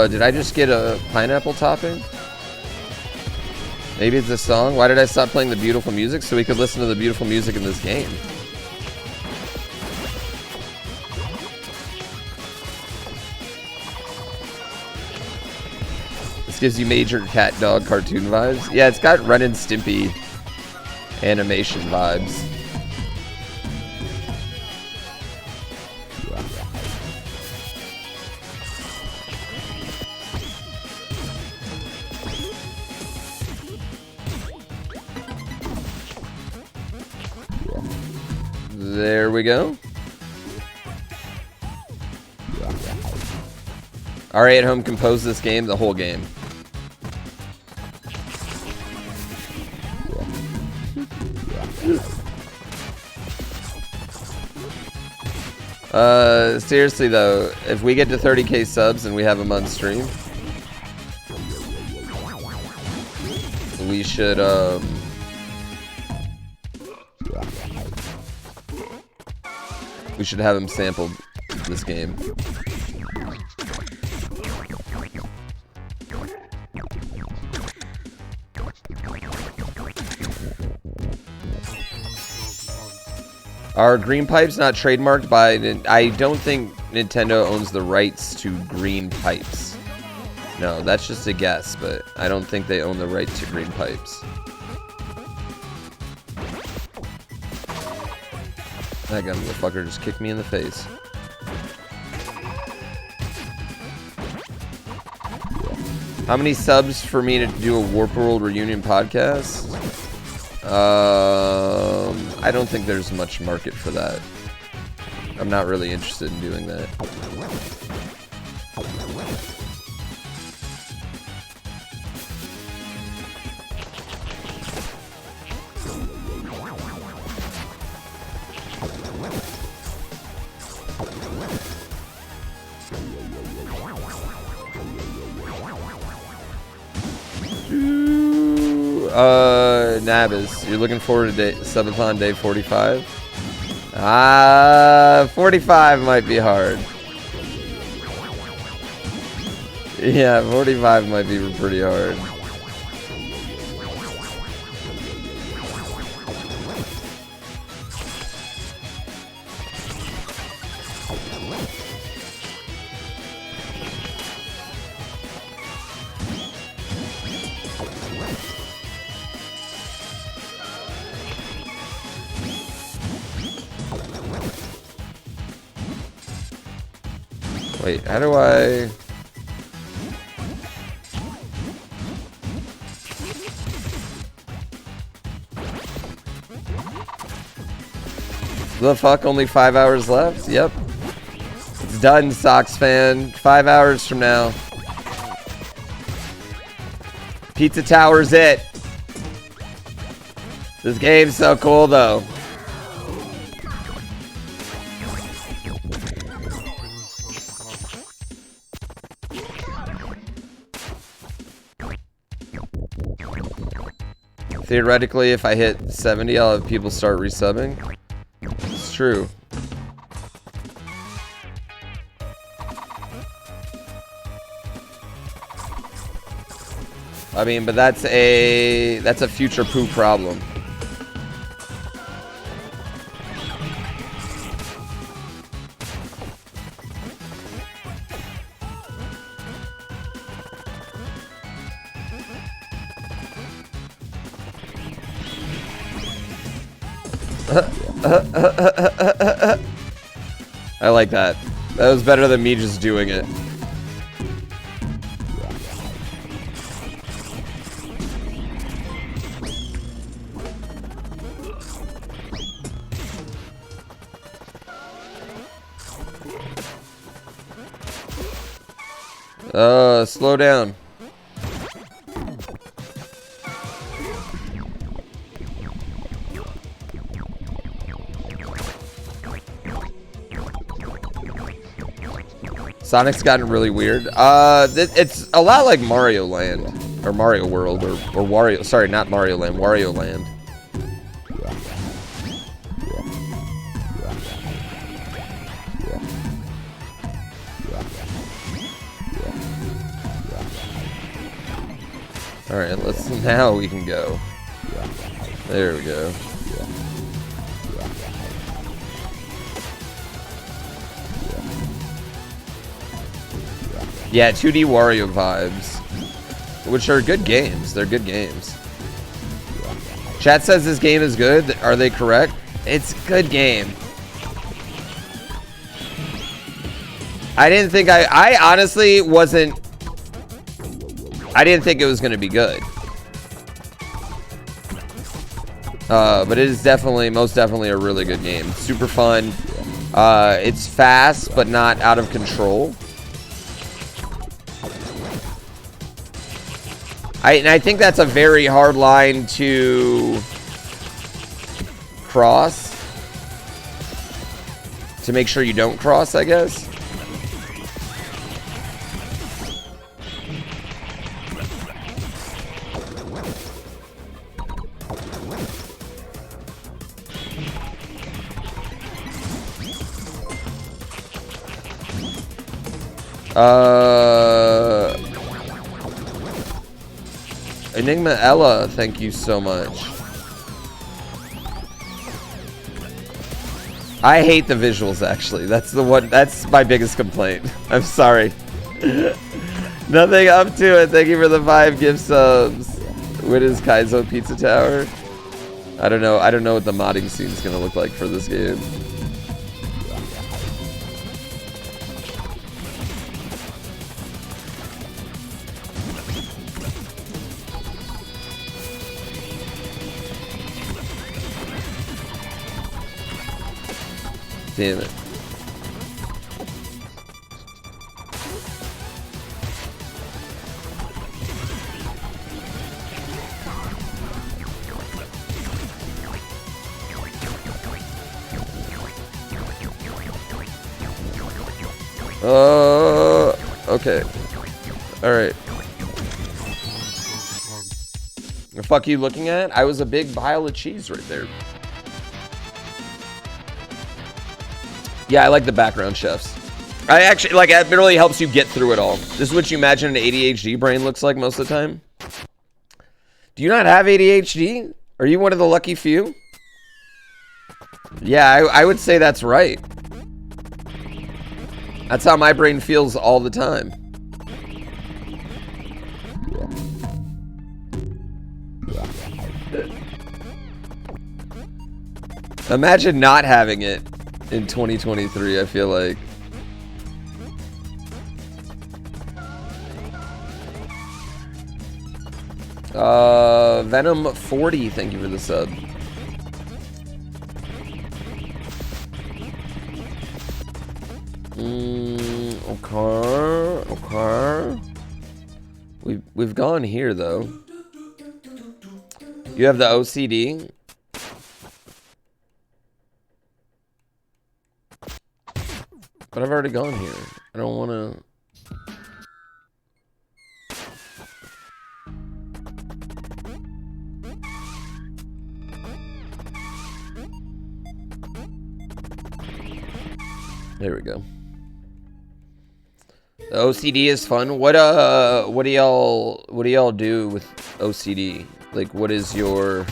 Did I just get a pineapple topping? Maybe it's a song? Why did I stop playing the beautiful music? So we could listen to the beautiful music in this game. This gives you major cat dog cartoon vibes. Yeah, it's got Ren and Stimpy animation vibes. There we go. RA at home composed this game, the whole game. Seriously though, if we get to 30k subs and we have them on stream, we should have him sample this game. Are green pipes not trademarked by... I don't think Nintendo owns the rights to green pipes. No, that's just a guess, but I don't think they own the right to green pipes. That gun motherfucker just kicked me in the face. How many subs for me to do a Warp World reunion podcast? I don't think there's much market for that. I'm not really interested in doing that. Nabis, you're looking forward to Subathon day 45? 45 might be hard. Yeah, 45 might be pretty hard. Wait, how do I... The fuck? Only 5 hours left? Yep. It's done, Sox fan. 5 hours from now. Pizza Tower's it. This game's so cool, though. Theoretically, if I hit 70, I'll have people start resubbing. It's true. I mean, but that's a future poo problem. I like that. That was better than me just doing it. Slow down. Sonic's gotten really weird. It's a lot like Mario Land, or Mario World, or Wario. Sorry, not Mario Land, Wario Land. All right, now we can go. There we go. Yeah, 2D Wario vibes, which are good games. They're good games. Chat says this game is good. Are they correct? It's a good game. I didn't think I honestly wasn't. I didn't think it was going to be good. But it is definitely, most definitely a really good game. Super fun. It's fast, but not out of control. And I think that's a very hard line to cross. To make sure you don't cross, I guess. Enigma Ella, thank you so much. I hate the visuals, actually. That's the one. That's my biggest complaint. I'm sorry. Nothing up to it. Thank you for the 5 gift subs. What is Kaizo Pizza Tower? I don't know. I don't know what the modding scene is gonna look like for this game. Damn it. Okay. Alright. The fuck are you looking at? I was a big pile of cheese right there. Yeah, I like the background chefs. I actually, like, it really helps you get through it all. This is what you imagine an ADHD brain looks like most of the time. Do you not have ADHD? Are you one of the lucky few? Yeah, I would say that's right. That's how my brain feels all the time. Imagine not having it in 2023, I feel like. Venom 40, thank you for the sub. Okay. We've gone here though. You have the OCD. But I've already gone here. I don't want to. There we go. The OCD is fun. What do y'all do with OCD? Like, what is your?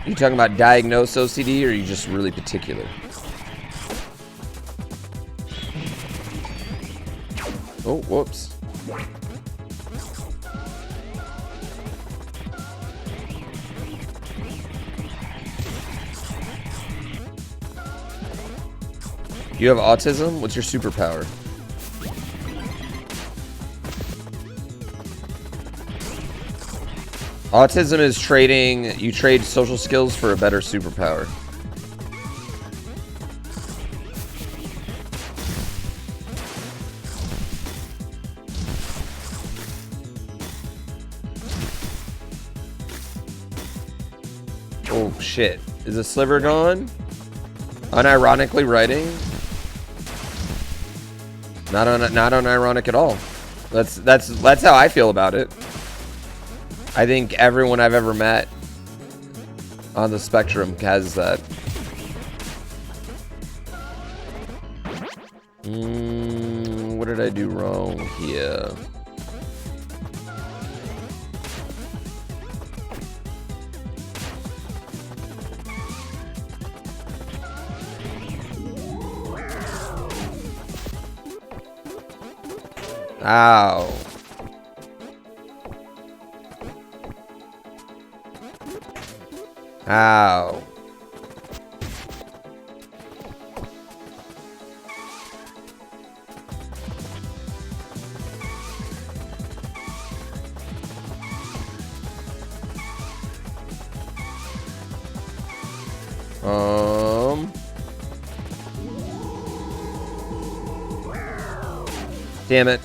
You talking about diagnosed OCD, or are you just really particular? Oh, whoops. You have autism? What's your superpower? Autism is trading, you trade social skills for a better superpower. Oh shit. Is the Sliver gone? Unironically writing? Not unironic at all. That's how I feel about it. I think everyone I've ever met on the spectrum has that. What did I do wrong here? Ow. Ow. Damn it.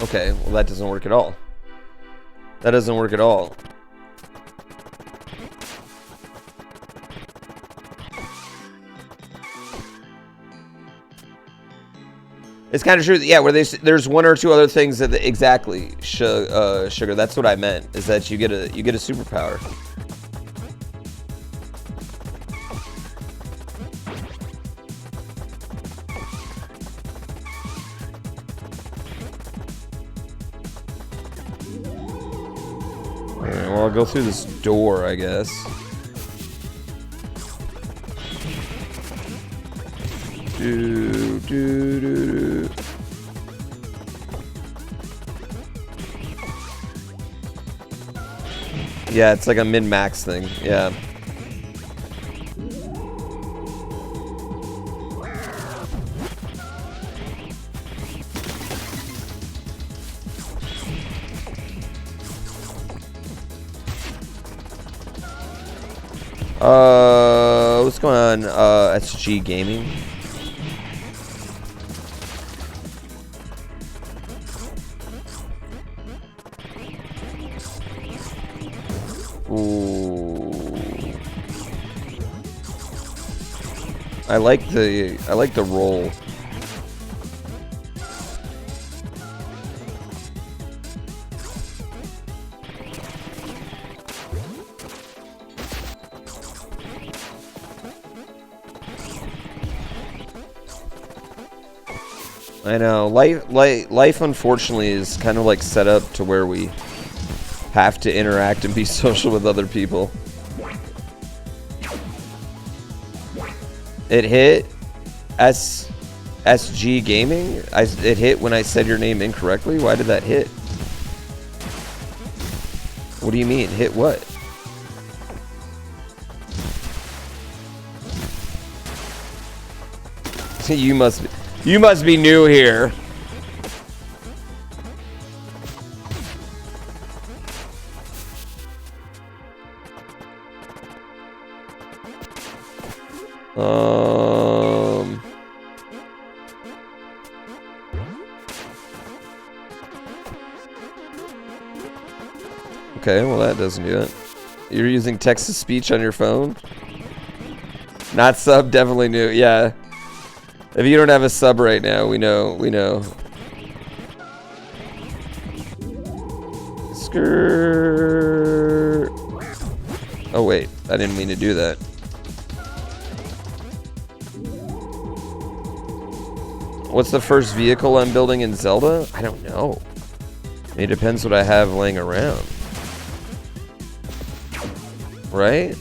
Okay, well that doesn't work at all. That doesn't work at all. It's kind of true. Yeah, where there's one or two other things that exactly sugar. That's what I meant. Is that you get a superpower. Alright, well I'll go through this door, I guess. Yeah, it's like a min-max thing. Yeah. What's going on? SG Gaming. I like the roll. I know. Life unfortunately is kind of like set up to where we have to interact and be social with other people. It hit. SG Gaming? It hit when I said your name incorrectly? Why did that hit? What do you mean? Hit what? You must be new here. Okay, well that doesn't do it. You're using text-to-speech on your phone? Not sub, definitely new. Yeah. If you don't have a sub right now, we know. Skirt. Oh wait, I didn't mean to do that. What's the first vehicle I'm building in Zelda? I don't know. It depends what I have laying around. Right?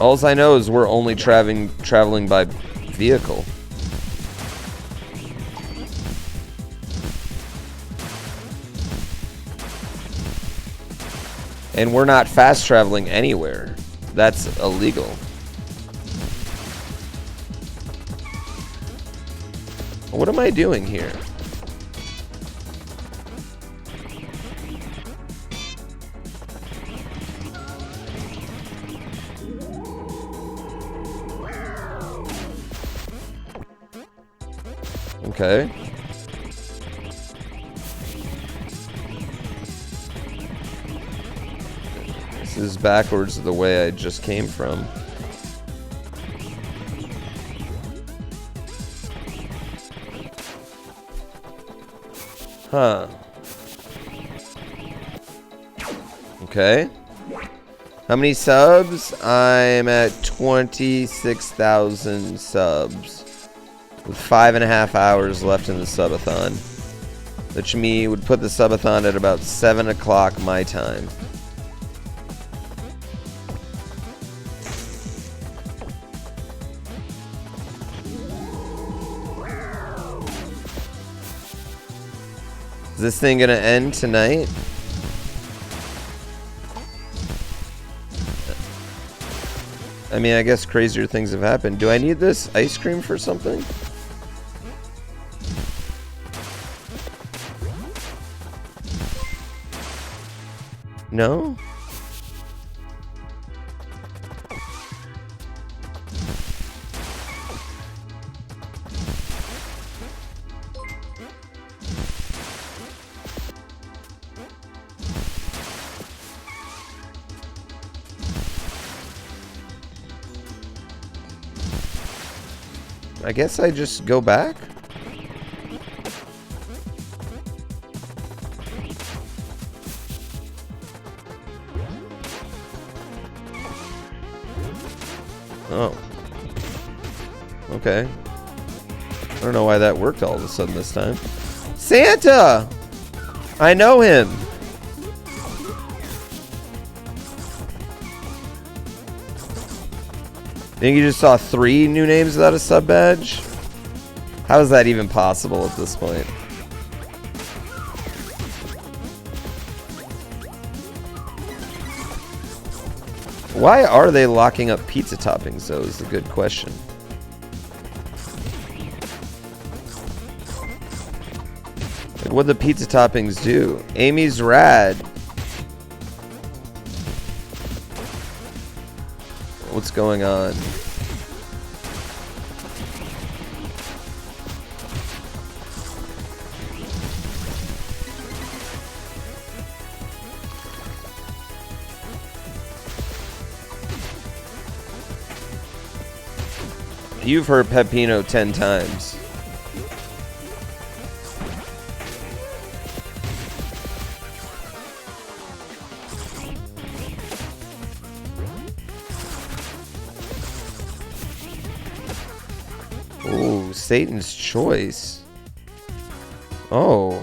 All I know is we're only traveling by vehicle. And we're not fast traveling anywhere. That's illegal. What am I doing here? Okay. This is backwards of the way I just came from. Huh. Okay. How many subs? I'm at 26,000 subs. With 5.5 hours left in the subathon, which would put the subathon at about 7 o'clock my time. Is this thing gonna end tonight? I mean, I guess crazier things have happened. Do I need this ice cream for something? No? I guess I just go back? Oh. Okay. I don't know why that worked all of a sudden this time. Santa! I know him! Think you just saw 3 new names without a sub badge? How is that even possible at this point? Why are they locking up pizza toppings, though, is the good question. Like, what do the pizza toppings do? Amy's rad. What's going on? You've heard Pepino 10 times. Ooh, Satan's choice. Oh.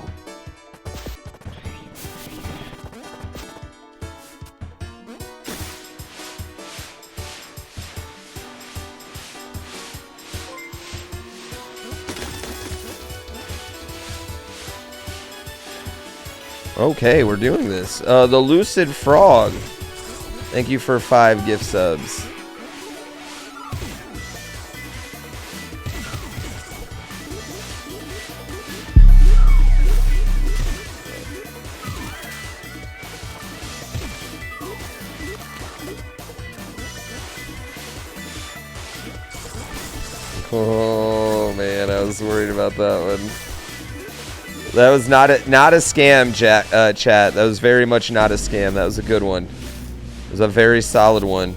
Okay, we're doing this. The Lucid Frog. Thank you for 5 gift subs. Oh man, I was worried about that one. That was not a scam, chat. That was very much not a scam. That was a good one. It was a very solid one.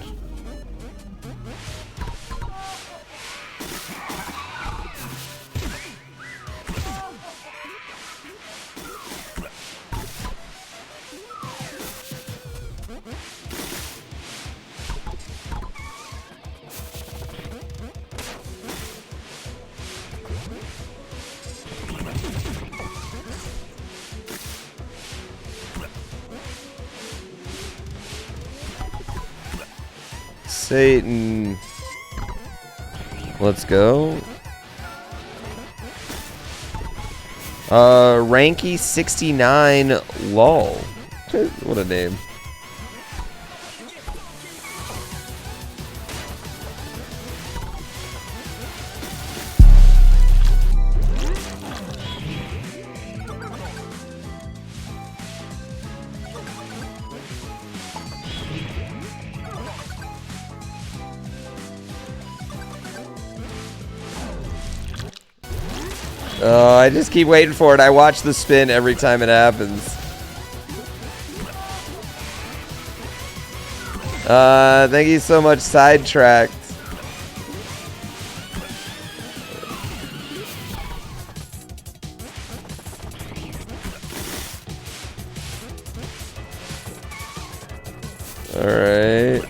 Satan. Let's go. Ranky 69 lol. What a name. Oh, I just keep waiting for it. I watch the spin every time it happens. Thank you so much, Sidetracked. All right.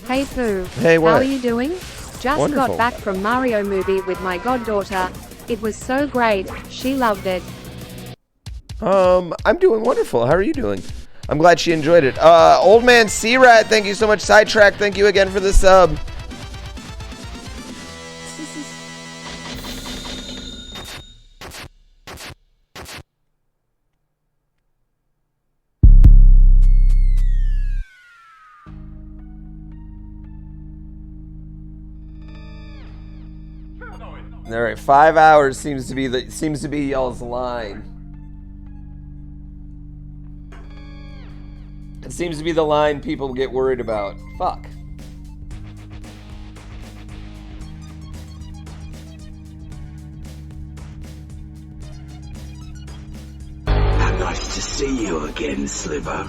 Hey Pooh. Hey, what? How are you doing? Just Wonderful. got back from Mario movie with my goddaughter. It was so great. She loved it. I'm doing wonderful. How are you doing? I'm glad she enjoyed it. Old man C-Rat, thank you so much. Sidetrack, thank you again for the sub. All right, 5 hours seems to be y'all's line. It seems to be the line people get worried about. Fuck. Nice to see you again, Sliver.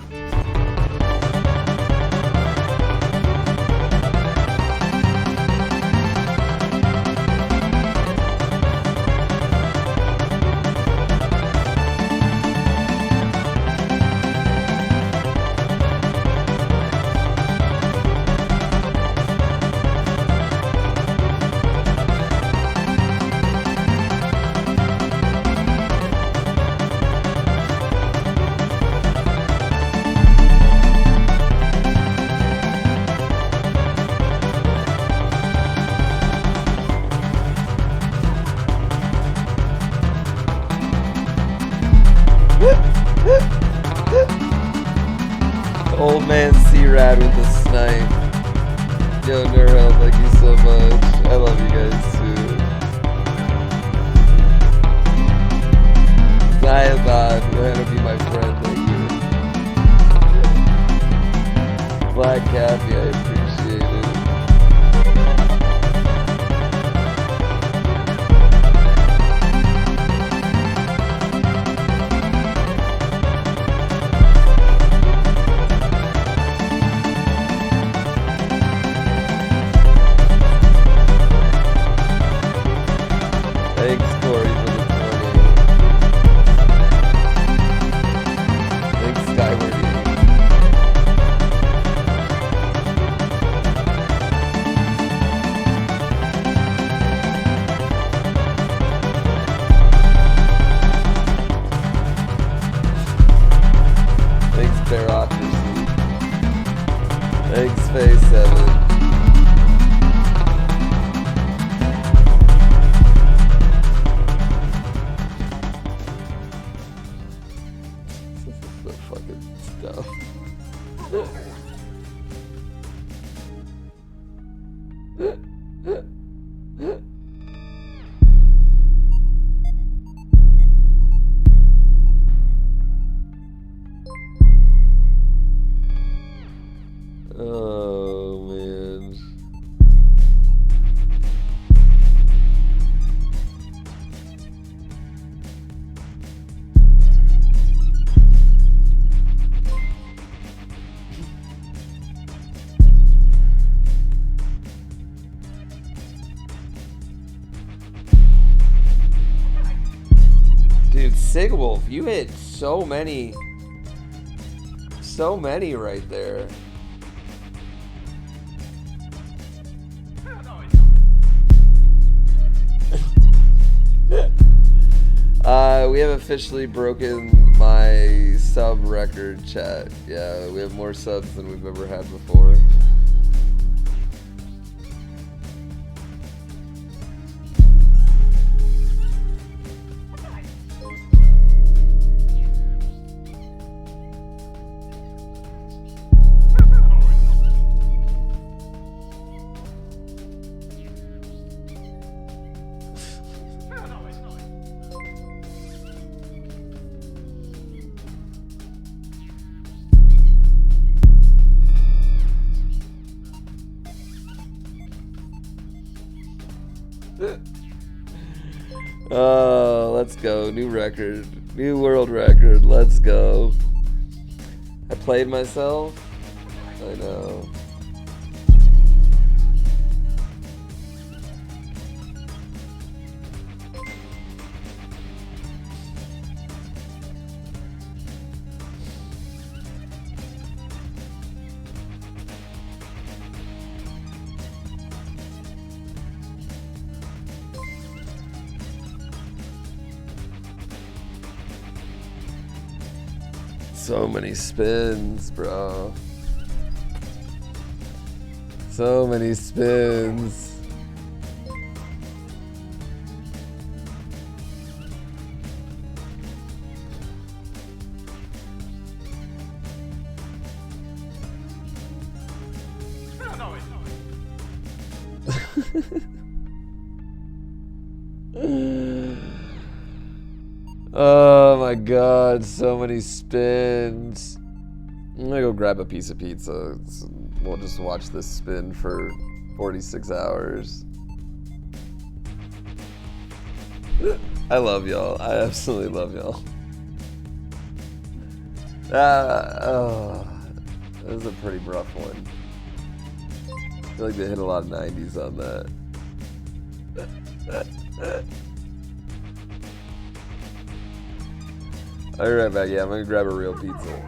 Old man C-Rad with the snipe. Yo, Nurhel, thank you so much. I love you guys too. Zion, go ahead and be my friend, thank you. Black Cappy, I appreciate it. Thanks, Corey, for the 20. Sigwolf, you hit so many right there. We have officially broken my sub record, chat. Yeah, we have more subs than we've ever had before. Oh, let's go. New record. New world record. Let's go. I played myself. I know. So many spins, bro. So many spins. Oh my god, so many spins. I'm gonna go grab a piece of pizza. We'll just watch this spin for 46 hours. I love y'all. I absolutely love y'all. Oh, that was a pretty rough one. I feel like they hit a lot of 90s on that. I'll be right back. Yeah, I'm gonna grab a real pizza.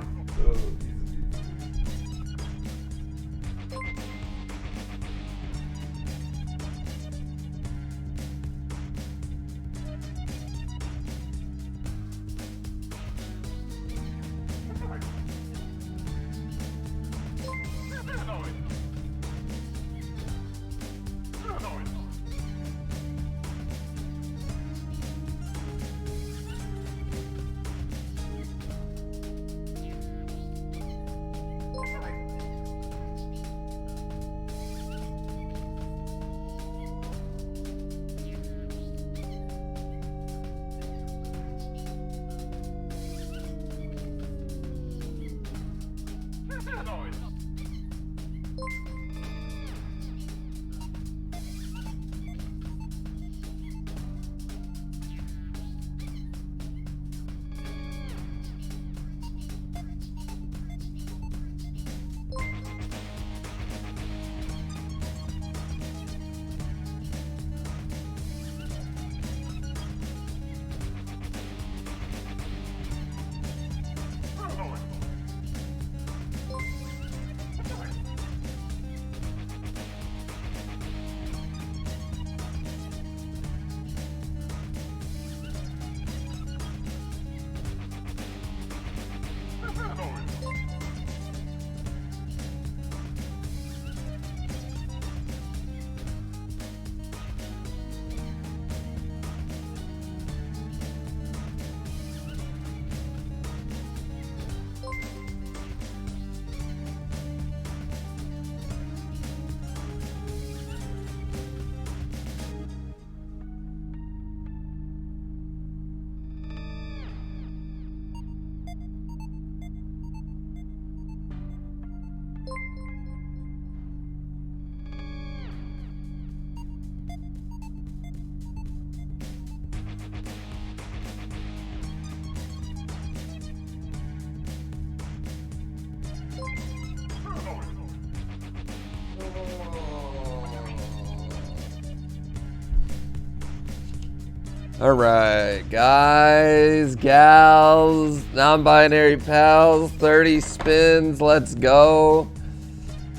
All right, guys, gals, non-binary pals, 30 spins, let's go.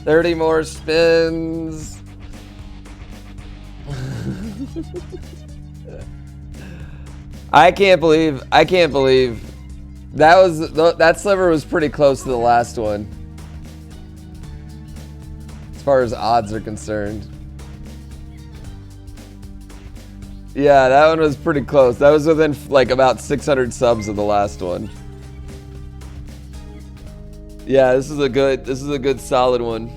30 more spins. I can't believe that sliver was pretty close to the last one. As far as odds are concerned. Yeah, that one was pretty close. That was within like about 600 subs of the last one. Yeah, this is a good solid one.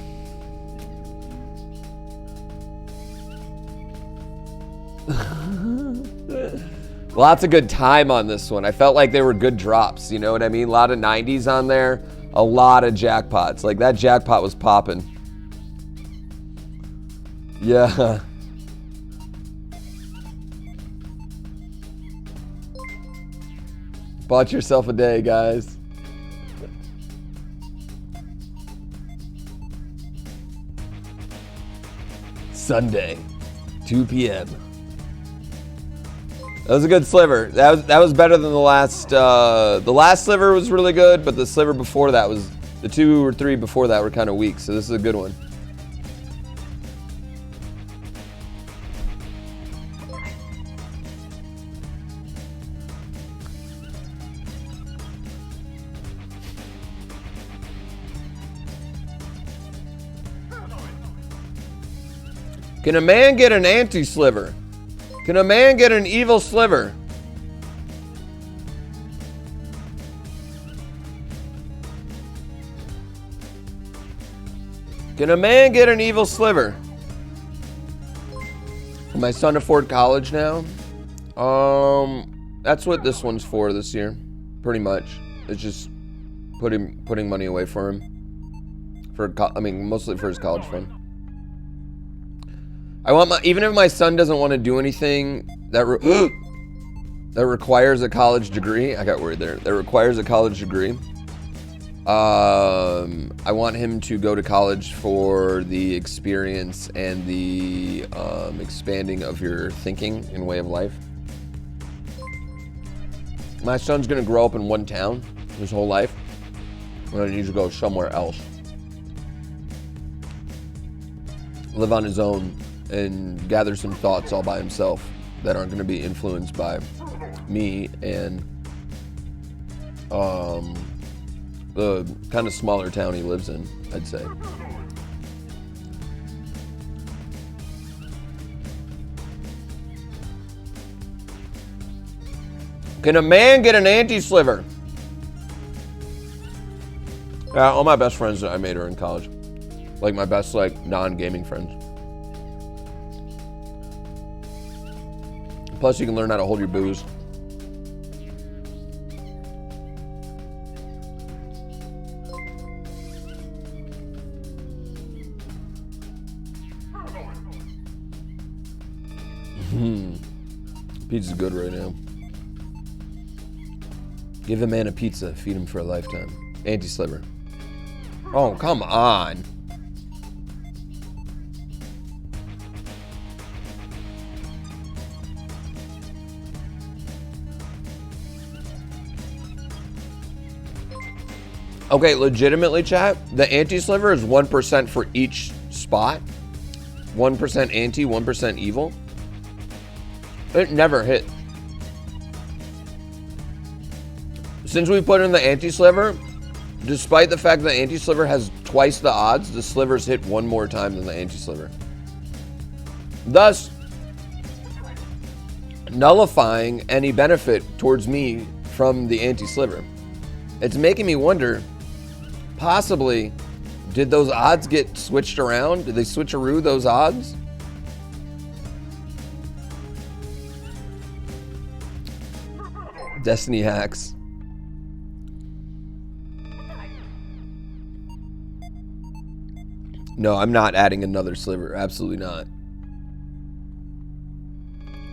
Lots of good time on this one. I felt like they were good drops, you know what I mean? A lot of 90s on there, a lot of jackpots. Like that jackpot was popping. Yeah. Bought yourself a day, guys. Sunday, 2 p.m. That was a good sliver. That was better than the last. The last sliver was really good, but the sliver before that was, the 2 or 3 before that were kind of weak. So this is a good one. Can a man get an anti-sliver? Can a man get an evil sliver? Can a man get an evil sliver? Can my son afford college now? That's what this one's for this year, pretty much. It's just putting money away for him. Mostly for his college fund. Even if my son doesn't want to do anything that requires a college degree, I got worried there. That requires a college degree. I want him to go to college for the experience and the expanding of your thinking and way of life. My son's gonna grow up in one town his whole life. I'm gonna need to go somewhere else. Live on his own and gather some thoughts all by himself that aren't going to be influenced by me and the kind of smaller town he lives in, I'd say. Can a man get an anti-sliver? Yeah, all my best friends that I made are in college. Like my best, non-gaming friends. Plus, you can learn how to hold your booze. Pizza's good right now. Give a man a pizza, feed him for a lifetime. Anti-sliver. Oh, come on. Okay, legitimately, chat, the anti-sliver is 1% for each spot. 1% anti, 1% evil. It never hit. Since we put in the anti-sliver, despite the fact that the anti-sliver has twice the odds, the slivers hit one more time than the anti-sliver. Thus, nullifying any benefit towards me from the anti-sliver. It's making me wonder, possibly, did those odds get switched around? Did they switcheroo those odds? Destiny hacks. No, I'm not adding another sliver. Absolutely not.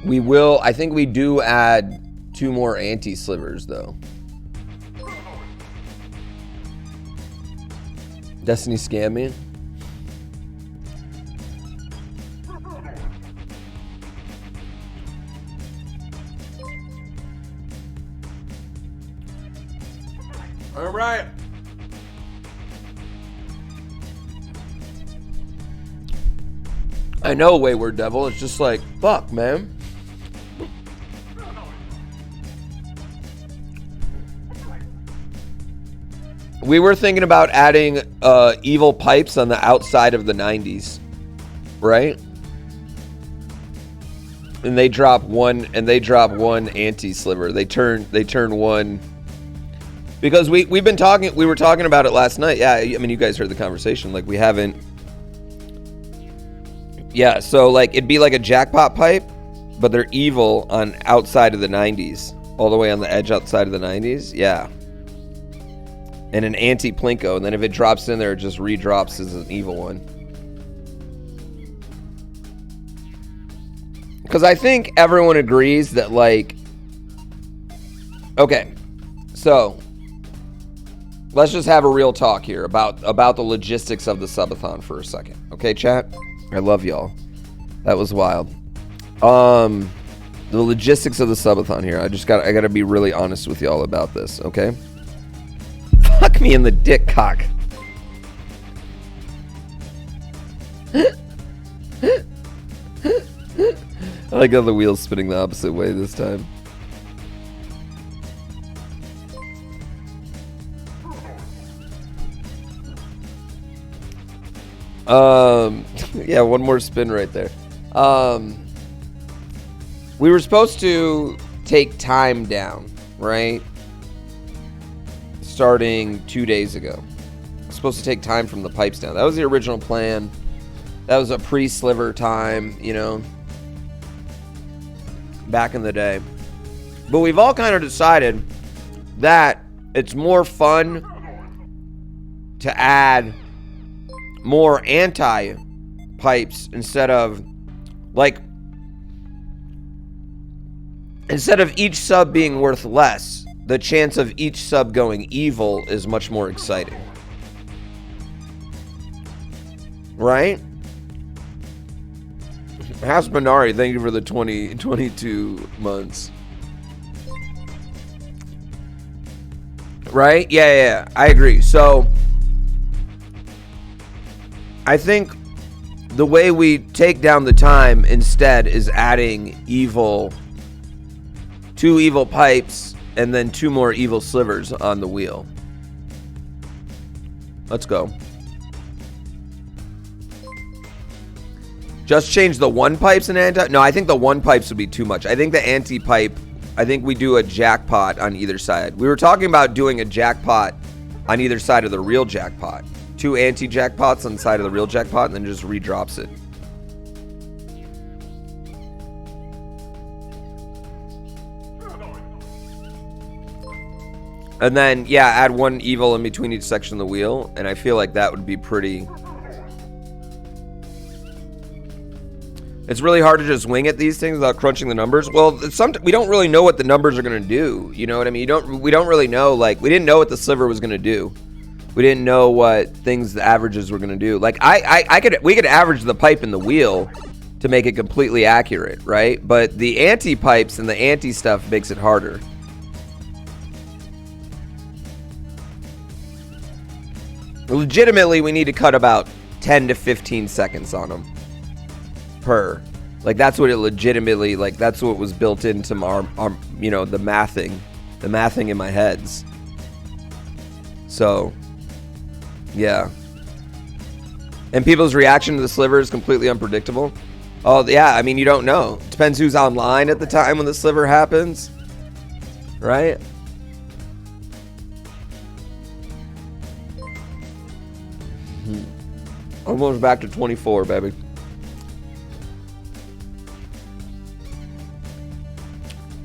We will, I think we do add 2 more anti-slivers though. Destiny scam me. All right. I know, Wayward Devil. It's just like, fuck, man. We were thinking about adding evil pipes on the outside of the 90s, right? And they drop one anti-sliver. They turn one, because we were talking about it last night. Yeah, I mean, you guys heard the conversation. Like, we haven't. Yeah, so like it'd be like a jackpot pipe, but they're evil on outside of the 90s, all the way on the edge outside of the 90s. Yeah. And an anti-plinko, and then if it drops in there, it just redrops as an evil one. Because I think everyone agrees that, like, okay, so let's just have a real talk here about the logistics of the subathon for a second. Okay, chat? I love y'all. That was wild. The logistics of the subathon here. I gotta be really honest with y'all about this, okay? Fuck me in the dick cock. I like how the wheel's spinning the opposite way this time. Yeah, one more spin right there. We were supposed to take time down, right? Starting 2 days ago. Supposed to take time from the pipes down. That was the original plan. That was a pre-sliver time, you know, back in the day. But we've all kind of decided that it's more fun to add more anti-pipes instead of each sub being worth less. The chance of each sub going evil is much more exciting. Right? Hasbanari, thank you for the 22 months. Right? Yeah, I agree. So, I think the way we take down the time instead is adding two evil pipes and then 2 more evil slivers on the wheel. Let's go. Just change the 1 pipes and anti. No, I think the 1 pipes would be too much. I think the anti-pipe, I think we do a jackpot on either side. We were talking about doing a jackpot on either side of the real jackpot. 2 anti-jackpots on the side of the real jackpot, and then just redrops it. And then, yeah, add 1 evil in between each section of the wheel, and I feel like that would be pretty... It's really hard to just wing at these things without crunching the numbers. Well, we don't really know what the numbers are going to do. You know what I mean? We don't really know. Like, we didn't know what the sliver was going to do. We didn't know what things the averages were going to do. Like, we could average the pipe and the wheel to make it completely accurate, right? But the anti-pipes and the anti-stuff makes it harder. Legitimately, we need to cut about 10 to 15 seconds on them. Per. Like, that's what it legitimately, like, that's what was built into our you know, the mathing in my heads. So, yeah. And people's reaction to the sliver is completely unpredictable. Oh, yeah, I mean, you don't know. Depends who's online at the time when the sliver happens. Right? Almost back to 24, baby.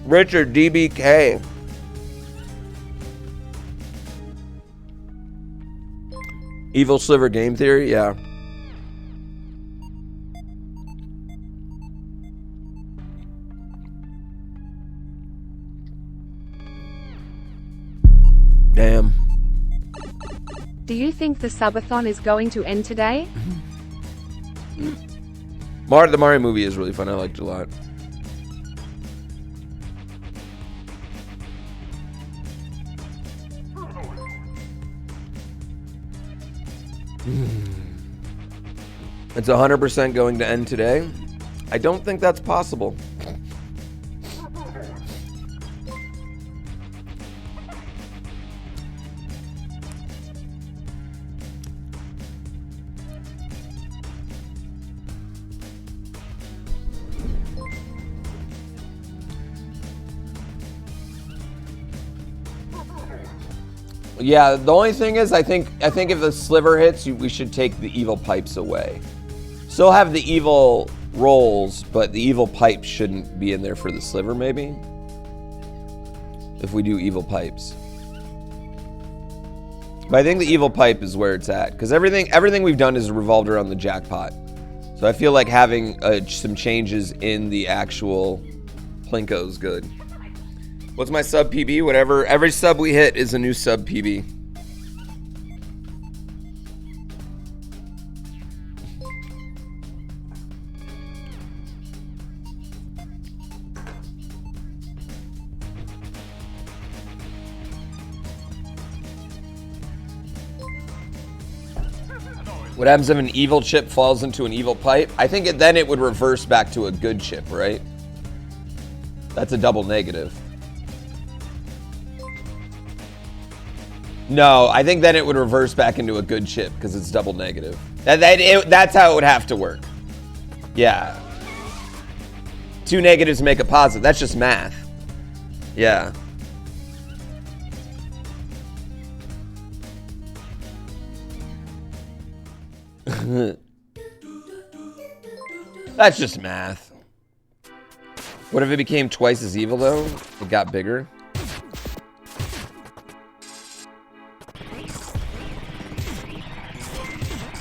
Richard DBK. Evil Sliver game theory, yeah. Damn. Do you think the subathon is going to end today? The Mario movie is really fun. I liked it a lot. It's 100% going to end today. I don't think that's possible. Yeah, the only thing is, I think if the sliver hits, we should take the evil pipes away. Still have the evil rolls, but the evil pipes shouldn't be in there for the sliver, maybe? If we do evil pipes. But I think the evil pipe is where it's at, because everything we've done is revolved around the jackpot. So I feel like having some changes in the actual Plinko is good. What's my sub PB? Whatever. Every sub we hit is a new sub PB. What happens if an evil chip falls into an evil pipe? I think then it would reverse back to a good chip, right? That's a double negative. No, I think then it would reverse back into a good chip because it's double negative. That's how it would have to work. Yeah. 2 negatives make a positive. That's just math. Yeah. That's just math. What if it became twice as evil though? It got bigger.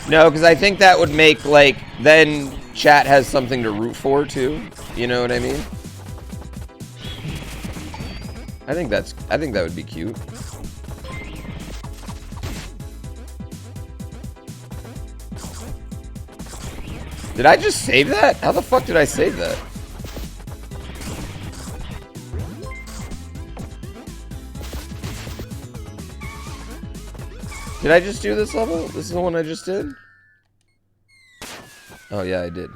No, because I think that would make, like, then chat has something to root for, too. You know what I mean? I think that would be cute. Did I just save that? How the fuck did I save that? Did I just do this level? This is the one I just did? Oh yeah, I did.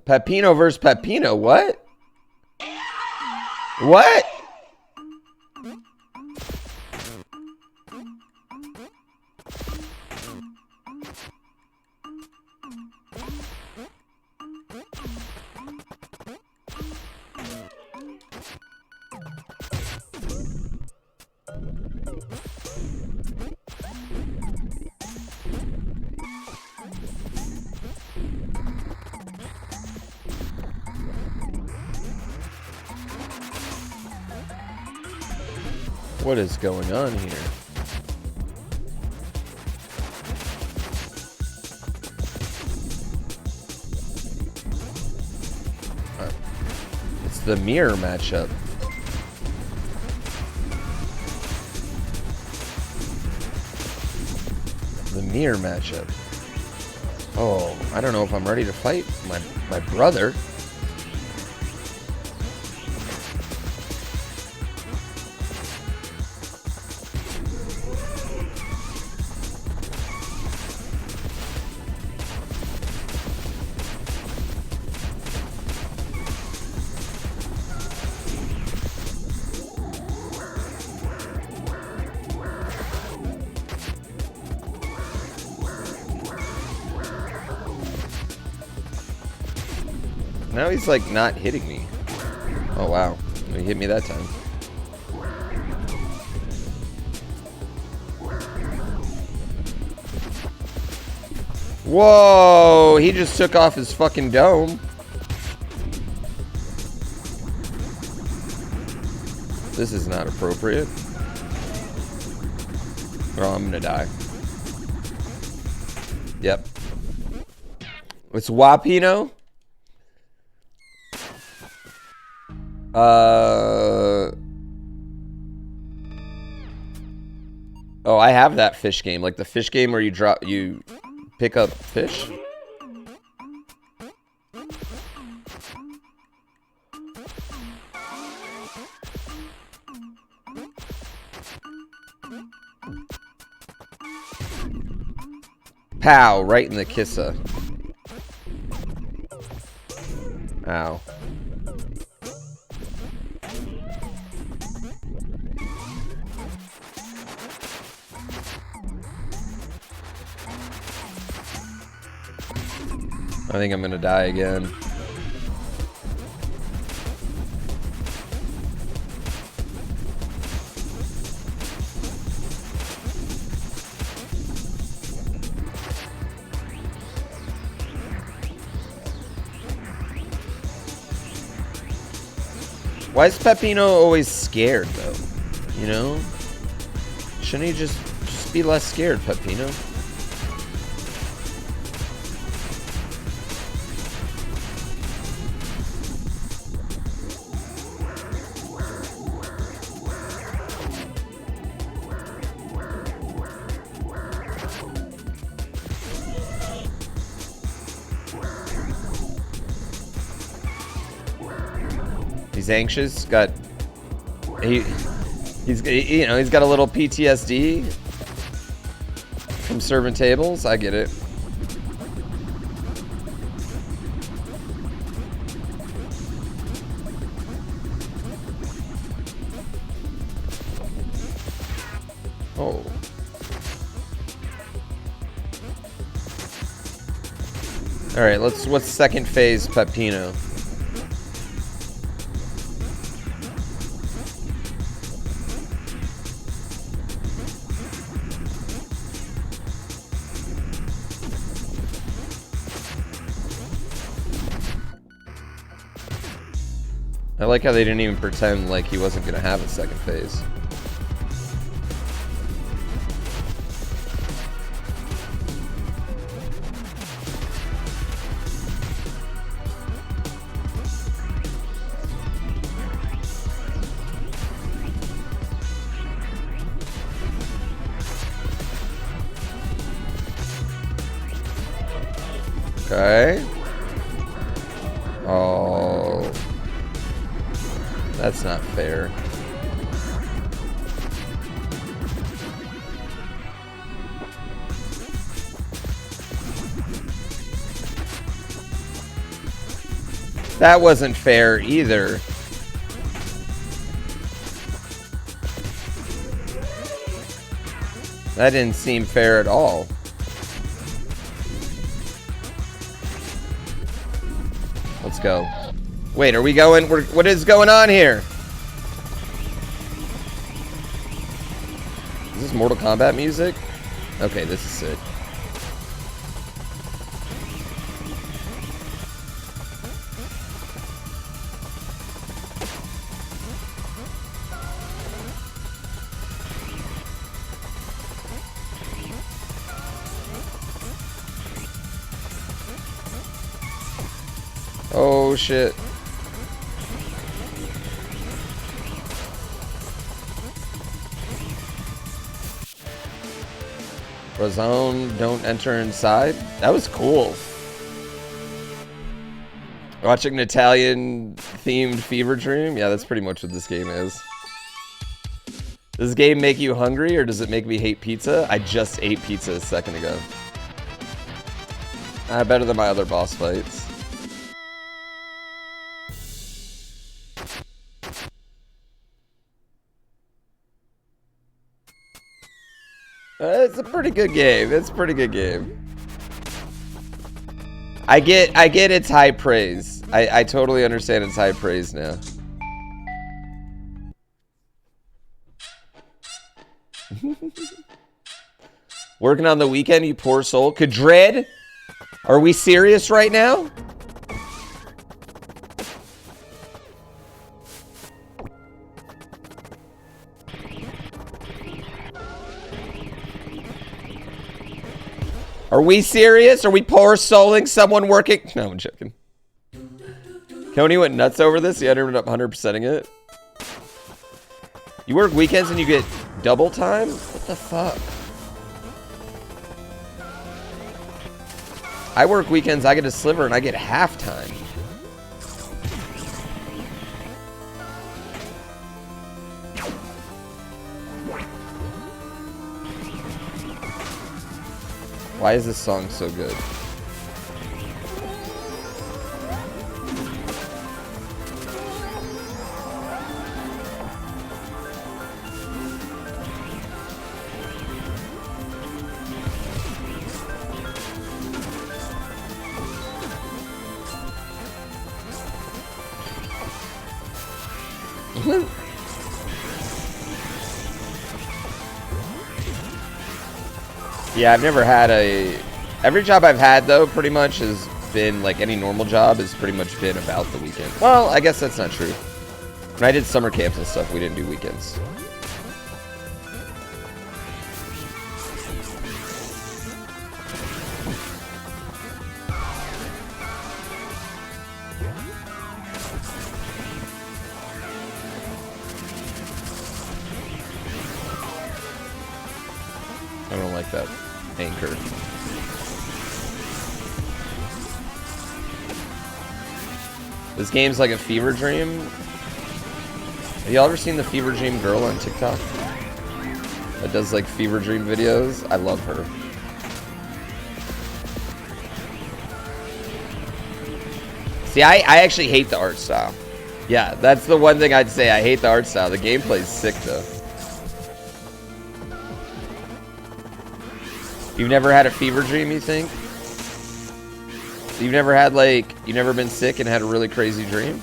Pepino versus Pepino, what? What? What is going on here? It's the mirror matchup. The mirror matchup. Oh, I don't know if I'm ready to fight my brother. Now he's like not hitting me. Oh wow, he hit me that time. Whoa, he just took off his fucking dome. This is not appropriate. Oh, I'm gonna die. Yep. It's Wapino. Oh, I have that fish game. Like the fish game where you pick up fish. Pow, right in the kissa. Ow. I think I'm gonna die again. Why is Peppino always scared, though? You know? Shouldn't he just be less scared, Peppino? He's anxious. He's got a little PTSD from serving tables. I get it. Oh. All right. What's second phase, Peppino? I like how they didn't even pretend like he wasn't gonna have a second phase. Okay. Oh. That's not fair. That wasn't fair either. That didn't seem fair at all. Let's go. Wait, are we going? What is going on here? Is this Mortal Kombat music? Okay, this is sick. Oh shit. Razone, don't enter inside. That was cool. Watching an Italian themed fever dream. Yeah, that's pretty much what this game is. Does this game make you hungry or does it make me hate pizza? I just ate pizza a second ago. Better than my other boss fights. It's a pretty good game. It's a pretty good game. I get its high praise. I totally understand its high praise now. Working on the weekend, you poor soul. Kadred? Are we serious right now? Are we serious? Are we poor souling someone working? No, I'm joking. Coney went nuts over this. He ended up 100%ing it. You work weekends and you get double time? What the fuck? I work weekends, I get a sliver, and I get half time. Why is this song so good? Yeah, I've never had a... Every job I've had, though, pretty much has been, like, any normal job has pretty much been about the weekend. Well, I guess that's not true. When I did summer camps and stuff, we didn't do weekends. I don't like that anchor. This game's like a fever dream. Have y'all ever seen the fever dream girl on TikTok? That does like fever dream videos? I love her. See, I actually hate the art style. Yeah, that's the one thing I'd say. I hate the art style. The gameplay's sick though. You've never had a fever dream, you think? You've never had, like, you've never been sick and had a really crazy dream?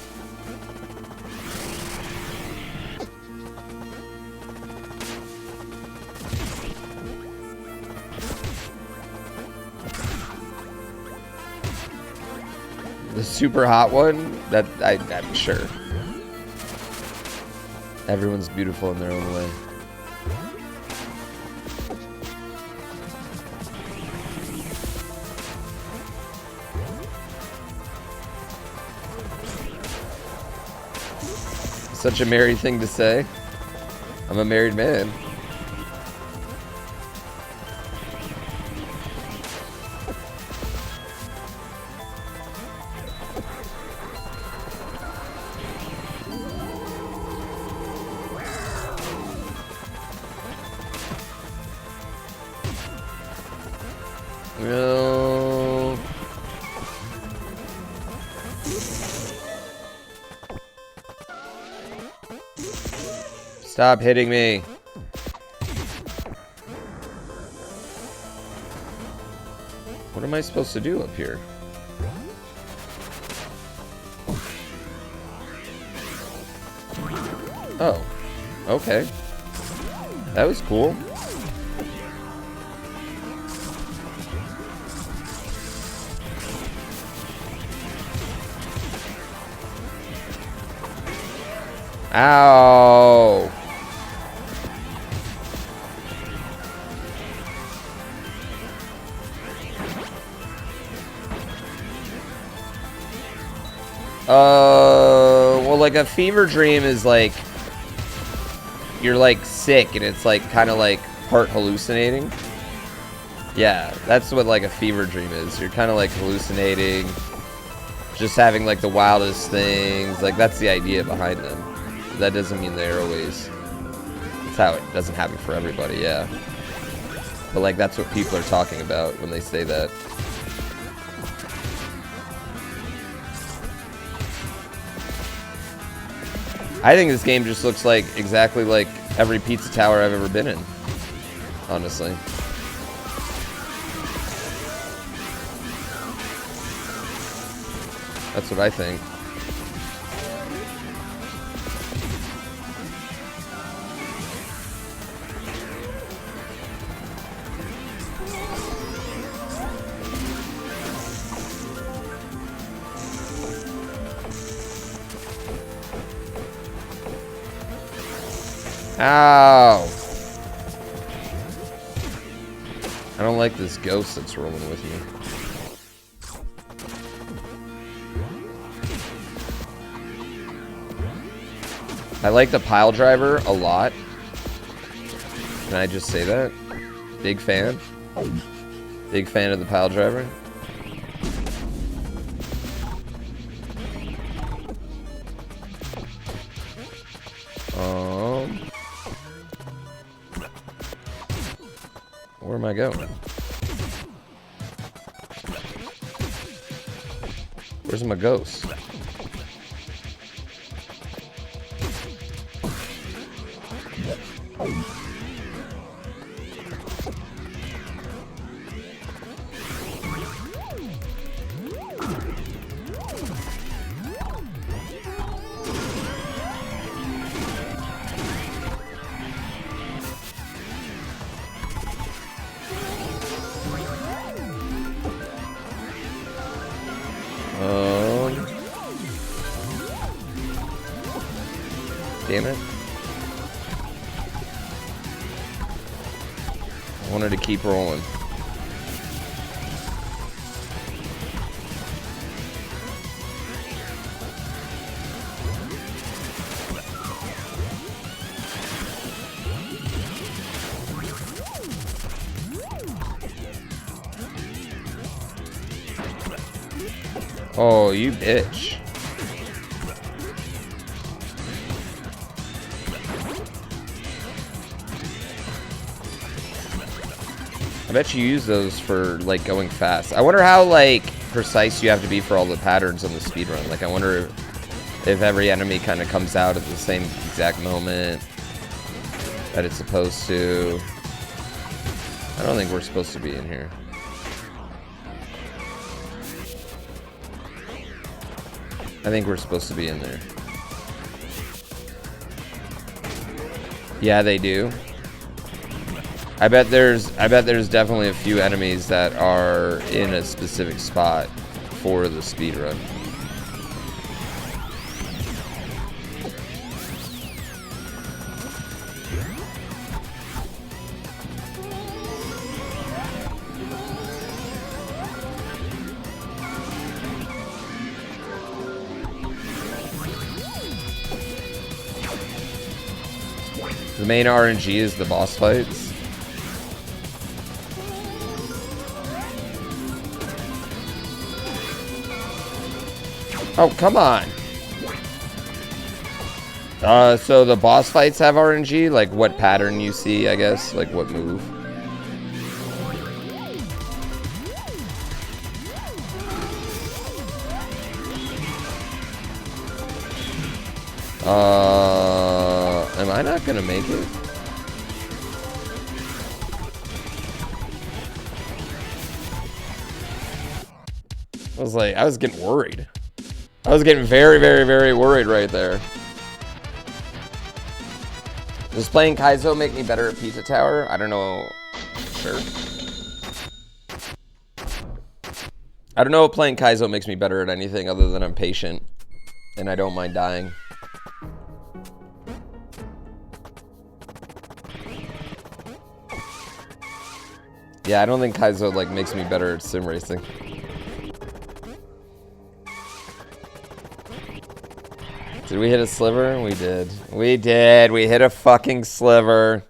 The super hot one? That, I'm sure. Everyone's beautiful in their own way. Such a married thing to say. I'm a married man. No. Stop hitting me. What am I supposed to do up here? Oh. Okay. That was cool. Ow. Well, like a fever dream is like you're like sick and it's like kind of like part hallucinating. Yeah, that's what like a fever dream is. You're kind of like hallucinating, just having like the wildest things. Like that's the idea behind them. That doesn't mean they're always. That's how it doesn't happen for everybody. Yeah, but like that's what people are talking about when they say that. I think this game just looks like exactly like every pizza tower I've ever been in. Honestly. That's what I think. Ow! I don't like this ghost that's rolling with me. I like the pile driver a lot. Can I just say that? Big fan. Big fan of the pile driver. Where am I going? Where's my ghost? Damn it. I wanted to keep rolling. Oh, you bitch. I bet you use those for, like, going fast. I wonder how, like, precise you have to be for all the patterns on the speedrun. Like, I wonder if every enemy kind of comes out at the same exact moment that it's supposed to. I don't think we're supposed to be in here. I think we're supposed to be in there. Yeah, they do. I bet there's definitely a few enemies that are in a specific spot for the speedrun. The main RNG is the boss fights. Oh, come on. So the boss fights have RNG? Like what pattern you see, I guess? Like what move? Am I not gonna make it? I was getting worried. I was getting very, very, very worried right there. Does playing Kaizo make me better at Pizza Tower? I don't know. Sure. I don't know if playing Kaizo makes me better at anything other than I'm patient. And I don't mind dying. Yeah, I don't think Kaizo, like, makes me better at sim racing. Did we hit a sliver? We did. We did. We hit a fucking sliver.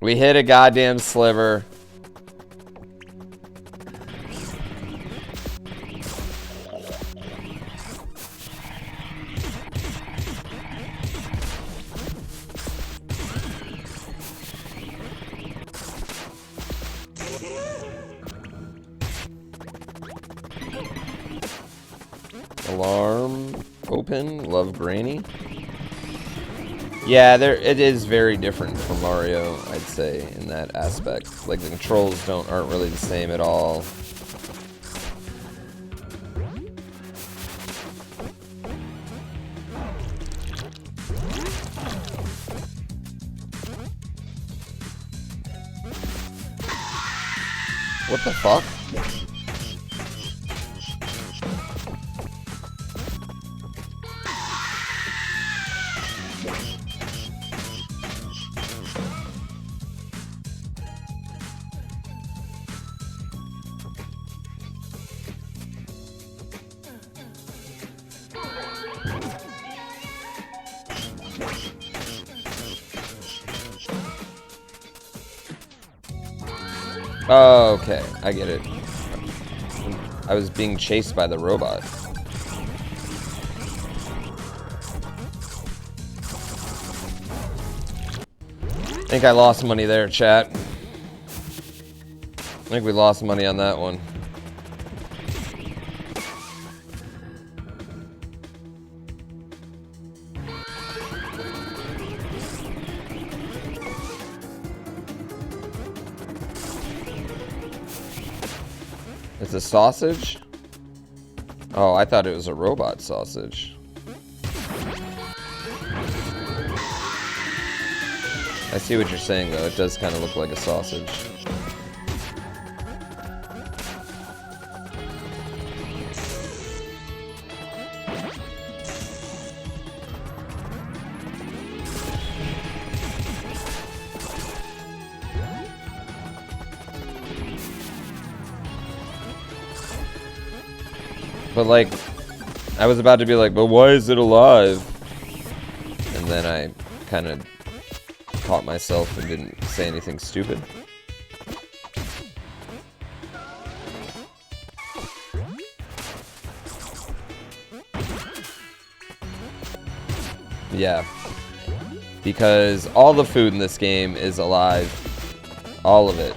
We hit a goddamn sliver. Alarm open. Love Granny. Yeah, it is very different from Mario, I'd say, in that aspect. Like the controls aren't really the same at all. What the fuck? Oh, okay. I get it. I was being chased by the robot. I think I lost money there, chat. I think we lost money on that one. It's a sausage? Oh, I thought it was a robot sausage. I see what you're saying, though. It does kind of look like a sausage. But, like, I was about to be like, but why is it alive? And then I kind of caught myself and didn't say anything stupid. Yeah. Because all the food in this game is alive. All of it.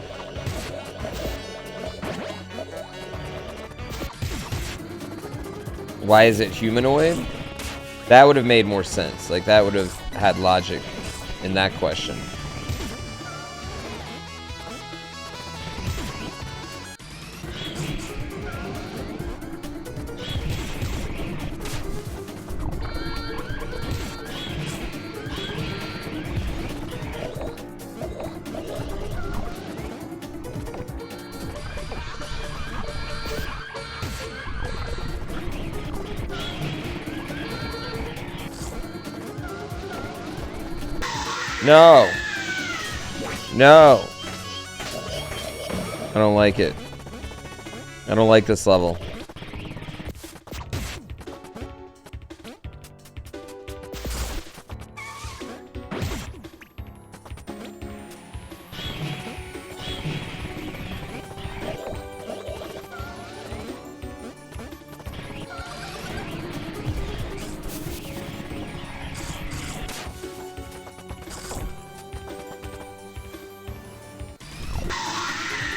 Why is it humanoid? That would have made more sense. Like, that would have had logic in that question. No. No. I don't like it. I don't like this level.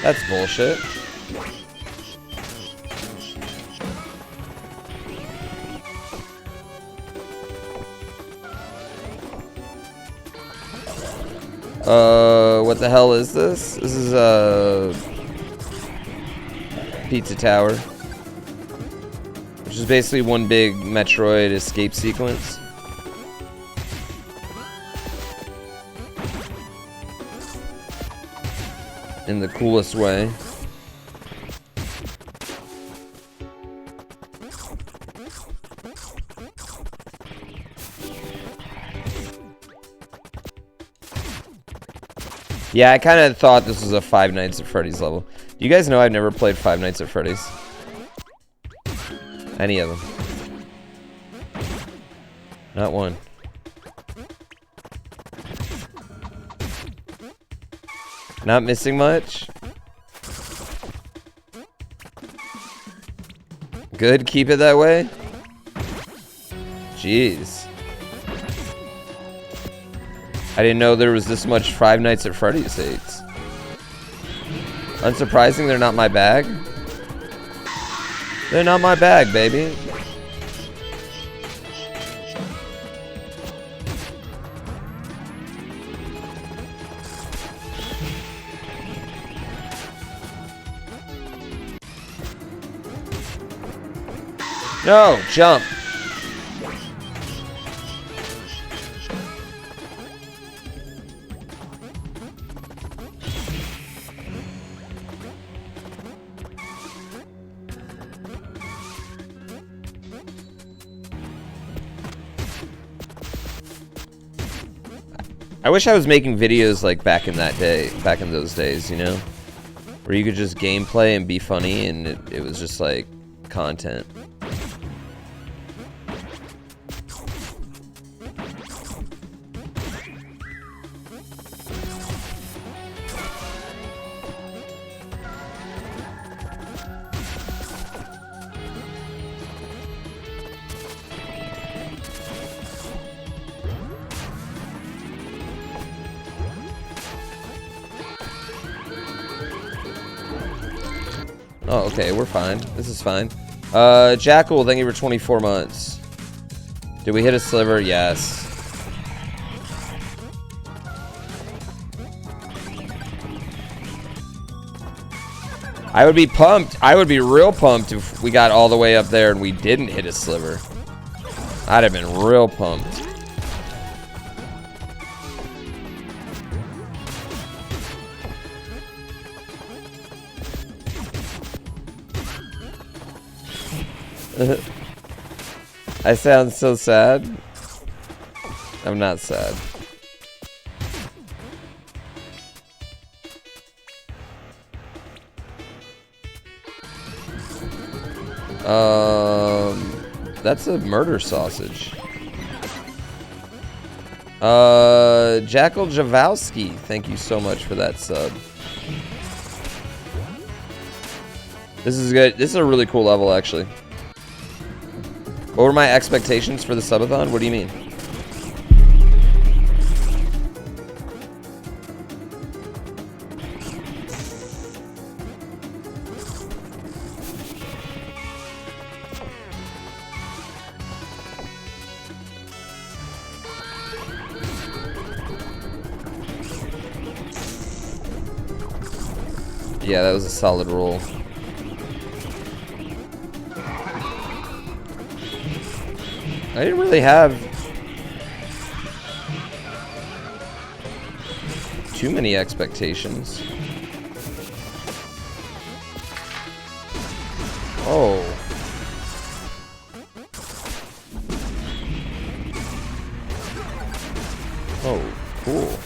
That's bullshit. What the hell is this? This is a Pizza Tower, which is basically one big Metroid escape sequence. In the coolest way. Yeah, I kind of thought this was a Five Nights at Freddy's level. Do you guys know I've never played Five Nights at Freddy's? Any of them. Not one. Not missing much? Good, keep it that way? Jeez. I didn't know there was this much Five Nights at Freddy's hates. Unsurprising, they're not my bag. They're not my bag, baby. No, jump. I wish I was making videos like back in those days, you know? Where you could just gameplay and be funny and it was just like content. Oh, okay, we're fine. This is fine. Jackal, thank you for 24 months. Did we hit a sliver? Yes. I would be pumped. I would be real pumped if we got all the way up there and we didn't hit a sliver. I'd have been real pumped. I sound so sad. I'm not sad. That's a murder sausage. Jackal Javowski, thank you so much for that sub. This is good. This is a really cool level, actually. What were my expectations for the subathon? What do you mean? Yeah, that was a solid roll. I didn't really have too many expectations. Oh. Oh, cool.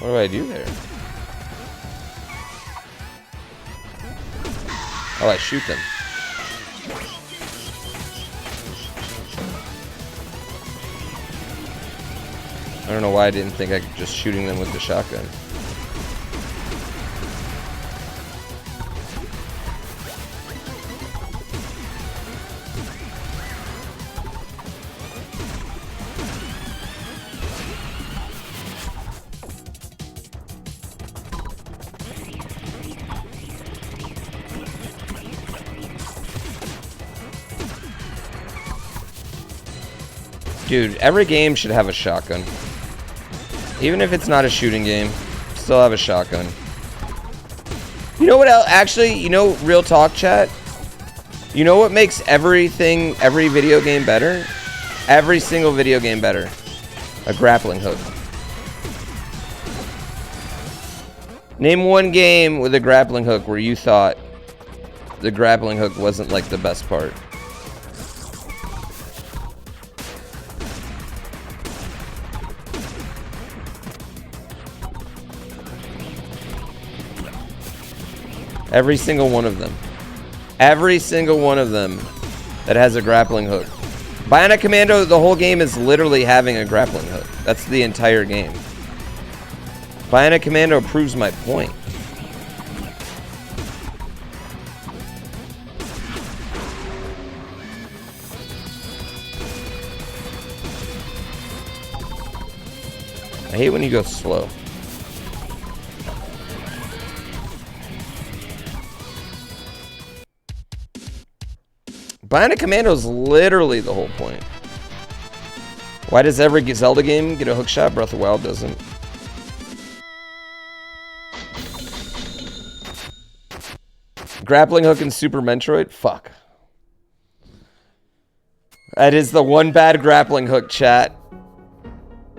What do I do there? Oh, I shoot them. I don't know why I didn't think I could just shooting them with the shotgun. Dude, every game should have a shotgun. Even if it's not a shooting game, still have a shotgun. You know what else? Actually, you know, real talk, chat. You know what makes every video game better? Every single video game better. A grappling hook. Name one game with a grappling hook where you thought the grappling hook wasn't like the best part. Every single one of them. Every single one of them that has a grappling hook. Bionic Commando, the whole game is literally having a grappling hook. That's the entire game. Bionic Commando proves my point. I hate when you go slow. Bionic Commando is literally the whole point. Why does every Zelda game get a hook shot? Breath of the Wild doesn't. Grappling hook in Super Metroid? Fuck. That is the one bad grappling hook, chat.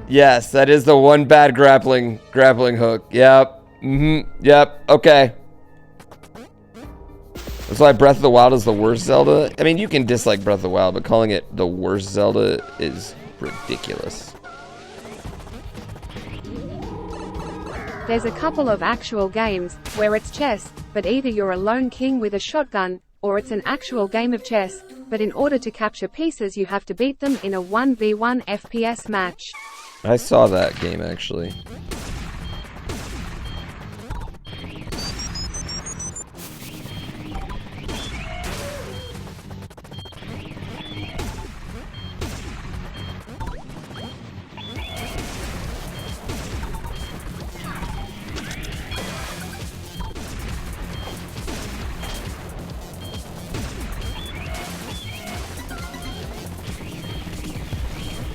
Yes, that is the one bad grappling hook. Yep. Yep. Okay. That's why Breath of the Wild is the worst Zelda. I mean, you can dislike Breath of the Wild, but calling it the worst Zelda is ridiculous. There's a couple of actual games where it's chess, but either you're a lone king with a shotgun, or it's an actual game of chess, but in order to capture pieces you have to beat them in a 1v1 FPS match. I saw that game actually.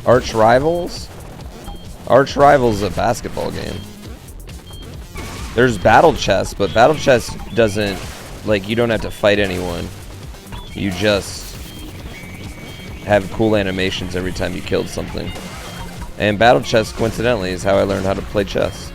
Arch Rivals? Arch Rivals is a basketball game. There's Battle Chess, but Battle Chess doesn't, like, you don't have to fight anyone. You just have cool animations every time you killed something. And Battle Chess, coincidentally, is how I learned how to play chess.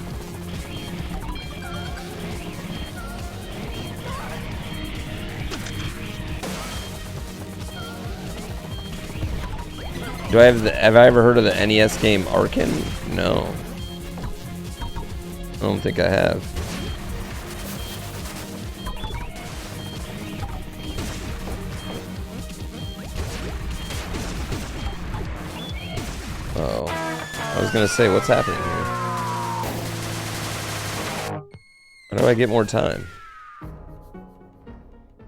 Have I ever heard of the NES game Arkin? No. I don't think I have. Uh-oh. I was gonna say, what's happening here? How do I get more time?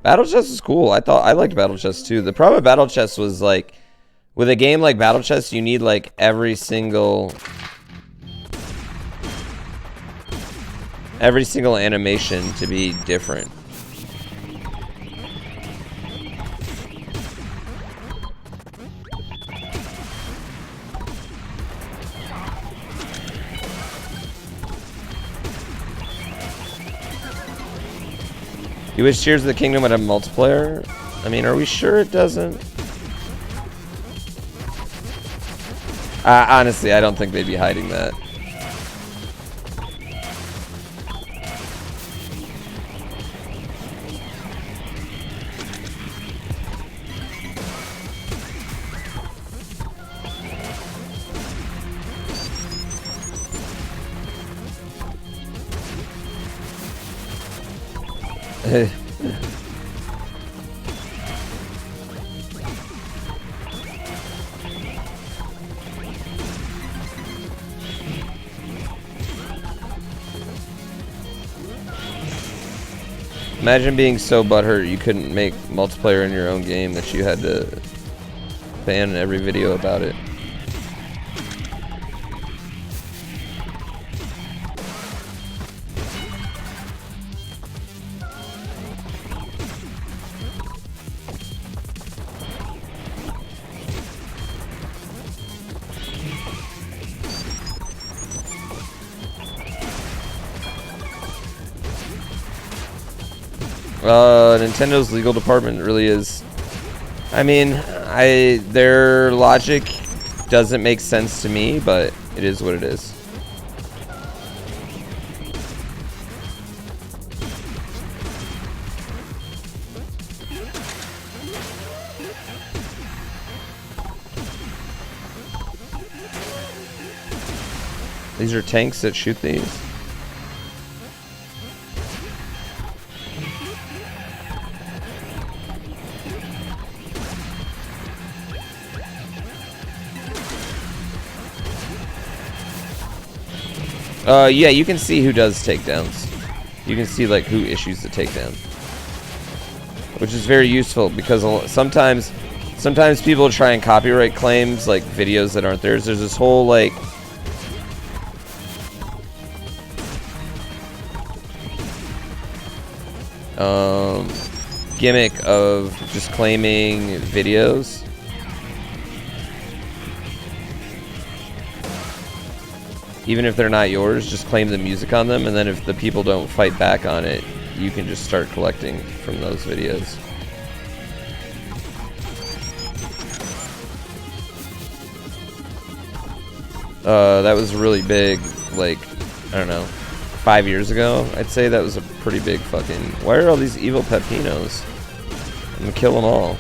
Battle Chess is cool. I liked Battle Chess too. The problem with Battle Chess was like, with a game like Battle Chess, you need like every single animation to be different. You wish Tears of the Kingdom would have multiplayer? I mean, are we sure it doesn't? Honestly, I don't think they'd be hiding that. Imagine being so butthurt you couldn't make multiplayer in your own game that you had to ban every video about it. Nintendo's legal department really is. I mean, their logic doesn't make sense to me, but it is what it is. These are tanks that shoot these. Yeah, you can see who does takedowns. You can see like who issues the takedown, which is very useful because sometimes people try and copyright claims like videos that aren't theirs. There's this whole like gimmick of just claiming videos. Even if they're not yours, just claim the music on them, and then if the people don't fight back on it, you can just start collecting from those videos. That was really big, like, I don't know, 5 years ago, I'd say that was a pretty big fucking... Why are all these evil pepinos? I'm gonna kill them all.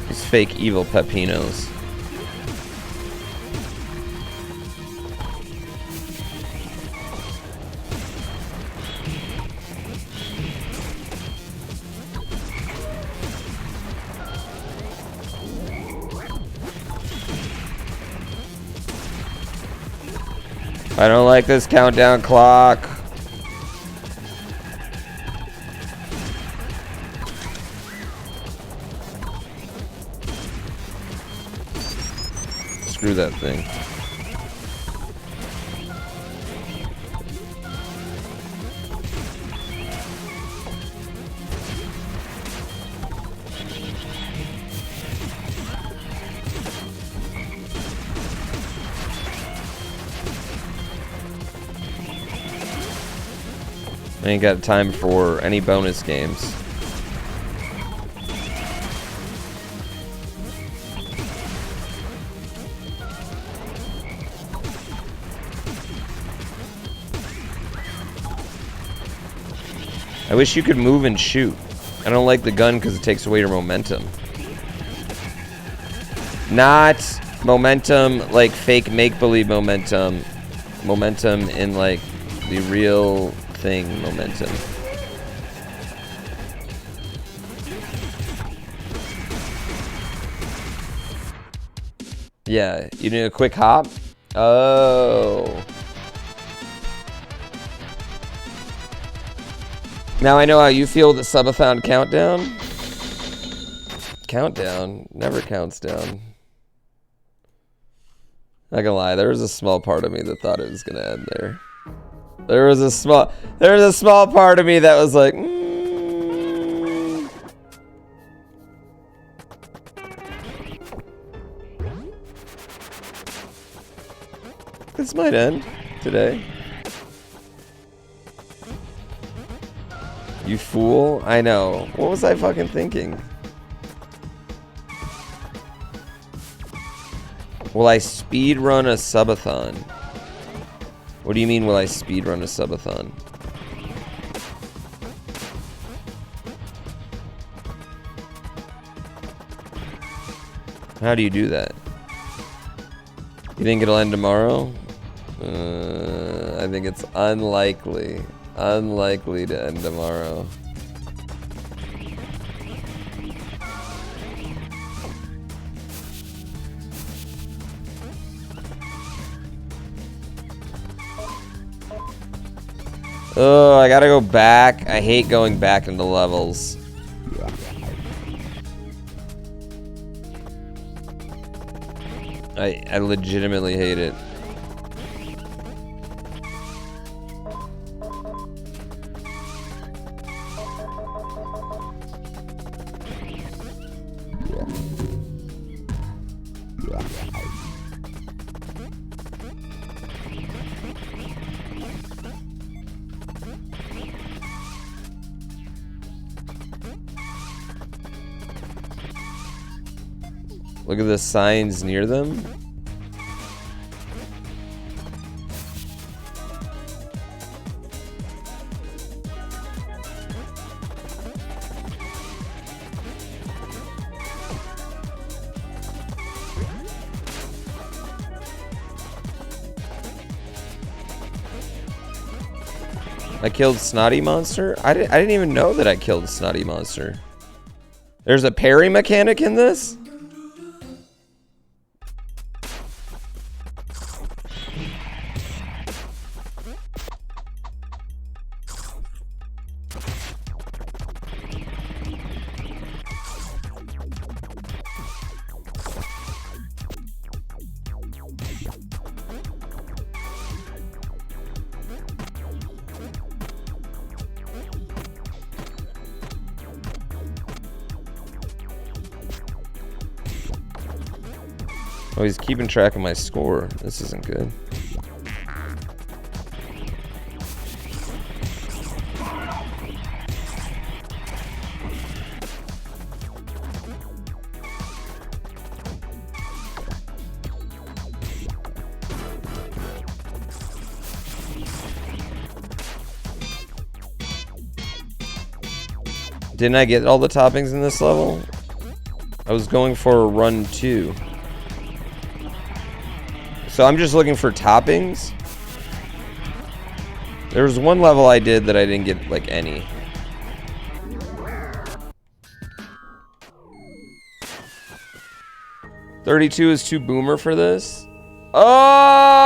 These fake evil pepinos. I don't like this countdown clock. Screw that thing. I ain't got time for any bonus games. I wish you could move and shoot. I don't like the gun because it takes away your momentum. Not momentum like fake make-believe momentum. Momentum in like the real thing momentum. Yeah, you need a quick hop? Oh. Now I know how you feel with the Subathon countdown. Countdown never counts down. Not gonna lie, there was a small part of me that thought it was gonna end there. There was a small part of me that was like, This might end today. You fool. I know. What was I fucking thinking? Will I speedrun a subathon? What do you mean, will I speedrun a subathon? How do you do that? You think it'll end tomorrow? I think it's unlikely. Unlikely to end tomorrow. Oh, I gotta go back. I hate going back into levels. I legitimately hate it. Look at the signs near them. I killed Snotty Monster? I didn't even know that I killed Snotty Monster. There's a parry mechanic in this? Oh, he's keeping track of my score. This isn't good. Didn't I get all the toppings in this level? I was going for a run 2. So I'm just looking for toppings. There was one level I did that I didn't get like any. $32 is too boomer for this. Oh!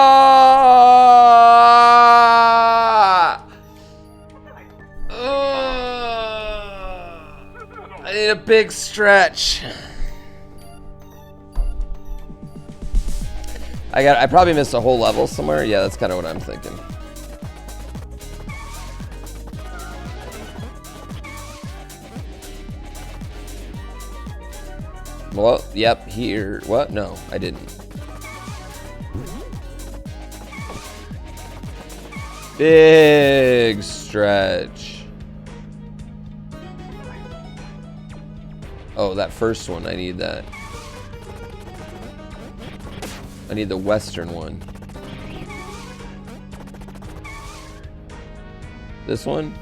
big stretch. I probably missed a whole level somewhere. Yeah, that's kind of what I'm thinking. Well, yep, here. What? No, I didn't. Big stretch. Oh, that first one, I need that. I need the western one. This one?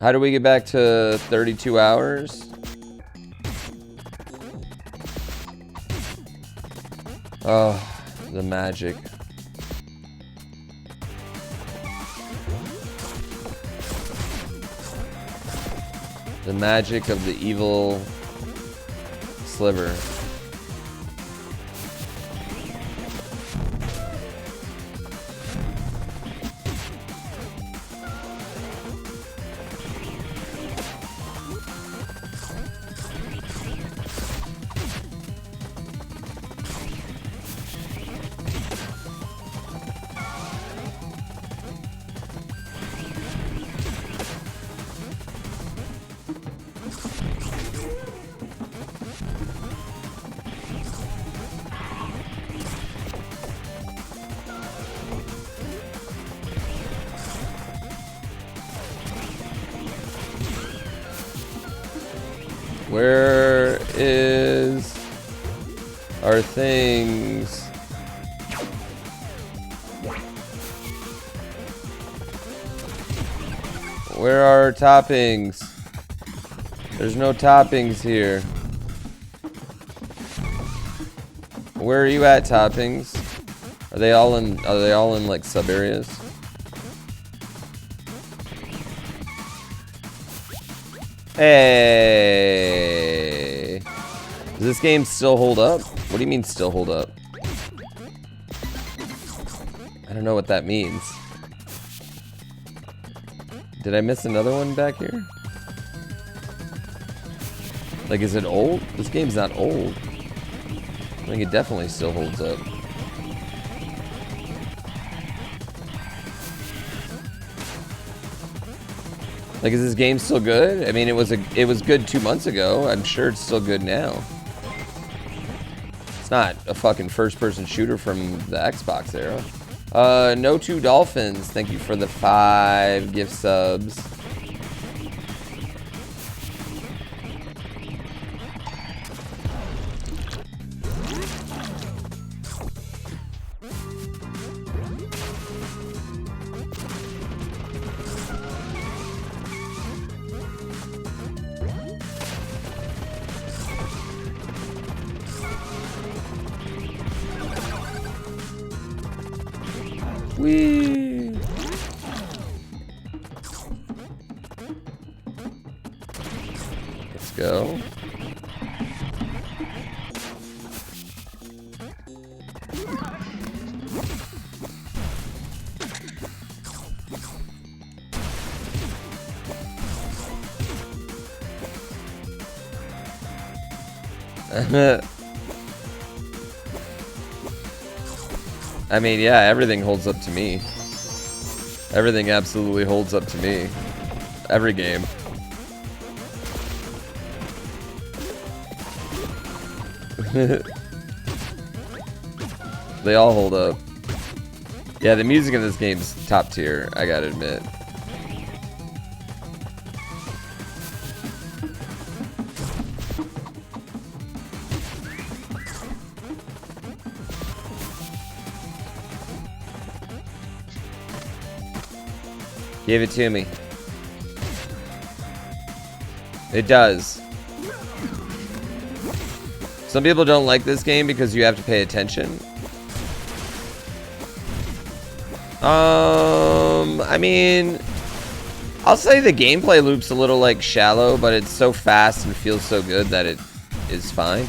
How do we get back to 32 hours? Oh, the magic. The magic of the evil Sliver. Where is our things? Where are our toppings? There's no toppings here. Where are you at, toppings? Are they all in like sub areas? Hey, does this game still hold up? What do you mean still hold up? I don't know what that means. Did I miss another one back here? Like, is it old? This game's not old. I think it definitely still holds up. Like, is this game still good? I mean, it was good 2 months ago. I'm sure it's still good now. It's not a fucking first-person shooter from the Xbox era. No Two Dolphins. Thank you for the 5 gift subs. Whee! Let's go. I mean, yeah, everything holds up to me. Everything absolutely holds up to me. Every game. They all hold up. Yeah, the music in this game's top tier, I gotta admit. Give it to me. It does. Some people don't like this game because you have to pay attention. I mean, I'll say the gameplay loop's a little like shallow, but it's so fast and feels so good that it is fine.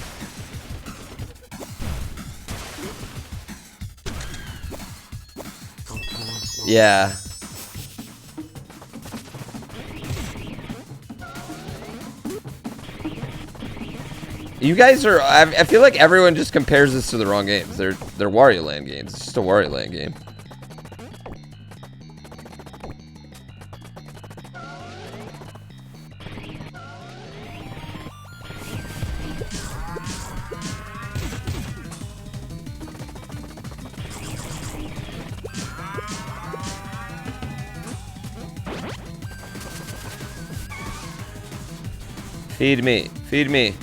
Yeah. You guys are... I feel like everyone just compares this to the wrong games. They're Wario Land games. It's just a Wario Land game. Feed me. Feed me.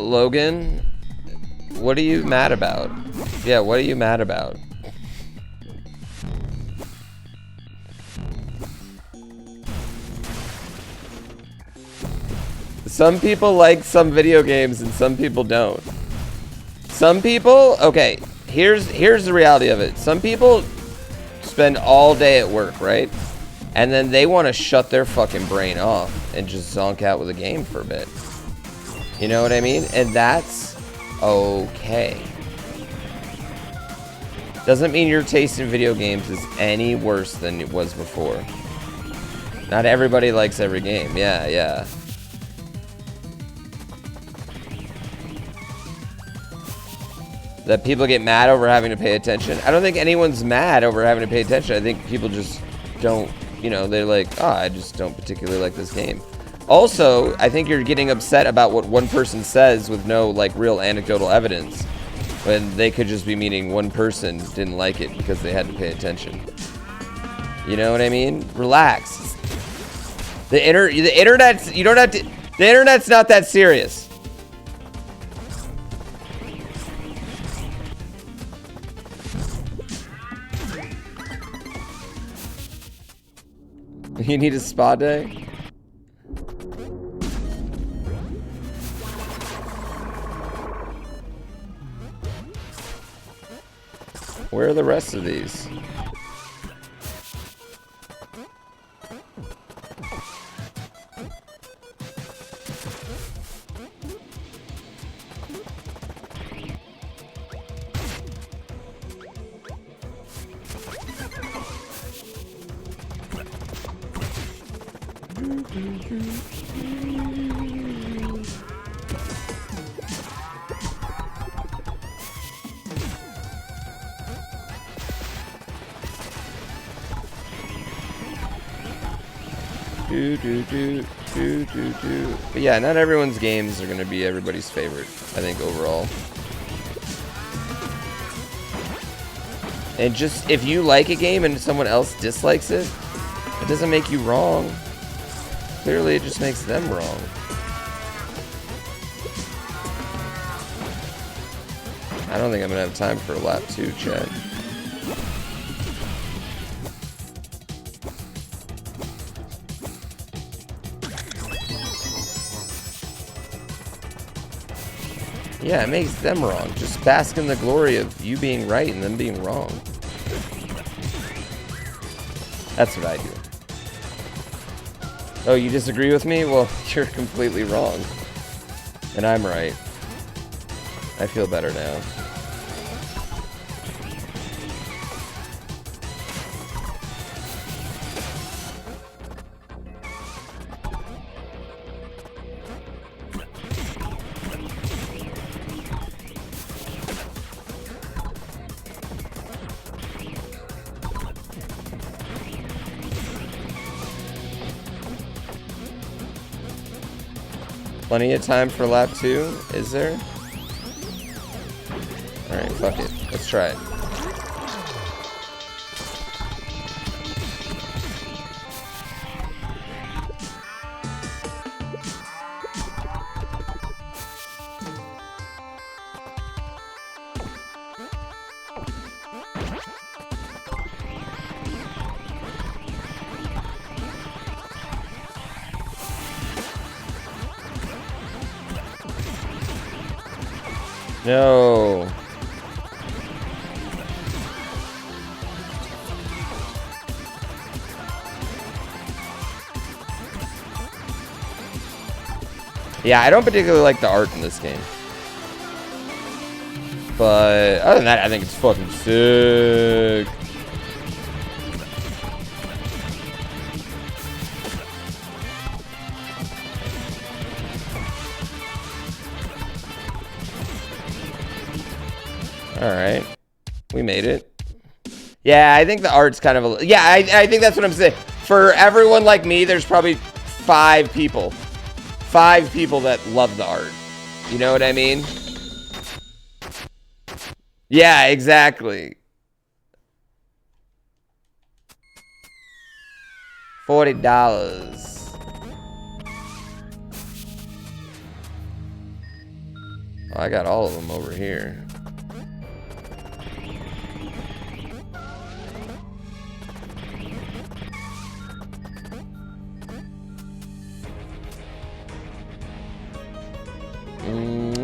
Logan, what are you mad about? Yeah, what are you mad about? Some people like some video games and some people don't. Some people, okay, here's the reality of it. Some people spend all day at work, right? And then they want to shut their fucking brain off and just zonk out with a game for a bit. You know what I mean? And that's okay. Doesn't mean your taste in video games is any worse than it was before. Not everybody likes every game. Yeah, yeah. That people get mad over having to pay attention. I don't think anyone's mad over having to pay attention. I think people just don't, you know, they're like, oh, I just don't particularly like this game. Also, I think you're getting upset about what one person says with no, like, real anecdotal evidence, when they could just be meaning one person didn't like it because they had to pay attention. You know what I mean? Relax. The internet's, you don't have to, the internet's not that serious. You need a spa day? Where are the rest of these? But yeah, not everyone's games are going to be everybody's favorite, I think, overall. And just, if you like a game and someone else dislikes it, it doesn't make you wrong. Clearly, it just makes them wrong. I don't think I'm going to have time for a lap 2, Chad. Yeah, it makes them wrong. Just bask in the glory of you being right and them being wrong. That's what I do. Oh, you disagree with me? Well, you're completely wrong. And I'm right. I feel better now. Plenty of time for lap 2, is there? Alright, fuck it. Let's try it. No. Yeah, I don't particularly like the art in this game. But other than that, I think it's fucking sick. Alright. We made it. Yeah, I think the art's kind of a... Yeah, I think that's what I'm saying. For everyone like me, there's probably 5 people. 5 people that love the art. You know what I mean? Yeah, exactly. $40. Oh, I got all of them over here.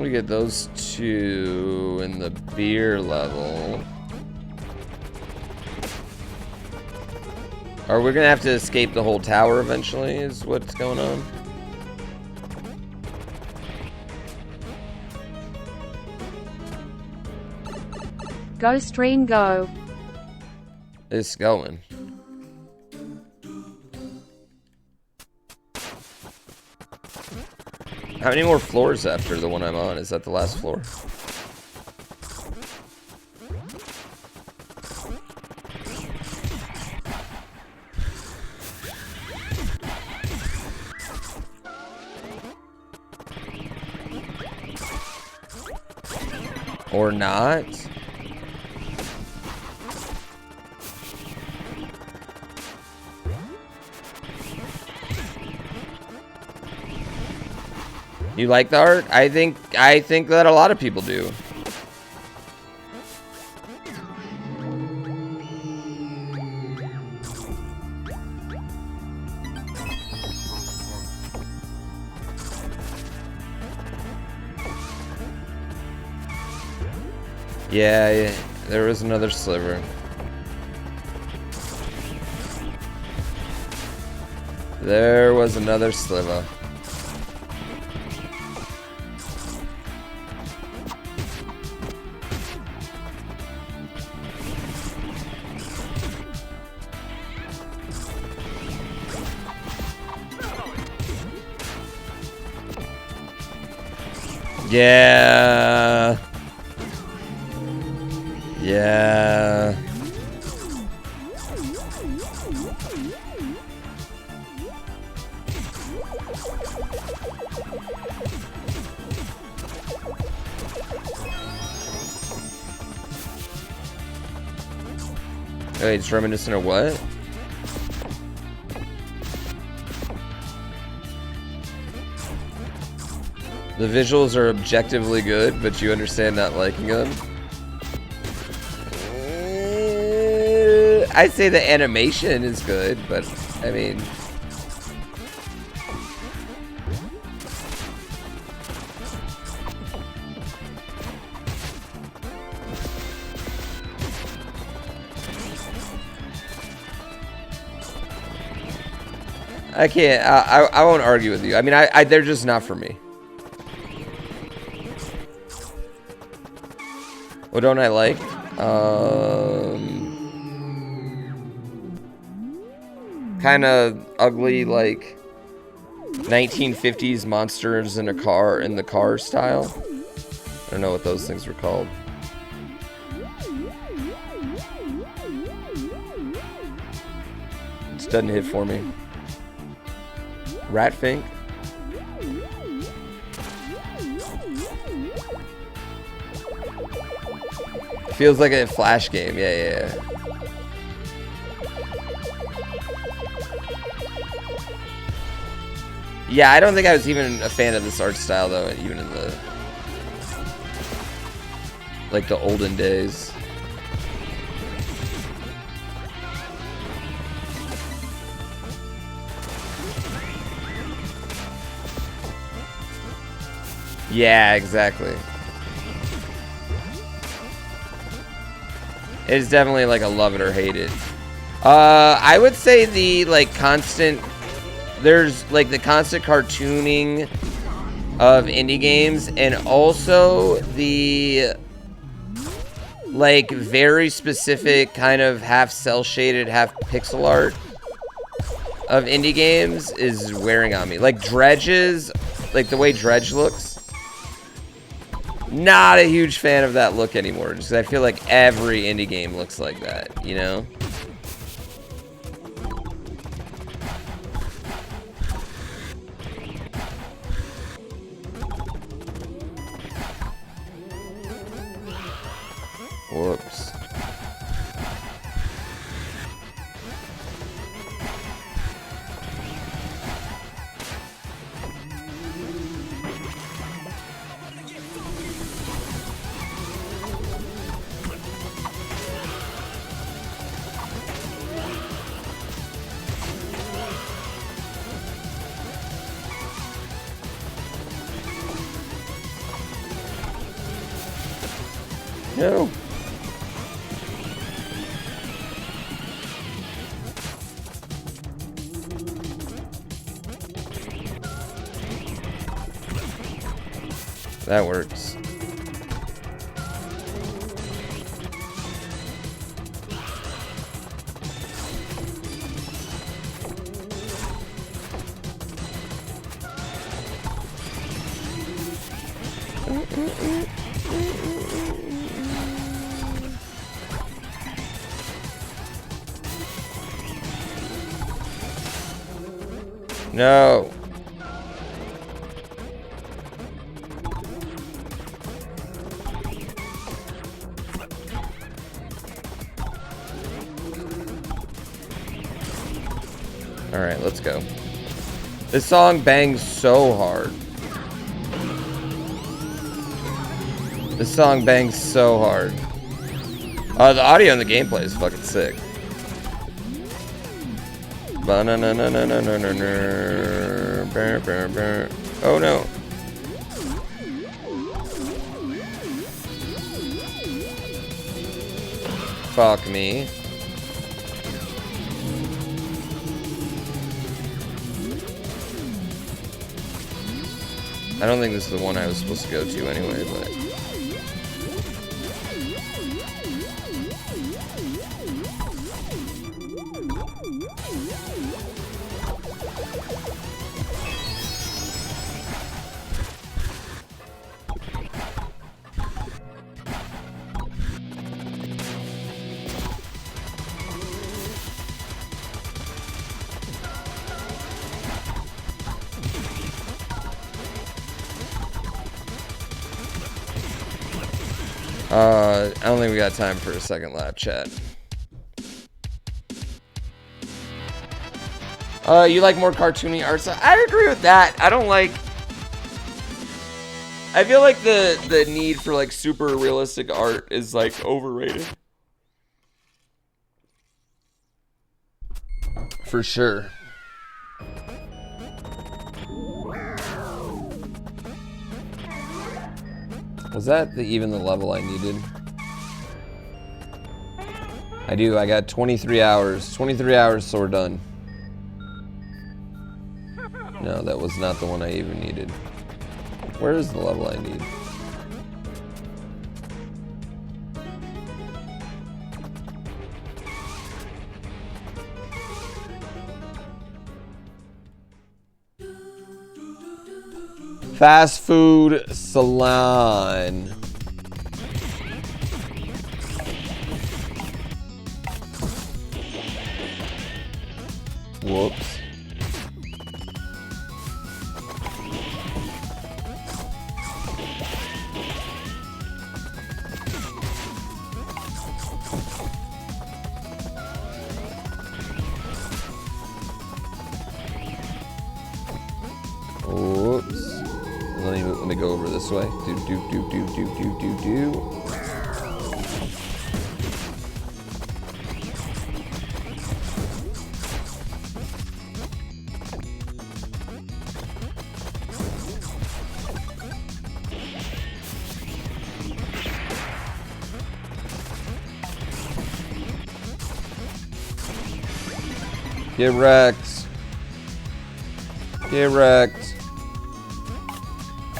We get those 2 in the beer level. Are we gonna have to escape the whole tower eventually, is what's going on? Go stream go. It's going. How many more floors after the one I'm on? Is that the last floor? Or not? You like the art? I think that a lot of people do. Yeah, there was another sliver. There was another sliver. Yeah. Yeah. Wait, it's reminiscent of what? The visuals are objectively good, but you understand not liking them. I'd say the animation is good, but I mean... I can't, I won't argue with you. I mean, they're just not for me. What don't I like? Kind of ugly, like 1950s monsters in a car, in the car style. I don't know what those things were called. It doesn't hit for me. Ratfink. Feels like a Flash game. Yeah. Yeah, I don't think I was even a fan of this art style though, even in the like the olden days. Yeah, exactly. It's definitely like a love it or hate it. I would say the like constant, there's like the constant cartooning of indie games, and also the like very specific kind of half cell shaded, half pixel art of indie games is wearing on me. Like Dredge's, like the way Dredge looks. Not a huge fan of that look anymore, just 'cause I feel like every indie game looks like that, you know? Whoops. No. That works. No. All right, let's go. This song bangs so hard. This song bangs so hard. The audio and the gameplay is fucking sick. Oh no. Fuck me. I don't think this is the one I was supposed to go to anyway, but... I don't think we got time for a second lap, chat. You like more cartoony art style? I agree with that. I don't like... I feel like the need for like super realistic art is like overrated. For sure. Was that even the level I needed? I do. I got 23 hours. 23 hours, so we're done. No, that was not the one I even needed. Where is the level I need? Fast food salon. Whoops. Whoops. Let me go over this way. Do. Get wrecked. Get wrecked.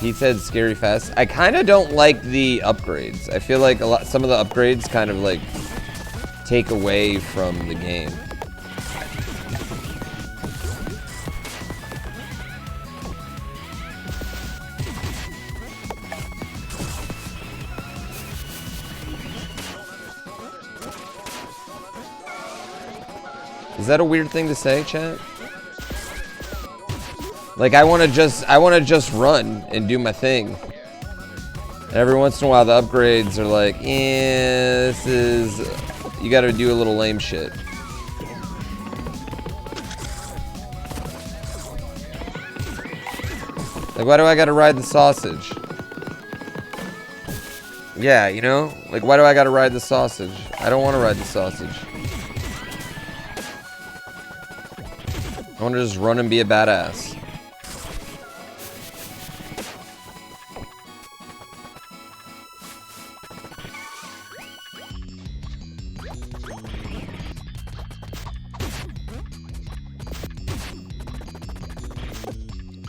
He said scary fast. I kind of don't like the upgrades. I feel like some of the upgrades kind of like take away from the game. Is that a weird thing to say, chat? Like I want to just run and do my thing. And every once in a while the upgrades are like, yeah, this is, you got to do a little lame shit. Like why do I got to ride the sausage? Yeah, you know? Like why do I got to ride the sausage? I don't want to ride the sausage. I want to just run and be a badass.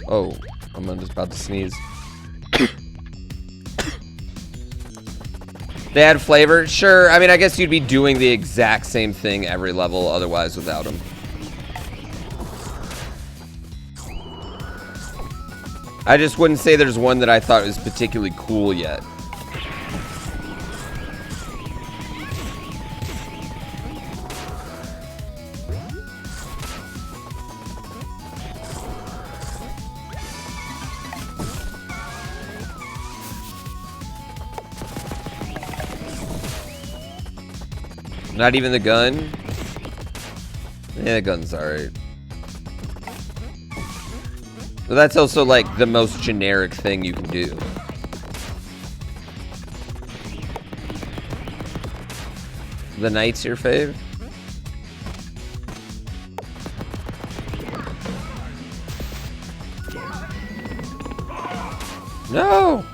Oh, I'm just about to sneeze. They add flavor? Sure. I mean, I guess you'd be doing the exact same thing every level otherwise without them. I just wouldn't say there's one that I thought was particularly cool yet. Not even the gun? Yeah, the gun's alright. But that's also like the most generic thing you can do. The knight's your fave? No!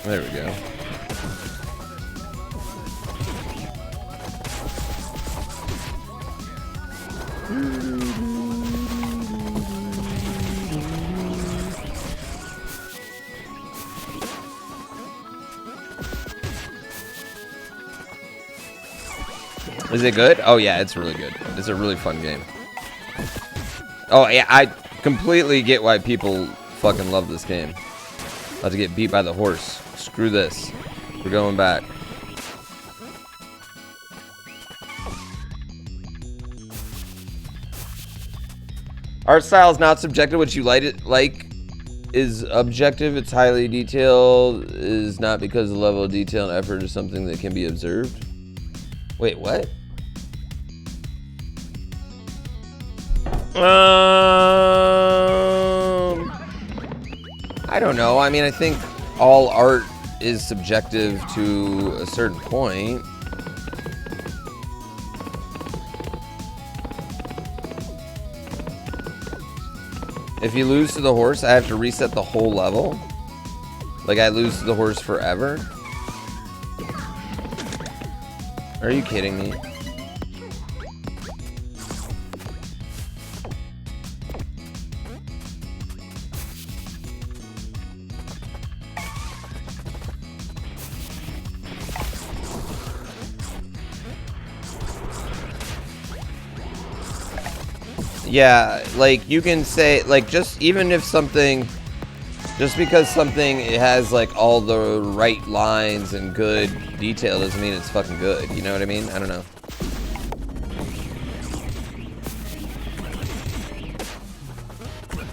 There we go. Is it good? Oh yeah, it's really good. It's a really fun game. Oh yeah, I completely get why people fucking love this game. About to get beat by the horse. Screw this. We're going back. Art style is not subjective. What you like is objective. It's highly detailed. Is not because the level of detail and effort is something that can be observed. Wait, what? I don't know. I mean, I think all art is subjective to a certain point. If you lose to the horse, I have to reset the whole level? Like I lose to the horse forever? Are you kidding me? Yeah, like you can say, like, just even if something, just because something has like all the right lines and good detail doesn't mean it's fucking good. You know what I mean? I don't know.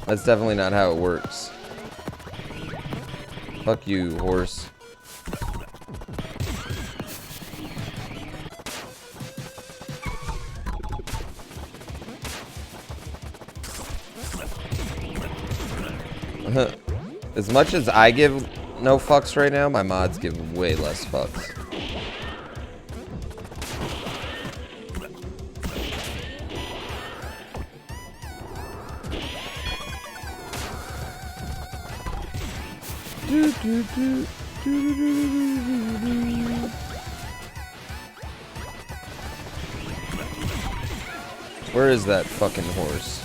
That's definitely not how it works. Fuck you, horse. As much as I give no fucks right now. My mods give way less fucks. Where is that fucking horse?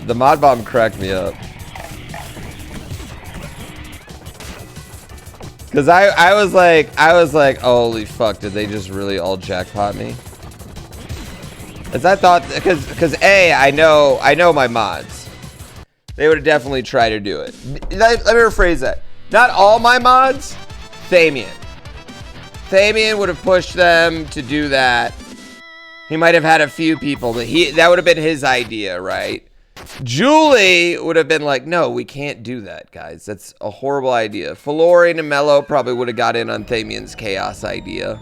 The mod bomb cracked me up. Cause I was like, holy fuck, did they just really all jackpot me? As I thought, cause I know my mods. They would have definitely tried to do it. Let me rephrase that. Not all my mods, Thamian. Thamian would have pushed them to do that. He might have had a few people, but that would have been his idea, right? Julie would have been like, no, we can't do that, guys. That's a horrible idea. Falorian and Mello probably would have got in on Thamian's chaos idea.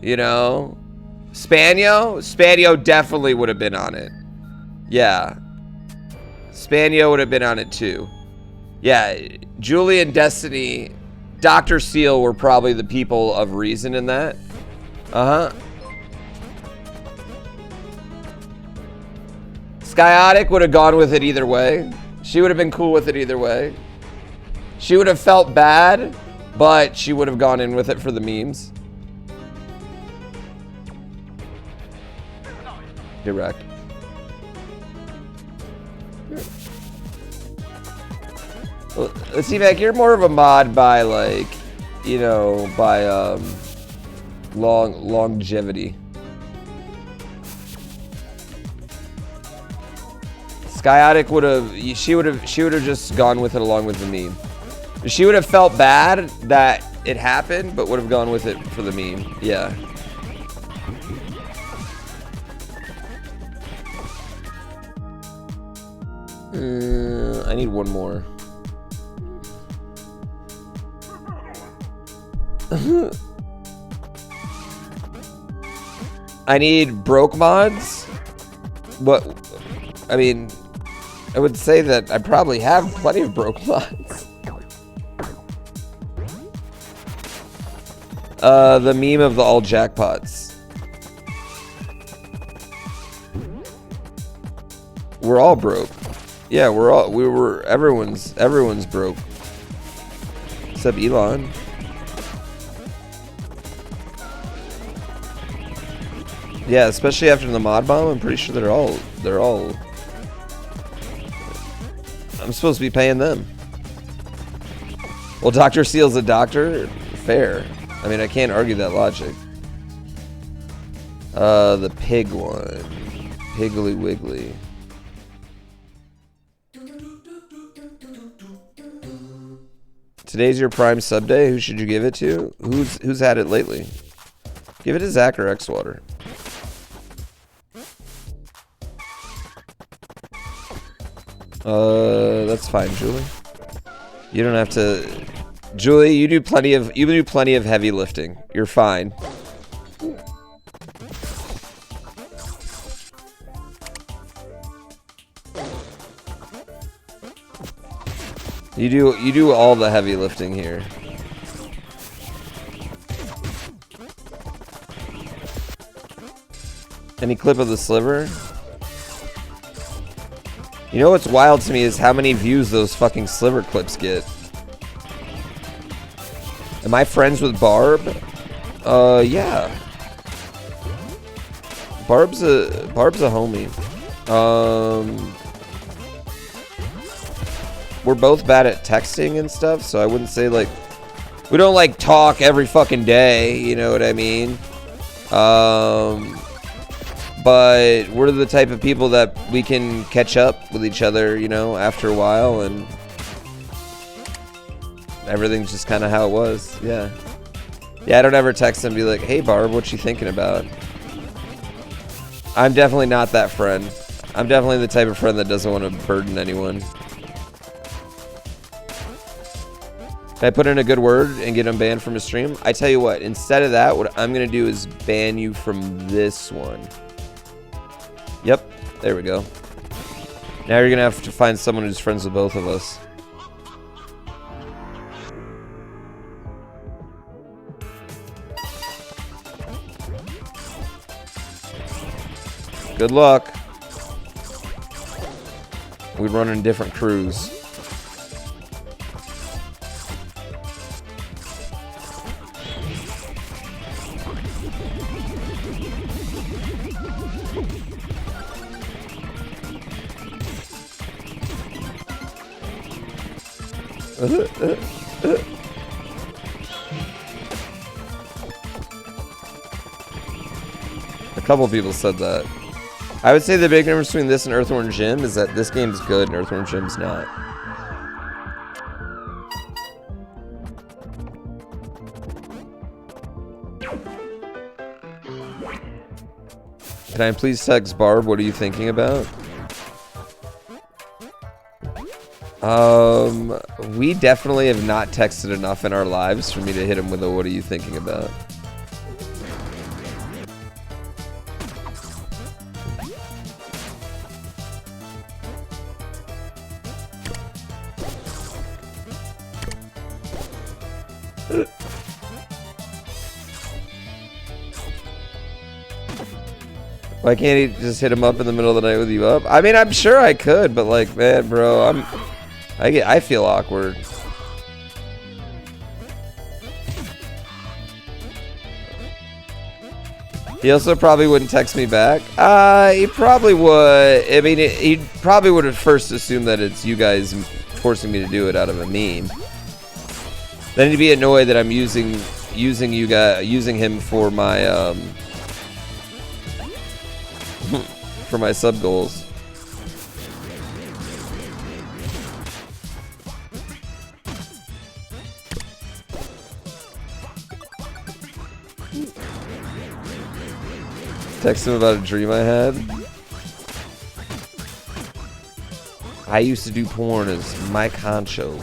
You know? Spanio definitely would have been on it. Yeah. Spanio would have been on it too. Yeah, Julie and Destiny, Dr. Seal were probably the people of reason in that. Uh-huh. Skyotic would have gone with it either way. She would have been cool with it either way. She would have felt bad, but she would have gone in with it for the memes. Direct. Well, let's see, Mac, you're more of a mod by, like, you know, by longevity. Skyotic would have, she would have just gone with it along with the meme. She would have felt bad that it happened, but would have gone with it for the meme. Yeah. I need one more. I need broke mods. What? I mean, I would say that I probably have plenty of broke mods. The meme of the all jackpots. We're all broke. Yeah, everyone's broke. Except Elon. Yeah, especially after the mod bomb, I'm pretty sure they're all I'm supposed to be paying them. Well, Dr. Seal's a doctor. Fair. I mean, I can't argue that logic. The pig one. Piggly Wiggly. Today's your prime sub day. Who should you give it to? Who's had it lately? Give it to Zach or Xwater. That's fine, Julie. You don't have to. Julie, you do plenty of heavy lifting. You're fine. You do all the heavy lifting here. Any clip of the Sliver? You know what's wild to me is how many views those fucking Sliver clips get. Am I friends with Barb? Yeah. Barb's a homie. We're both bad at texting and stuff, so I wouldn't say, like, we don't, like, talk every fucking day, you know what I mean? But we're the type of people that we can catch up with each other, you know, after a while, and everything's just kind of how it was. Yeah. Yeah, I don't ever text them and be like, hey, Barb, what you thinking about? I'm definitely not that friend. I'm definitely the type of friend that doesn't want to burden anyone. Can I put in a good word and get him banned from a stream? I tell you what, instead of that, what I'm going to do is ban you from this one. Yep, there we go. Now you're going to have to find someone who's friends with both of us. Good luck. We run in different crews. A couple people said that. I would say the big difference between this and Earthworm Jim is that this game's good and Earthworm Jim's not. Can I please text Barb? What are you thinking about? We definitely have not texted enough in our lives for me to hit him with a what are you thinking about? Why can't he just hit him up in the middle of the night with you up? I mean, I'm sure I could, but like, man, bro, I feel awkward. He also probably wouldn't text me back. He probably would. I mean, he probably would have first assumed that it's you guys forcing me to do it out of a meme. Then he'd be annoyed that I'm using him for my for my sub goals. Text him about a dream I had. I used to do porn as Mike Honcho.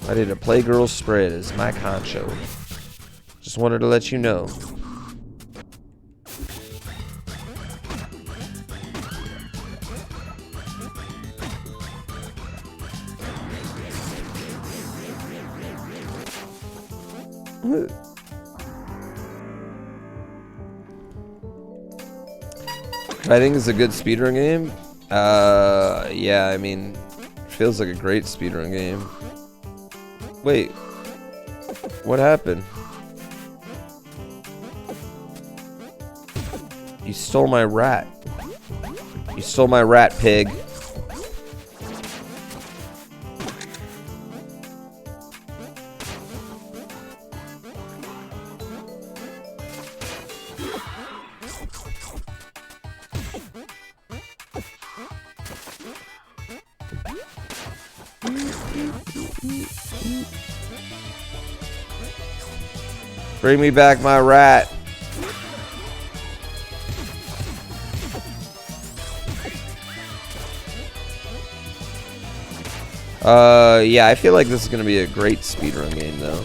I did a Playgirl spread as Mike Honcho. Just wanted to let you know. I think it's a good speedrun game. Yeah, I mean, it feels like a great speedrun game. Wait, what happened? You stole my rat. You stole my rat, pig. Bring me back my rat. Yeah, I feel like this is gonna be a great speedrun game though.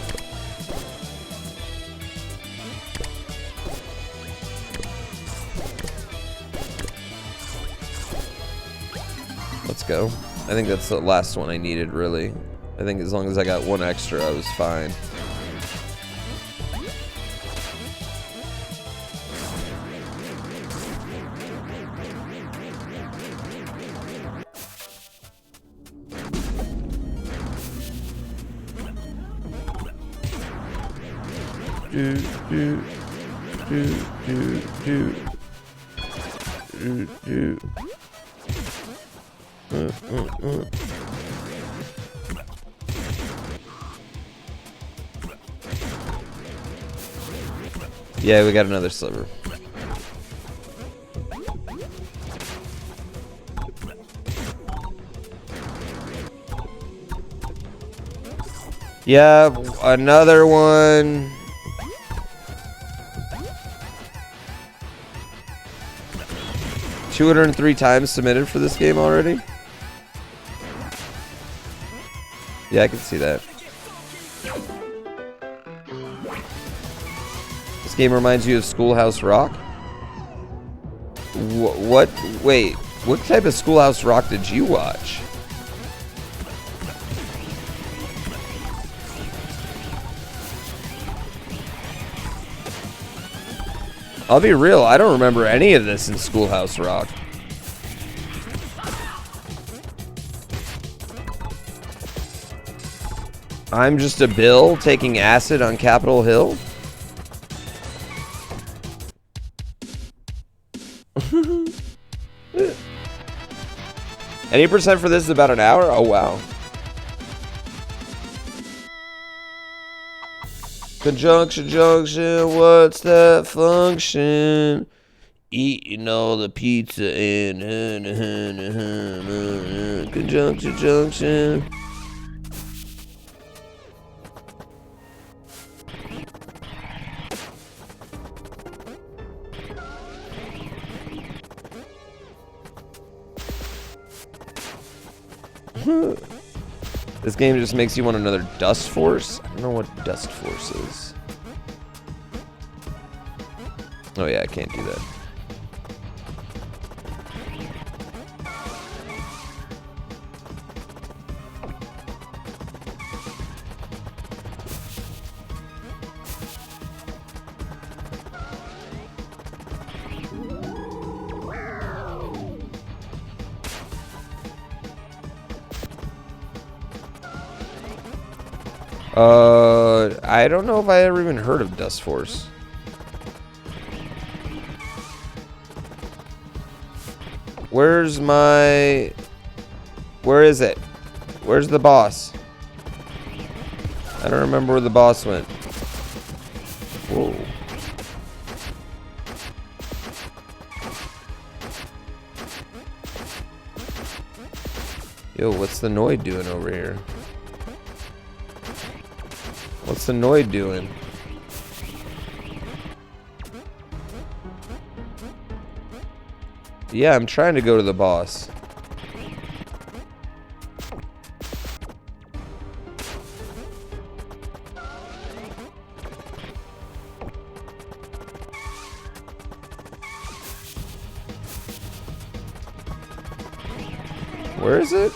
Let's go. I think that's the last one I needed, really. I think as long as I got one extra, I was fine. Yeah, we got another sliver. Yeah, another one. 203 times submitted for this game already. Yeah, I can see that. This game reminds you of Schoolhouse Rock? What? Wait, what type of Schoolhouse Rock did you watch? I'll be real, I don't remember any of this in Schoolhouse Rock. I'm just a Bill taking acid on Capitol Hill? Any percent for this is about an hour? Oh, wow. Conjunction, junction, what's that function? Eating all the pizza and conjunction, junction. This game just makes you want another Dust Force? I don't know what Dust Force is. Oh yeah, I can't do that. I don't know if I ever even heard of Dust Force. Where's my... Where is it? Where's the boss? I don't remember where the boss went. Whoa. Yo, what's the Noid doing over here? What's the Noid doing? Yeah, I'm trying to go to the boss. Where is it?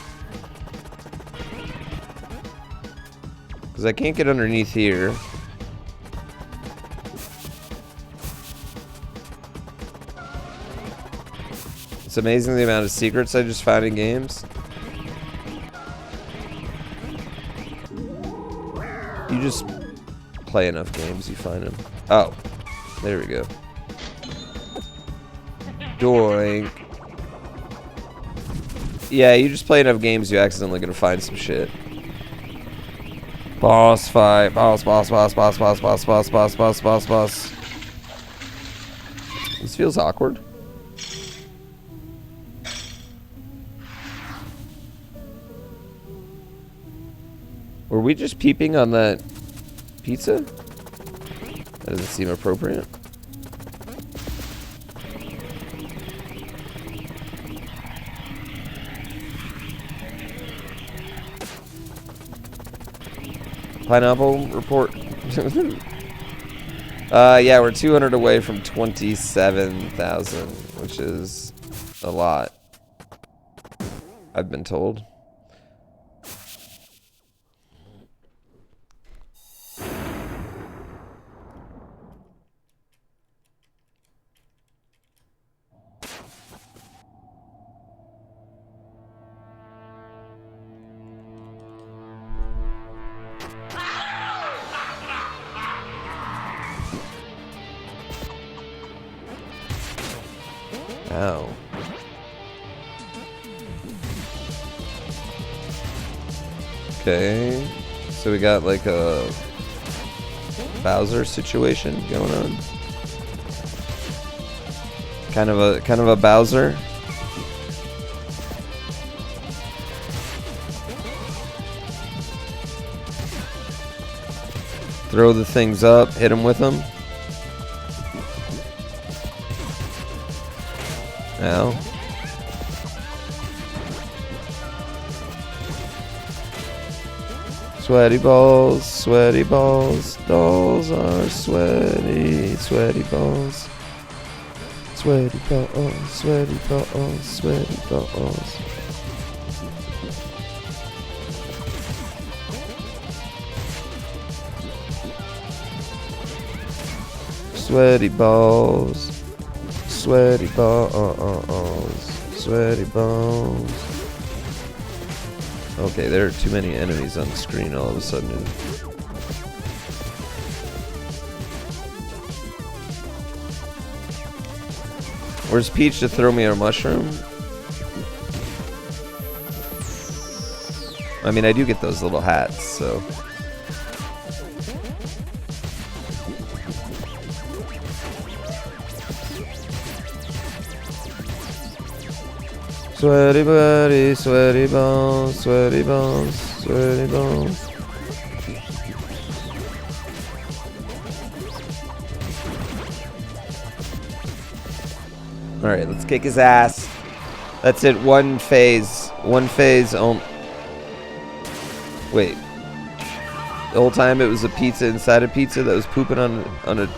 Because I can't get underneath here. It's amazing the amount of secrets I just found in games. You just play enough games, you find them. Oh, there we go. Doink. Yeah, you just play enough games, you're accidentally gonna find some shit. Boss fight. Boss. This feels awkward. Were we just peeping on that pizza? That doesn't seem appropriate. Pineapple report. Yeah, we're 200 away from 27,000, which is a lot, I've been told. Ow. Okay, so we got like a Bowser situation going on. Kind of a Bowser. Throw the things up, hit him with them. Ow. Sweaty balls, dolls are sweaty, sweaty balls. Sweaty balls, sweaty balls, sweaty balls. Sweaty balls, sweaty balls, sweaty balls. Okay, there are too many enemies on the screen all of a sudden. Where's Peach to throw me a mushroom? I mean, I do get those little hats, so. Sweaty buddy, sweaty balls, sweaty balls, sweaty balls. Alright, let's kick his ass. That's it, one phase. One phase on. Wait. The whole time it was a pizza inside a pizza that was pooping on a.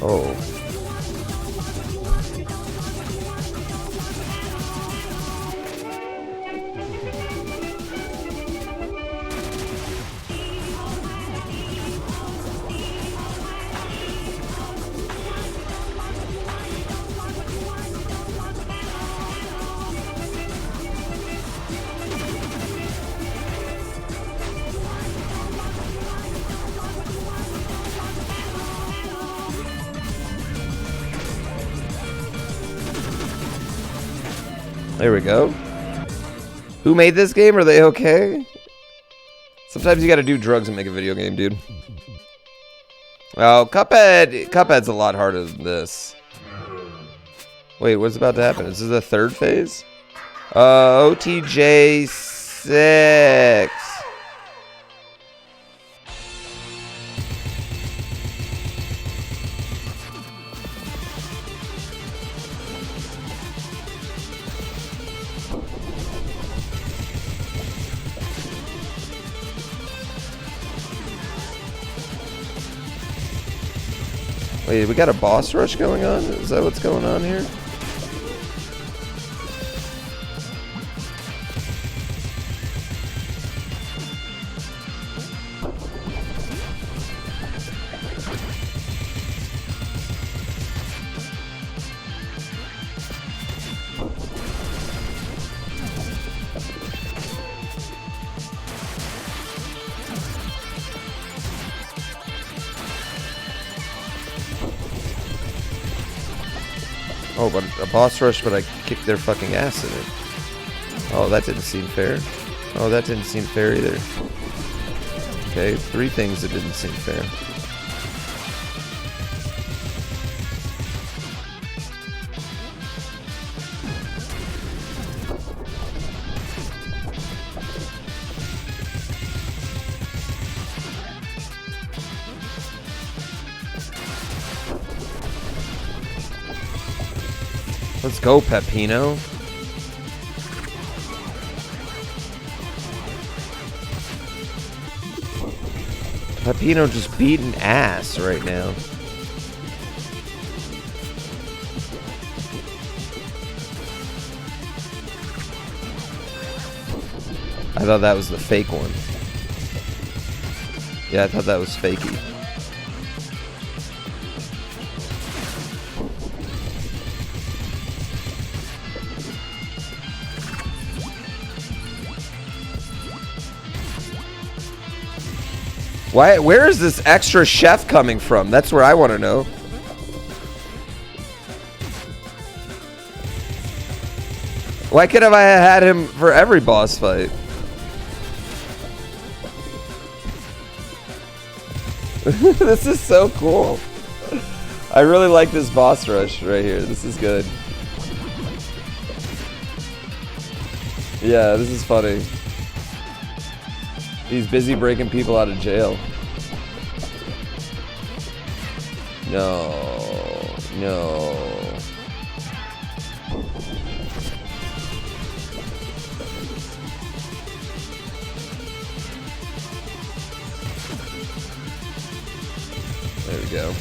Oh. There we go. Who made this game? Are they okay? Sometimes you gotta do drugs and make a video game, dude. Oh, Cuphead's a lot harder than this. Wait, what's about to happen? Is this the third phase? OTJ 6. Wait, we got a boss rush going on? Is that what's going on here? Oh, but a boss rush, but I kicked their fucking ass in it. Oh, that didn't seem fair. Oh, that didn't seem fair either. Okay, 3 things that didn't seem fair. Let's go, Peppino. Peppino just beating ass right now. I thought that was the fake one. Yeah, I thought that was fakey. Why? Where is this extra chef coming from? That's where I want to know. Why could have I had him for every boss fight? This is so cool. I really like this boss rush right here. This is good. Yeah, this is funny. He's busy breaking people out of jail. No. No. There we go.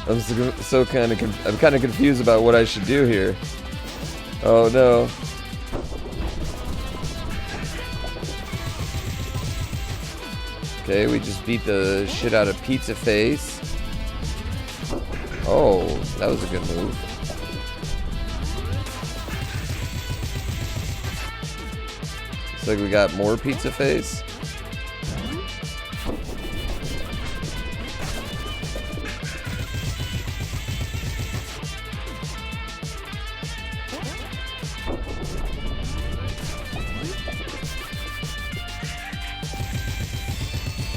I'm so kind of confused about what I should do here. Oh no. Okay, we just beat the shit out of Pizza Face. Oh, that was a good move. Looks like we got more Pizza Face.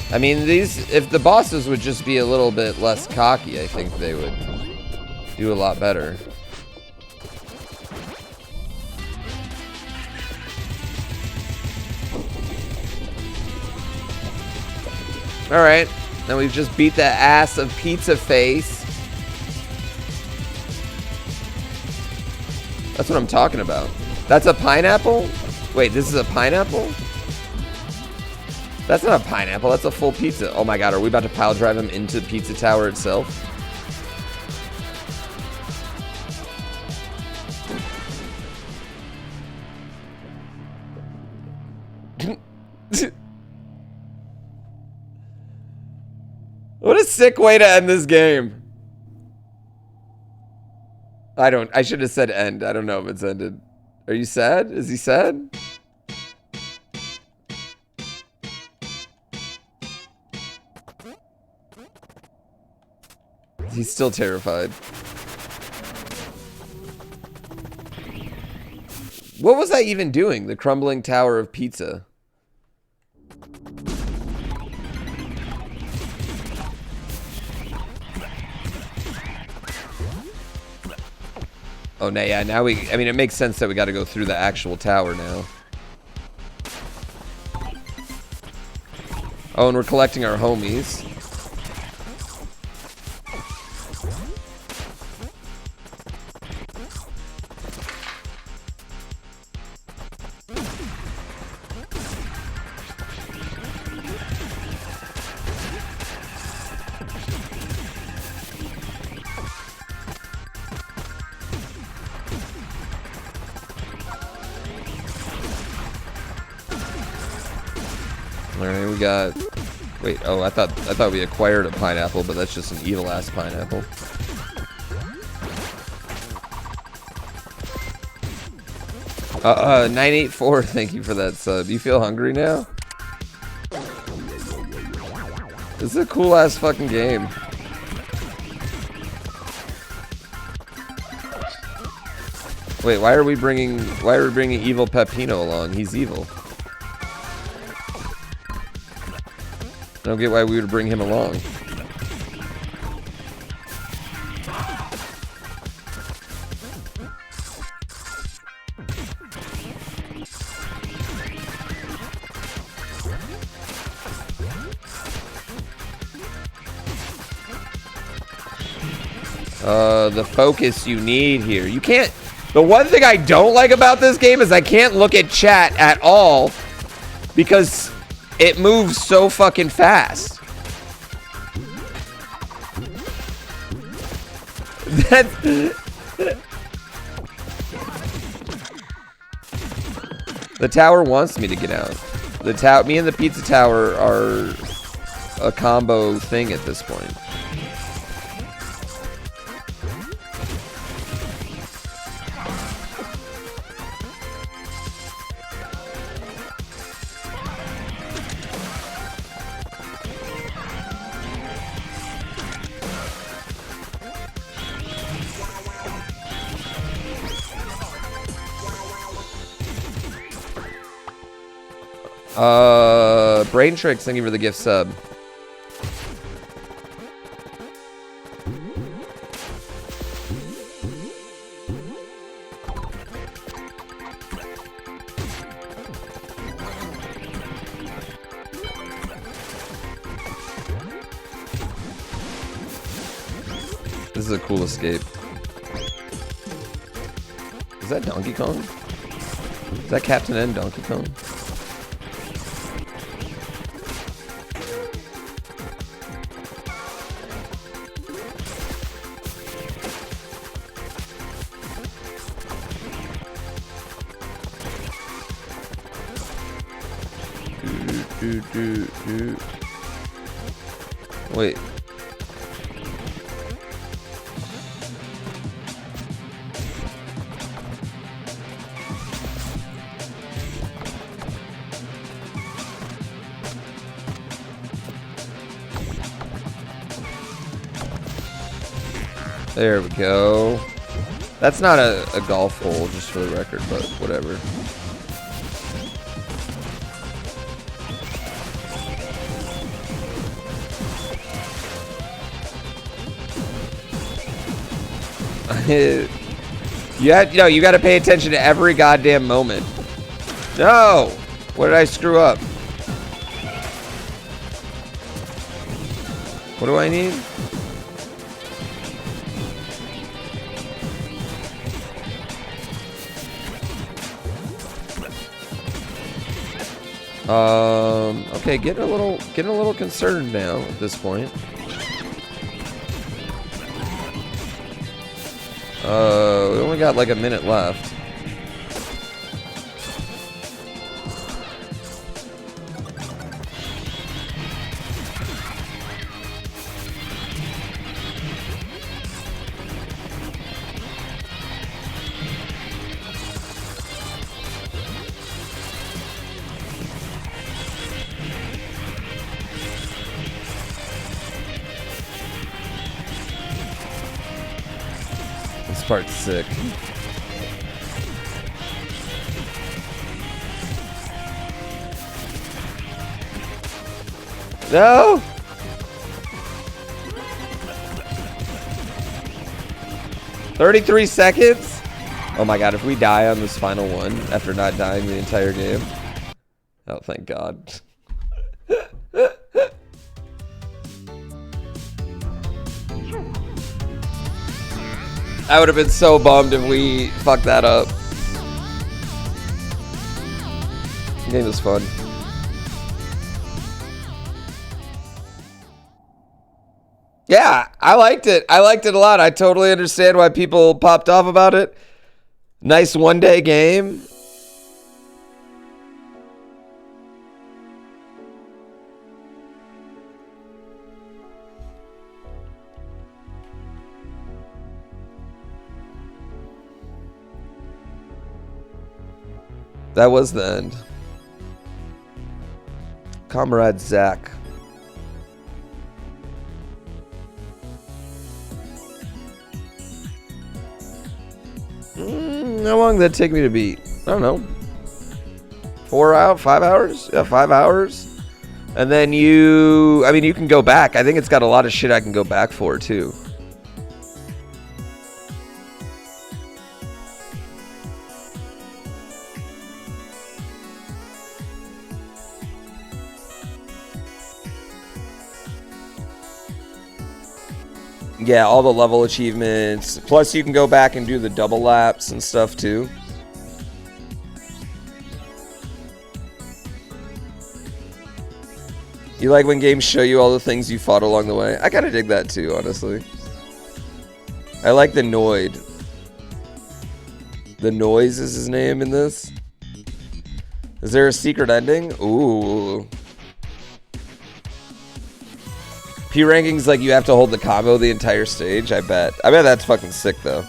I mean, if the bosses would just be a little bit less cocky, I think they would do a lot better. Alright, now we've just beat the ass of Pizza Face. That's what I'm talking about. That's a pineapple? Wait, this is a pineapple? That's not a pineapple, that's a full pizza. Oh my god, are we about to pile drive him into the pizza tower itself? What a sick way to end this game. I should have said end. I don't know if it's ended. Are you sad? Is he sad? He's still terrified. What was I even doing? The crumbling tower of pizza. Oh, no, yeah, now I mean, it makes sense that we got to go through the actual tower now. Oh, and we're collecting our homies. Alright, we got... Wait, oh, I thought we acquired a pineapple, but that's just an evil-ass pineapple. 984, thank you for that sub. You feel hungry now? This is a cool-ass fucking game. Wait, why are we bringing evil Peppino along? He's evil. I don't get why we would bring him along. The focus you need here. You can't... The one thing I don't like about this game is I can't look at chat at all because it moves so fucking fast. The tower wants me to get out. Me and the pizza tower are a combo thing at this point. Brain Tricks, thank you for the gift sub. This is a cool escape. Is that Donkey Kong? Is that Captain N Donkey Kong? Wait. There we go. That's not a golf hole, just for the record, but whatever. You got to pay attention to every goddamn moment. No! What did I screw up? What do I need? Okay, getting a little concerned now at this point. We only got like a minute left. This part's sick. No! $33 seconds? Oh my god, if we die on this final one after not dying the entire game. Oh, thank god. I would have been so bummed if we fucked that up. The game was fun. Yeah, I liked it. I liked it a lot. I totally understand why people popped off about it. Nice one-day game. That was the end. Comrade Zach. How long did that take me to beat? I don't know. 5 hours? Yeah, 5 hours. And then you can go back. I think it's got a lot of shit I can go back for too. Yeah, all the level achievements. Plus, you can go back and do the double laps and stuff, too. You like when games show you all the things you fought along the way? I kind of dig that, too, honestly. I like the Noid. The Noise is his name in this. Is there a secret ending? Ooh. P rankings like you have to hold the combo the entire stage. I bet that's fucking sick though.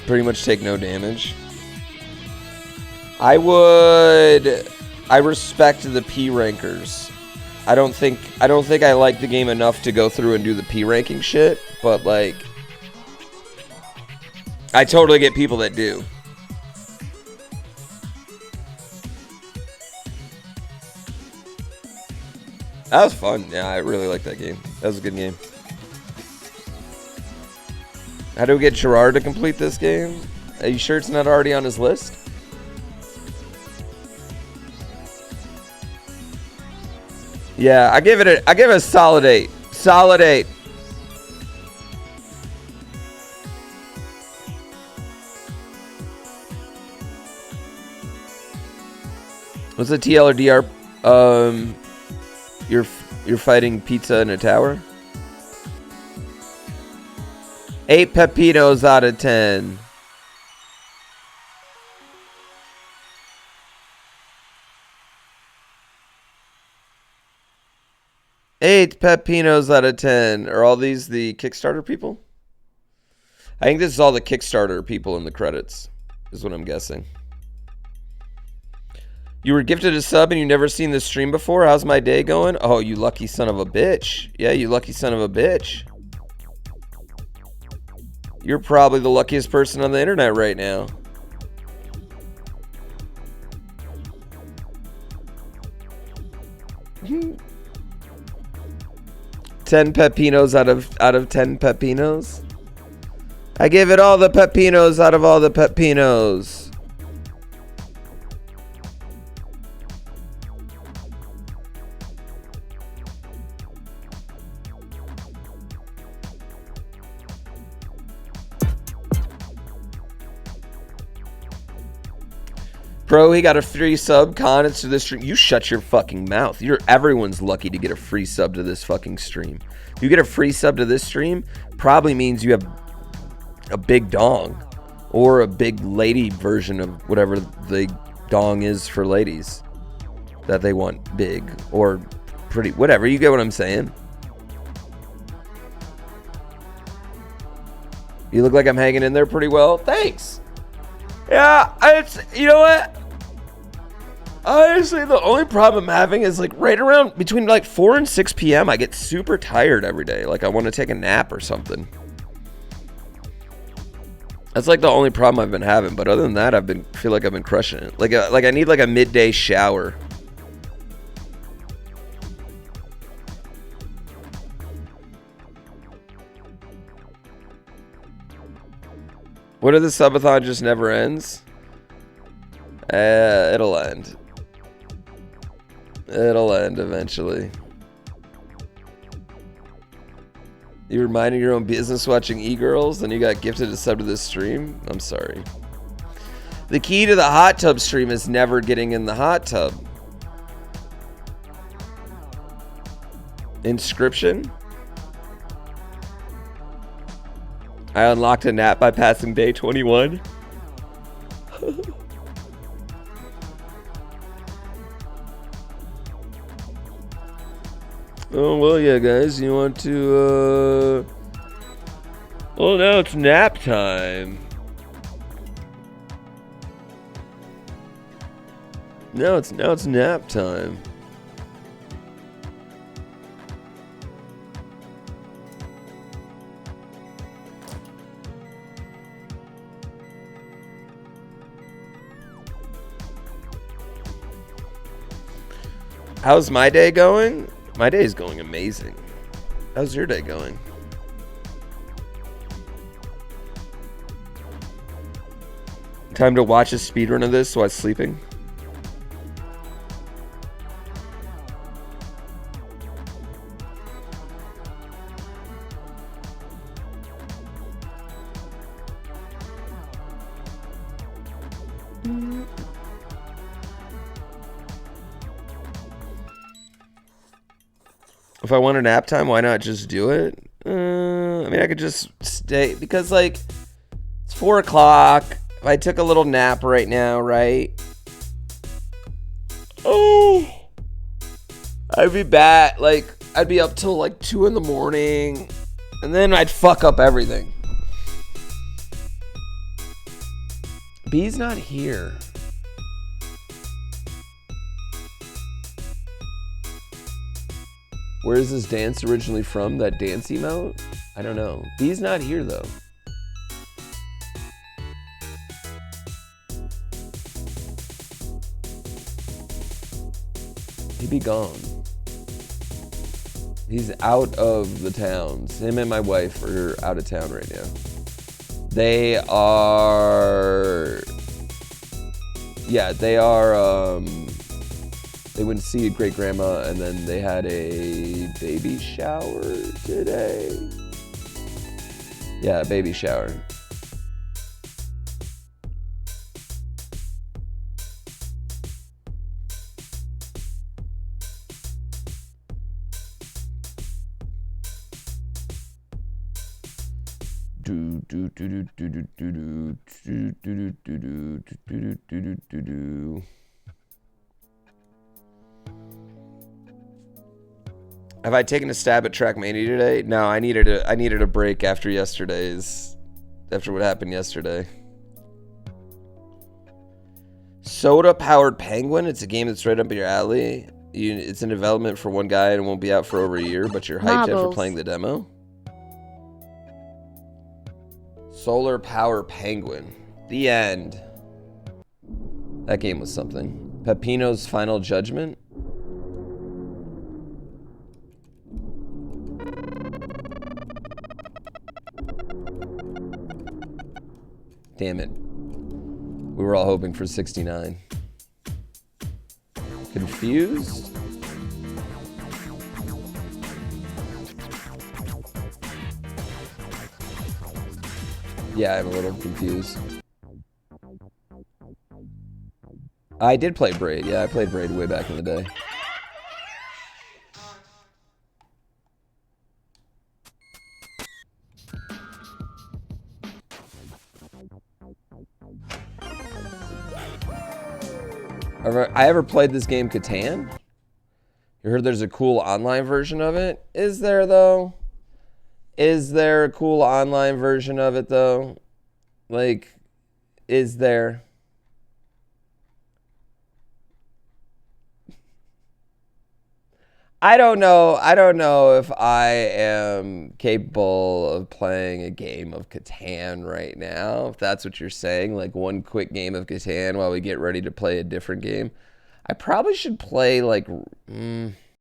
Pretty much take no damage. I respect the P rankers. I don't think I like the game enough to go through and do the P ranking shit, but like I totally get people that do. That was fun. Yeah, I really like that game. That was a good game. How do we get Gerard to complete this game? Are you sure it's not already on his list? Yeah, I give it a solid 8. Solid 8. What's the TL or DR? You're fighting pizza in a tower? 8 pepinos out of 10. Eight pepinos out of 10. Are all these the Kickstarter people? I think this is all the Kickstarter people in the credits, is what I'm guessing. You were gifted a sub and you never seen this stream before? How's my day going? Oh, you lucky son of a bitch. Yeah, you lucky son of a bitch. You're probably the luckiest person on the internet right now. Ten pepinos out of 10 pepinos. I gave it all the pepinos out of all the pepinos. Bro, he got a free sub. Con, it's to this stream. You shut your fucking mouth. Everyone's lucky to get a free sub to this fucking stream. You get a free sub to this stream, probably means you have a big dong. Or a big lady version of whatever the dong is for ladies. That they want big. Or pretty, whatever. You get what I'm saying? You look like I'm hanging in there pretty well. Thanks. Yeah, it's, you know what? Honestly, the only problem I'm having is like right around between like 4 and 6 p.m. I get super tired every day. Like I want to take a nap or something. That's like the only problem I've been having. But other than that, feel like I've been crushing it. Like I need like a midday shower. What if the subathon just never ends? It'll end. It'll end eventually. You were minding your own business watching e-girls, then you got gifted a sub to this stream? I'm sorry. The key to the hot tub stream is never getting in the hot tub. Inscription? I unlocked a nap by passing day 21. Oh, well, yeah, guys. You want to, well, now it's nap time. Now it's nap time. How's my day going? My day is going amazing. How's your day going? Time to watch a speedrun of this while I'm sleeping. If I want a nap time, why not just do it? I mean, I could just stay, because, like, it's 4 o'clock. If I took a little nap right now, right? Oh! I'd be back, like, I'd be up till, like, 2 in the morning. And then I'd fuck up everything. B's not here. Where is this dance originally from? That dance emote? I don't know. He's not here though. He'd be gone. He's out of the towns. Him and my wife are out of town right now. They are... Yeah, they are... They went to see a great grandma and then they had a baby shower today. Yeah, a baby shower. Have I taken a stab at Trackmania today? No, I needed a break after what happened yesterday. Soda Powered Penguin. It's a game that's right up your alley. It's in development for one guy and it won't be out for over a year, but you're hyped after playing the demo. Solar Power Penguin. The end. That game was something. Peppino's Final Judgment. Damn it. We were all hoping for 69. Confused? Yeah, I'm a little confused. I did play Braid. Yeah, I played Braid way back in the day. I ever played this game Catan? You heard there's a cool online version of it? Is there though? Is there a cool online version of it though? Like, is there? I don't know if I am capable of playing a game of Catan right now. If that's what you're saying, like one quick game of Catan while we get ready to play a different game. I probably should play like...